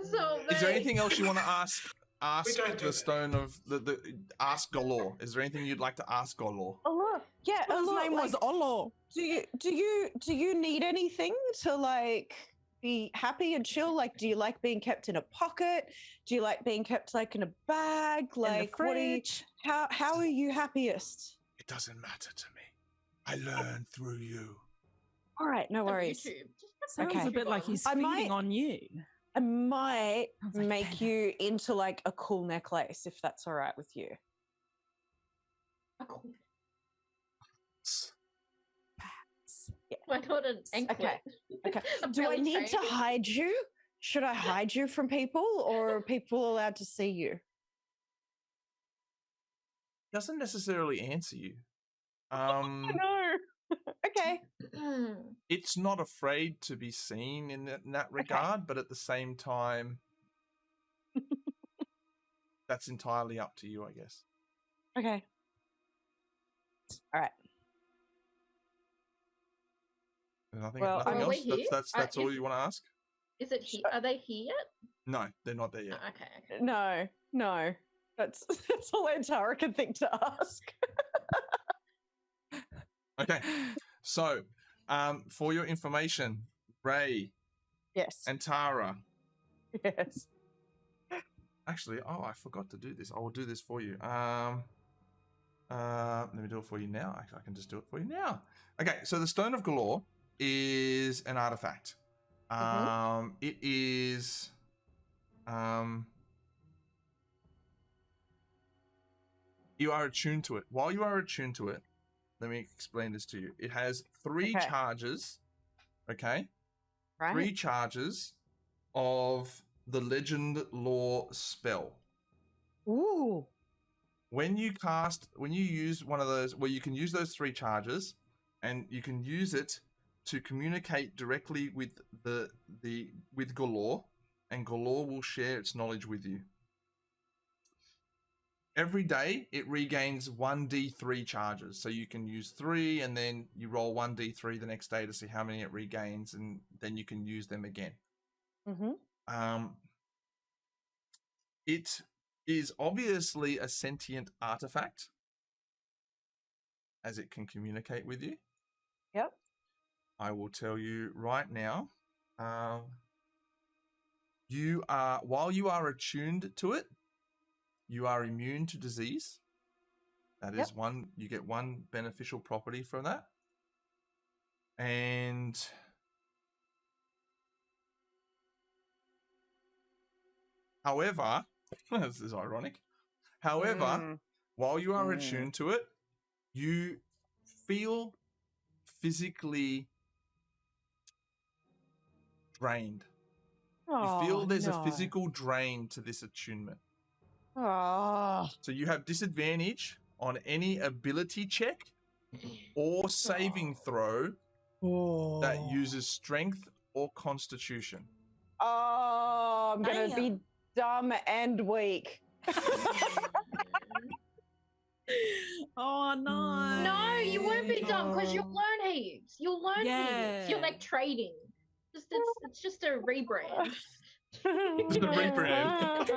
So is there anything else you want to ask We don't do the that. stone of the ask Galore? Is there anything you'd like to ask Galore? Oloor, yeah, His Oloor, name was like, Oloor. do you need anything to like be happy and chill? Like, do you like being kept in a pocket? Do you like being kept like in a bag? Like, what are you? How are you happiest? It doesn't matter to me. I learn through you. All right, no on worries. YouTube. Just Sounds Okay. a bit like he's I feeding might- on you. I might Sounds like make better. you into like a cool necklace if that's all right with you. Cool. Perhaps. Why not an anklet? Okay. A Do I belly need to chain? hide you? Should I hide you from people, or are people allowed to see you? Doesn't necessarily answer you. No. Okay. It's not afraid to be seen in that regard, but at the same time, that's entirely up to you, I guess. Okay. All right. Nothing, Well, nothing Are else? we here? That's all you want to ask? Is it here? Are they here yet? No, they're not there yet. Oh, okay. No. That's all Antara can think to ask. Okay, so for your information, Ray Yes. and Tara. Yes. Actually, I forgot to do this. I will do this for you. Let me do it for you now. Actually, I can just do it for you now. Okay, so the Stone of Galore is an artifact. It is you are attuned to it. While you are attuned to it, let me explain this to you. It has 3 Okay. charges. Okay? Right. 3 charges of the Legend Lore spell. Ooh. When you use one of those, well, you can use those 3 charges, and you can use it to communicate directly with with Galore, and Galore will share its knowledge with you. Every day, it regains 1d3 charges, so you can use 3, and then you roll 1d3 the next day to see how many it regains, and then you can use them again. It is obviously a sentient artifact, as it can communicate with you. Yep. I will tell you right now. While you are attuned to it, you are immune to disease. That is one. You get 1 beneficial property from that. And however, this is ironic. However, while you are attuned to it, you feel physically drained. You feel there's a physical drain to this attunement. Oh. So you have disadvantage on any ability check or saving throw that uses strength or constitution. Oh, I'm gonna Damn. be dumb and weak. Oh no. No, you won't be dumb because you'll learn heaps. You'll learn heaps. You're Yeah. like trading. It's just a rebrand. The rebrand.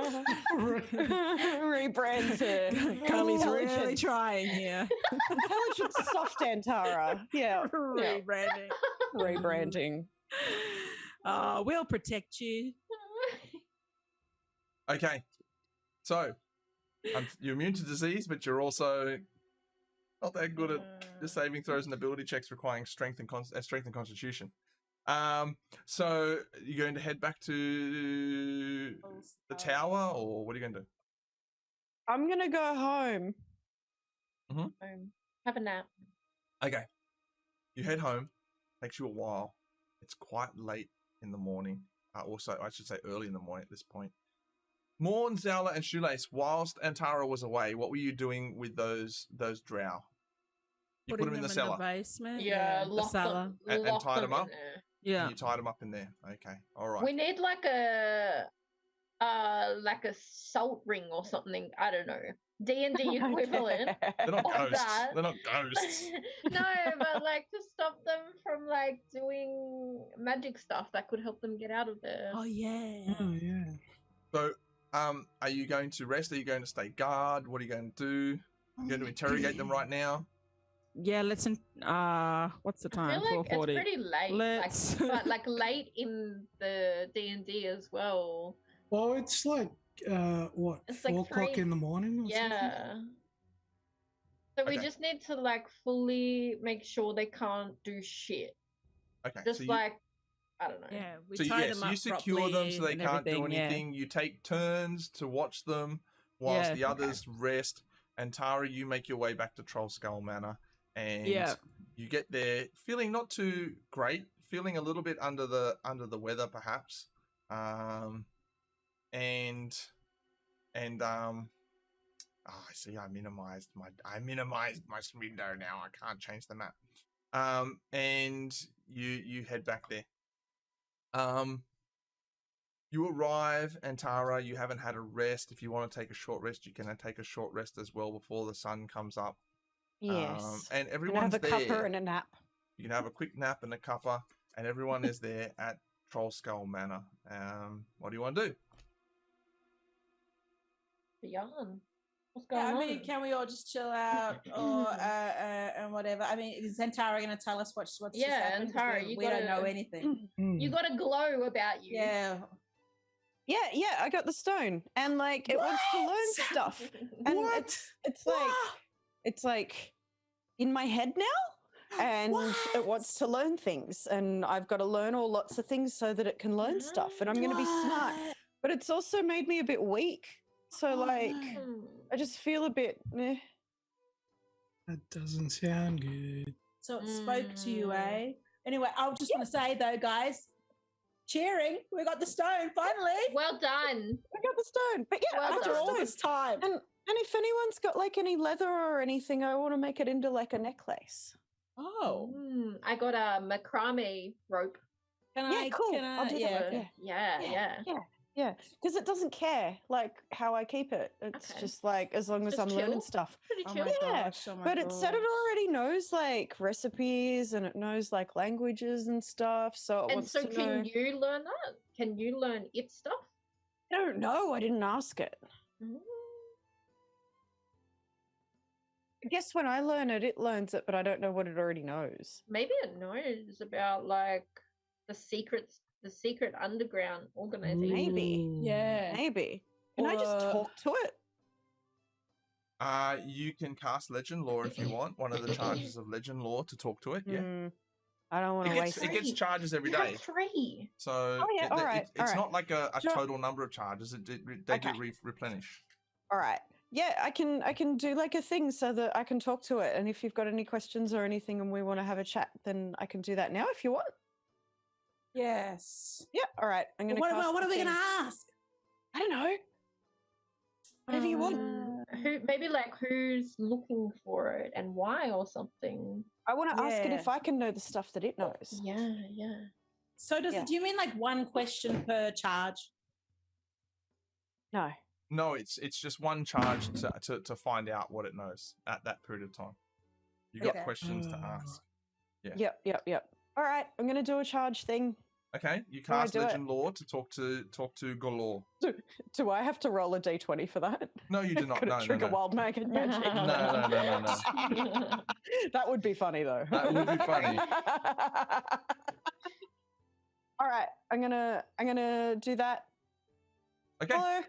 Rebrand to Carly's intelligent- really trying here. intelligent soft Antara. Yeah. Rebranding. Rebranding. We'll protect you. Okay. So, you're immune to disease, but you're also not that good at the saving throws and ability checks requiring strength and constitution. So you're going to head back to the tower, or what are you going to do? I'm going to go home. Have a nap. Okay. You head home. Takes you a while. It's quite late in the morning. Also, I should say early in the morning at this point. Morn, Zala, and Shoelace, whilst Antara was away, what were you doing with those drow? You put them in the cellar. In the basement. Yeah, the lock cellar. them, And lock tied them in up? there. Yeah. And you tied them up in there. Okay. All right. We need like a salt ring or something. I don't know. D&D equivalent. They're not of ghosts. that. They're not ghosts. No, but like to stop them from like doing magic stuff that could help them get out of there. Oh yeah. Oh yeah. So, are you going to rest? Are you going to stay guard? What are you going to do? You're going to interrogate them right now? Yeah. What's the I time? feel like it's 4:40. pretty late. Let's- But like late in the D&D as well. Well, it's like what, It's like 4 o'clock 3 in the morning or something? Yeah. So we Okay. just need to like fully make sure they can't do shit. Okay. Just so like I don't know. Yeah. We So tie yes, them up you secure them so they and can't do everything, yeah. anything. You take turns to watch them whilst Yeah, the others rest. And Tara, you make your way back to Troll Skull Manor, and Yeah. you get there feeling not too great, feeling a little bit under the weather perhaps, I see. I minimized my window now. I can't change the map. And you head back there. You arrive, and Tara, you haven't had a rest. If you want to take a short rest, you can take a short rest as well before the sun comes up. Yes. And Can I everyone's have a there. cuppa and a nap. You can have a quick nap and a cuppa, and everyone is there at Troll Skull Manor. What do you want to do? Yarn. What's going Yeah, I on? mean, can we all just chill out or and whatever? I mean, is Antara going to tell us what's just Yeah, happened? 'Cause Antara, we don't know anything. You got a glow about you. Yeah. Yeah, I got the stone, and like it wants to learn stuff, and it's like in my head now, and it wants to learn things, and I've got to learn all lots of things so that it can learn stuff, and I'm going to be smart. But it's also made me a bit weak, so like I just feel a bit. That doesn't sound good. So it spoke to you, eh? Anyway, I just want to say though, guys, cheering, we got the stone finally. Well done. I got the stone, but yeah, Well After after all all this time. And if anyone's got like any leather or anything, I want to make it into like a necklace. Oh, I got a macrame rope. can Yeah, I? cool. Can I, I'll do that. Yeah. Yeah, because it doesn't care like how I keep it. It's Okay. just like as long as Just I'm learning chill? stuff. Pretty Oh chill. my Yeah, gosh, oh my But it said it gosh. already knows like recipes and it knows like languages and stuff. So it And wants so to can know. you learn that? Can you learn its stuff? I don't know. I didn't ask it. I guess when I learn it, it learns it, but I don't know what it already knows. Maybe it knows about like the secret underground organization. Maybe. Yeah. Maybe. Can I just Or- talk to it? You can cast Legend Lore if you want. One of the charges of Legend Lore to talk to it. Yeah. I don't want It to gets, waste it gets charges every You have day. 3. So Oh, yeah, it- alright, it's alright. not like a Sure. total number of charges. They Okay. do replenish. All right. Yeah, I can do like a thing so that I can talk to it. And if you've got any questions or anything and we want to have a chat, then I can do that now if you want. Yes. Yeah. All right. I'm gonna. What cast are the we thing. going to ask? I don't know. Whatever you want. Who maybe like who's looking for it and why or something. I want to ask it Yeah. if I can know the stuff that it knows. Yeah. So Yeah. do you mean like one question per charge? No. No, it's just one charge to find out what it knows at that period of time. You got Okay. questions to ask. Yeah. Yep. All right. I'm gonna do a charge thing. Okay, you How do I cast do it? legend lore to talk to Golorr. Do I have to roll a d20 for that? No, you do not. Could it No, trigger no. wild magic? No. That would be funny though. That would be funny. All right, I'm gonna do that. Okay. Hello.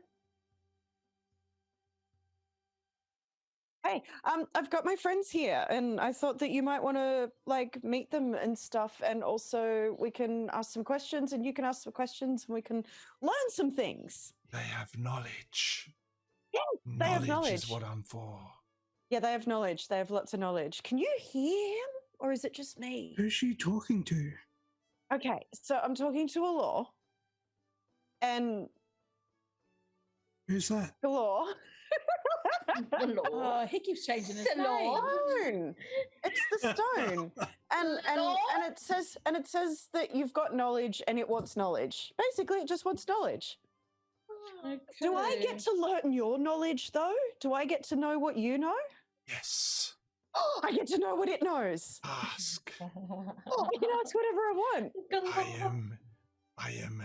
Hey, I've got my friends here, and I thought that you might want to like meet them and stuff, and also we can ask some questions, and you can ask some questions, and we can learn some things. They have knowledge. Yeah, they have Knowledge knowledge. is what I'm for. Yeah, they have knowledge. They have lots of knowledge. Can you hear him, or is it just me? Who's she talking to? Okay, so I'm talking to Oloor, and Who's that? Galore. Galore. Oh, he keeps changing his Galore. name. Stone. It's the stone. and it says that you've got knowledge and it wants knowledge. Basically, it just wants knowledge. Do I get to learn your knowledge though? Do I get to know what you know? Yes. Oh, I get to know what it knows. Ask. Oh, I can ask whatever I want. I am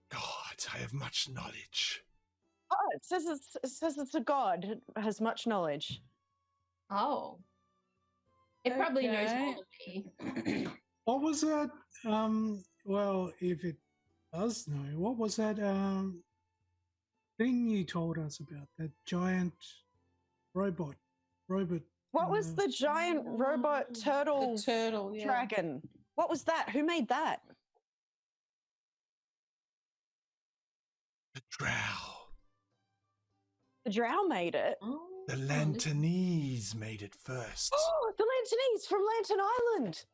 God. I have much knowledge. Oh, it says it's a god. It has much knowledge. Oh. It probably knows Okay. more than me. What was that? Well, if it does know, what was that thing you told us about? That giant robot. What was the giant robot turtle The turtle, yeah. dragon? What was that? Who made that? The drow. The drow made it. Oh, The Lanternese made it first. Oh, the Lanternese from Lantern Island.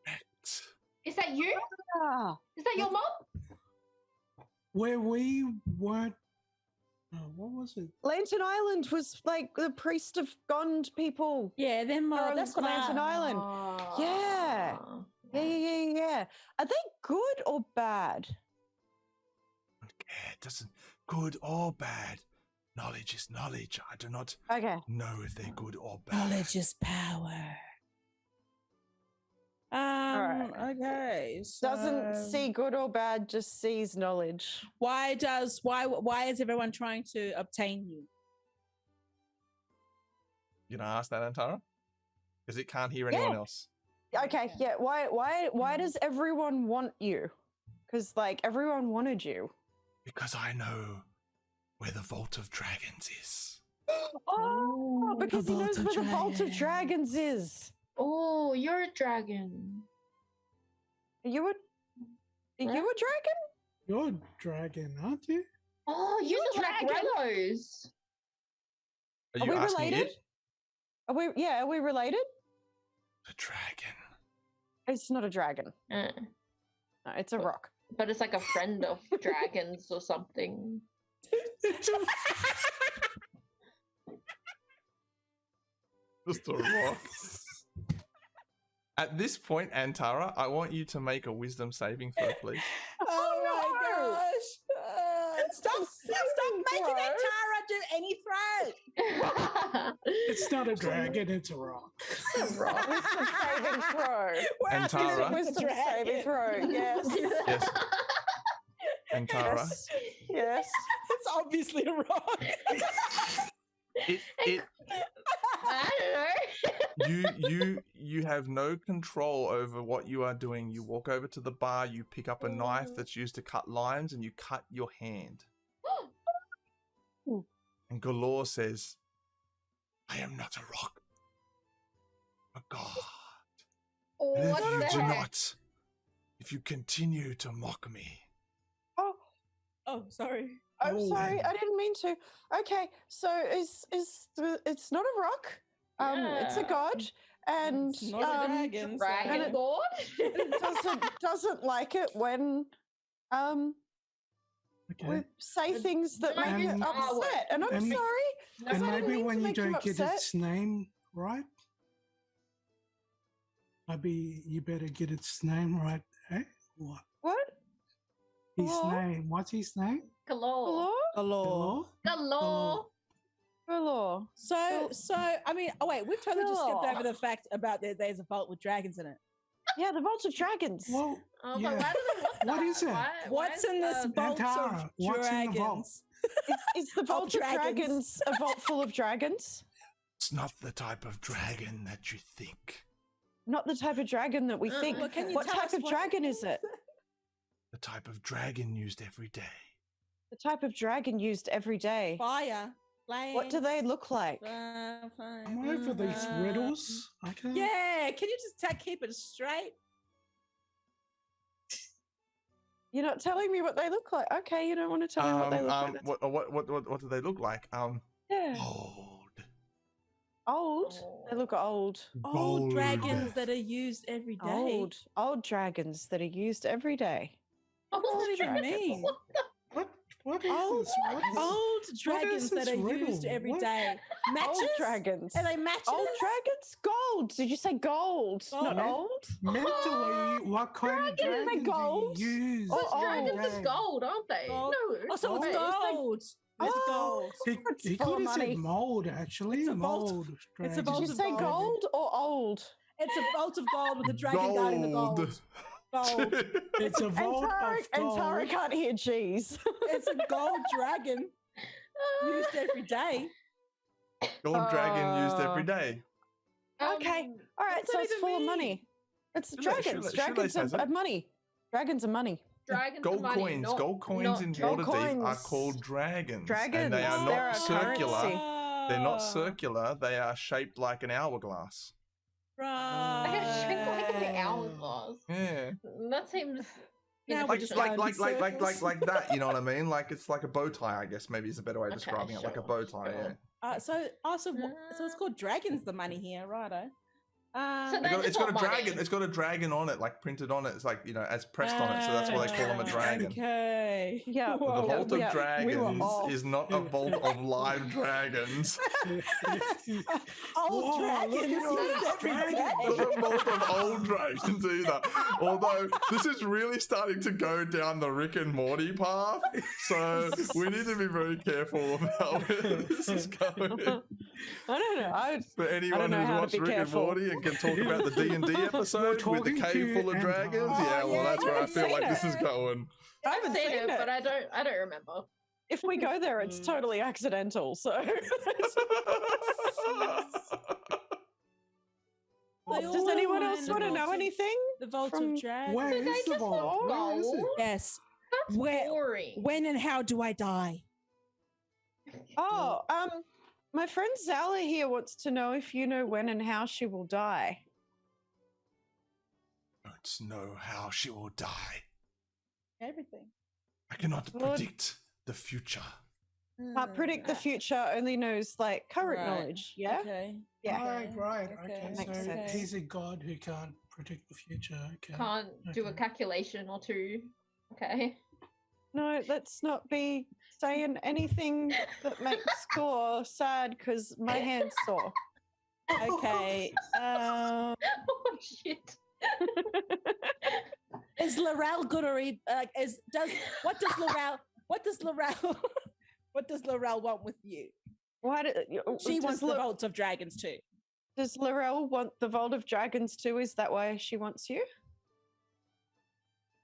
Correct. is that you? Ah, Is that your mom? Where we weren't. What was it? Lantern Island was like the priest of Gond people. Yeah, them. They're on That's what Lantern I. Island. Yeah. Yeah. Are they good or bad? Okay, it doesn't good or bad. Knowledge is knowledge. I do not Okay. know if they're good or bad. Knowledge is power. Okay. Doesn't so see good or bad, just sees knowledge. why is everyone trying to obtain you? You gonna ask that, Antara? Because it can't hear anyone Yeah. else. Okay, yeah. Why does everyone want you? Because like everyone wanted you. Because I know where the Vault of Dragons is. Oh, because he the knows Vault where of the Vault of Dragons. Dragons is. Oh, you're a dragon. Are you a dragon? You're a dragon, aren't you? Oh, you look like dragon. Rellos. Are Are you we asking related? it? Are we related? The dragon. It's not a dragon. No, it's a rock. But it's like a friend of dragons or something. Just a rock. At this point, Antara, I want you to make a wisdom saving throw, please. Oh no! my gosh! Stop making throw. Antara do any throw. It's not a dragon, it's a rock. Wisdom saving throw. We're asking Antara. if it's a Wisdom saving dragon. throw. Yes. Yes. Antara, Yes. It's obviously a rock. it I don't know. you have no control over what you are doing. You walk over to the bar, you pick up a knife that's used to cut limes, and you cut your hand. And Galore says, "I am not a rock, a god. And What if you the do heck? not, if you continue to mock me, Oh, sorry. I'm Oh, sorry, man. I didn't mean to. Okay, so it's not a rock. It's a Yeah. god, and It's not a dragon. Dragon it- God? it doesn't like it when we Okay. say things that Dragon make it power. upset. And I'm And- sorry. No, And I didn't maybe mean to when you make you don't get upset. its name right, maybe you better get its name right. Eh? What? What? His Hello? name? What's his name? Galore. Galore. Galore. Galore. So I mean, oh wait, we've totally just skipped Galore. over the fact about there's a vault with dragons in it. Yeah, the Vault of Dragons. Well, But yeah. why do they want that? What is it? What's in this vault Antara, of what's in the vault? dragons? Is the Vault of dragons. Dragons a vault full of dragons? It's not the type of dragon that you think. Not the type of dragon that we think. Well, can you What tell type us of what- dragon is it? The type of dragon used every day. The type of dragon used every day. Fire. Flame. What do they look like? I'm over these riddles. I can't. Yeah, can you just keep it straight? You're not telling me what they look like. Okay, you don't want to tell me what they look like. What do they look like? Yeah. Old. Old. They look old. Old Gold. dragons that are used every day. Old dragons that are used every day. Oh, What does that even mean? What is Old, this? What is, old what dragons is that this are riddle? used every What? day. Matches? Old dragons. Are they matches? Old dragons? Gold. Did you say gold? Not Gold. old? Mentally, what kind of Dragons, dragon gold? do you use? Oh, Dragons every is day? gold, aren't they? Gold. No. Oh, so it's Wait, gold. It's gold. He full of could have money. said mold, actually. It's a vault. Mold. It's a Did vault you of say gold. gold or old? It's a vault of gold with a dragon guarding the gold. Gold. It's a And vault of Tara gold. can't hear G's. It's a gold dragon used every day. Gold dragon used every day. Okay. All right, What's so that it's even full of mean? money. It's Shoelace- dragons. Shoelace Dragons has are it. money. Dragons are money. Dragons Gold are money, coins. not- Gold coins not in dragons. Waterdeep are coins. called dragons. Dragons, And they are they're not a circular. currency. They're not circular. They are shaped like an hourglass. Right. Like a shrink like an hourglass. Yeah. That seems. Now Like, we're just like, going like, in like, like, circles. like that, you know what I mean? Like, it's like a bow tie, I guess, maybe is a better way of Okay, describing it. Like a sure, bow tie, sure. yeah. So it's called dragons. The money here, righto. So It's got, just it's got a want money. dragon. It's got a dragon on it, like printed on it. It's like, you know, as pressed on it, so that's why they call him a dragon. Okay. Yeah. The Whoa. Vault of yeah, we were Dragons off. is not a vault of live dragons. Old Whoa, dragons look at all used these every dragons. day. Not a vault of old dragons either. Although this is really starting to go down the Rick and Morty path, so we need to be very careful about where this is going. I don't know. For anyone know who's how to watched be Rick careful. and Morty and can talk about the D&D episode with the talking cave to full of Antara. dragons, Oh, yeah, well, yeah, that's where I I've feel seen like it. this is going. I I've haven't seen seen it, it. but I don't remember. If we go there, it's totally accidental. So They all does anyone else kind want to of know vault of- anything? The vault From of dragons. Where So is they the just want vault? Where is it? gold. Yes. That's Where- boring. When and how do I die? Oh, my friend Zala here wants to know if you know when and how she will die. Don't know how she will die. Everything. I cannot Lord. predict the future. Predict the future only knows like current Right. knowledge. Yeah. Okay. Yeah. Right. Okay, Okay. makes So sense. he's a god who can't predict the future. Okay. Can't do a Okay. calculation or two. Okay. No, let's not be saying anything that makes Gore sad because my hand's sore. Okay. Oh shit. Is Laurel good or what does Laurel want with you? Why do, She does wants the Lo- vaults of dragons too. Does Laurel want the Vault of Dragons too? Is that why she wants you?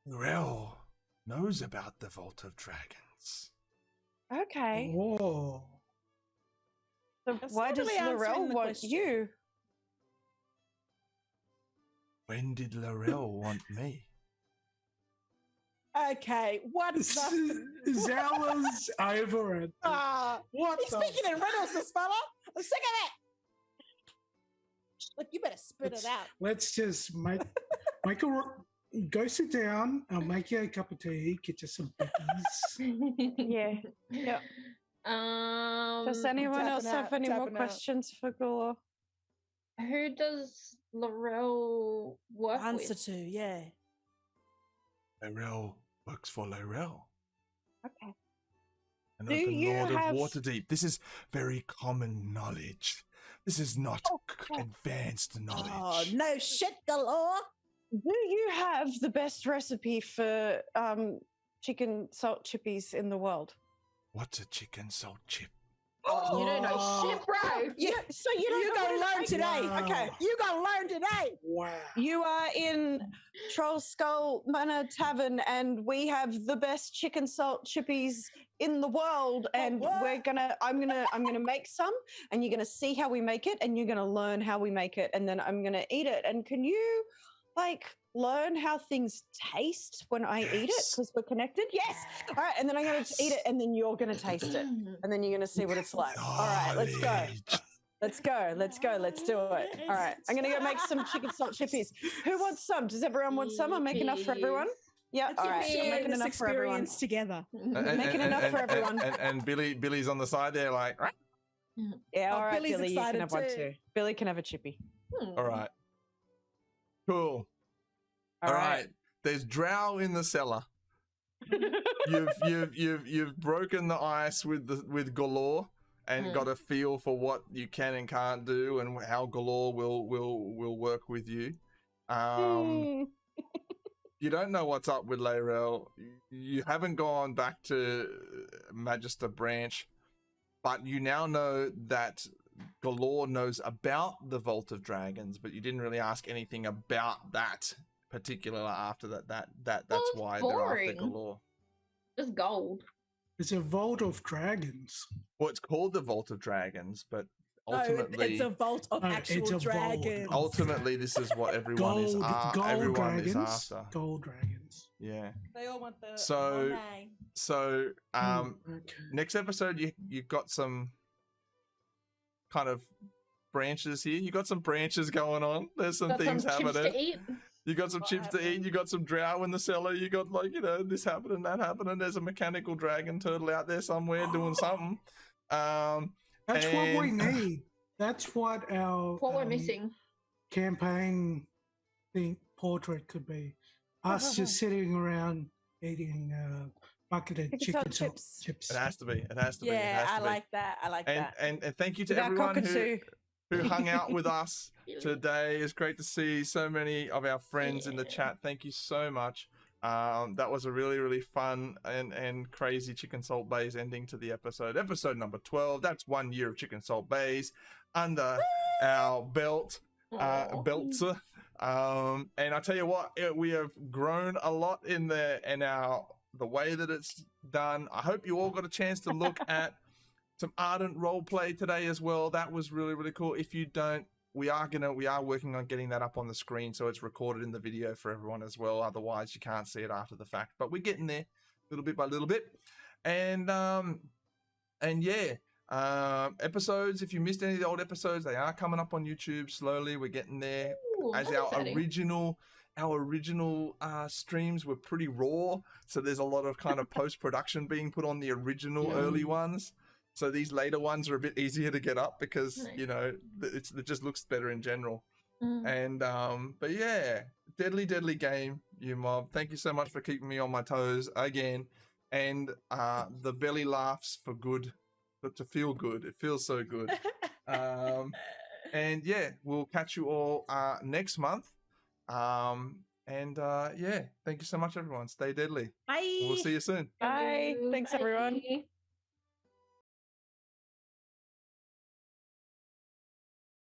Rel knows about the Vault of Dragons. Okay. Whoa. So That's why not does really answering Laurel the want question. you? When did Laurel want me? Okay. What the? Zala's over it. What He's the? speaking in riddles, this fella. I'm sick of it. Look, you better spit it out. Let's just make go sit down. I'll make you a cup of tea. Get you some cookies. Yeah. Yep. Does anyone else have any more tapping out. questions for Golorr? Who does Laurel work Answer with? to, yeah. Laurel works for Laurel. Okay. An Do open you lord have- of Waterdeep. This is very common knowledge. This is not advanced knowledge. Oh, no shit, Galore. Do you have the best recipe for chicken salt chippies in the world? What's a chicken salt chip? Oh, you don't know shit, bro. So you don't You know gonna what learn it's today. Wow. Okay, you gonna learn today. Wow. You are in Troll Skull Manor Tavern, and we have the best chicken salt chippies in the world. And what? I'm gonna make some, and you're gonna see how we make it, and you're gonna learn how we make it, and then I'm gonna eat it. And can you, learn how things taste when I eat it because we're connected? Yes. All right, and then I'm gonna eat it, and then you're gonna taste it, and then you're gonna see what it's like. All right, let's go. Let's go. Let's do it. All right. I'm going to go make some chicken salt chippies. Who wants some? Does everyone want some? I'm making enough for everyone. Yeah. All right. I'm making enough for everyone. Experience together. Making enough for everyone. And Billy's on the side there like, "Rah." Yeah. All Oh, right, Billy's Billy. You can excited have one too. too. Billy can have a chippy. All right. Cool. All right. There's drow in the cellar. You've broken the ice with Galore and got a feel for what you can and can't do and how Galore will work with you. You don't know what's up with Layrel. You haven't gone back to Magister Branch, but you now know that Galore knows about the Vault of Dragons, but you didn't really ask anything about that particular after that's why they're after Galore. Just gold. It's a Vault of Dragons. Well, it's called the Vault of Dragons, but ultimately, no, it's a vault of actual it's a dragons. vault. ultimately, this is what everyone is. Gold Everyone dragons. is after. Gold dragons. Yeah. They all want the So- Monet. So, Okay. next episode, you've got some kind of branches here. You got some branches going on. There's some Got things some chips happening. to eat. You got some What chips to eat. happened? You got some drow in the cellar. You got this happening, that happening. There's a mechanical dragon turtle out there somewhere doing something. That's what we and- need. That's what our What we're missing. campaign portrait could be. Us just sitting around eating bucketed Chicken chicken salt salt chips. chips. It has to be. It has to be. It Yeah, has I to be. like that. I like that. And thank you to With our everyone cockatoo. who hung out with us today. It's great to see so many of our friends in the chat. Thank you so much. That was a really, really fun and crazy Chicken Salt Baes ending to the episode. Episode number 12. That's 1 year of Chicken Salt Baes under our belts. And I tell you what, we have grown a lot in the way that it's done. I hope you all got a chance to look at some Ardent roleplay today as well. That was really, really cool. If you don't, we are working on getting that up on the screen so it's recorded in the video for everyone as well. Otherwise, you can't see it after the fact. But we're getting there, little bit by little bit. And yeah, episodes. If you missed any of the old episodes, they are coming up on YouTube slowly. We're getting there. Ooh, As that's our exciting. original streams were pretty raw, so there's a lot of kind of post-production being put on the original early ones. So these later ones are a bit easier to get up because Nice. it just looks better in general. Mm. And but yeah, deadly game, you mob. Thank you so much for keeping me on my toes again. And the belly laughs for good, but to feel good. It feels so good. And yeah, we'll catch you all next month. Yeah, thank you so much, everyone. Stay deadly. Bye. We'll see you soon. Bye. Thanks, everyone. Bye.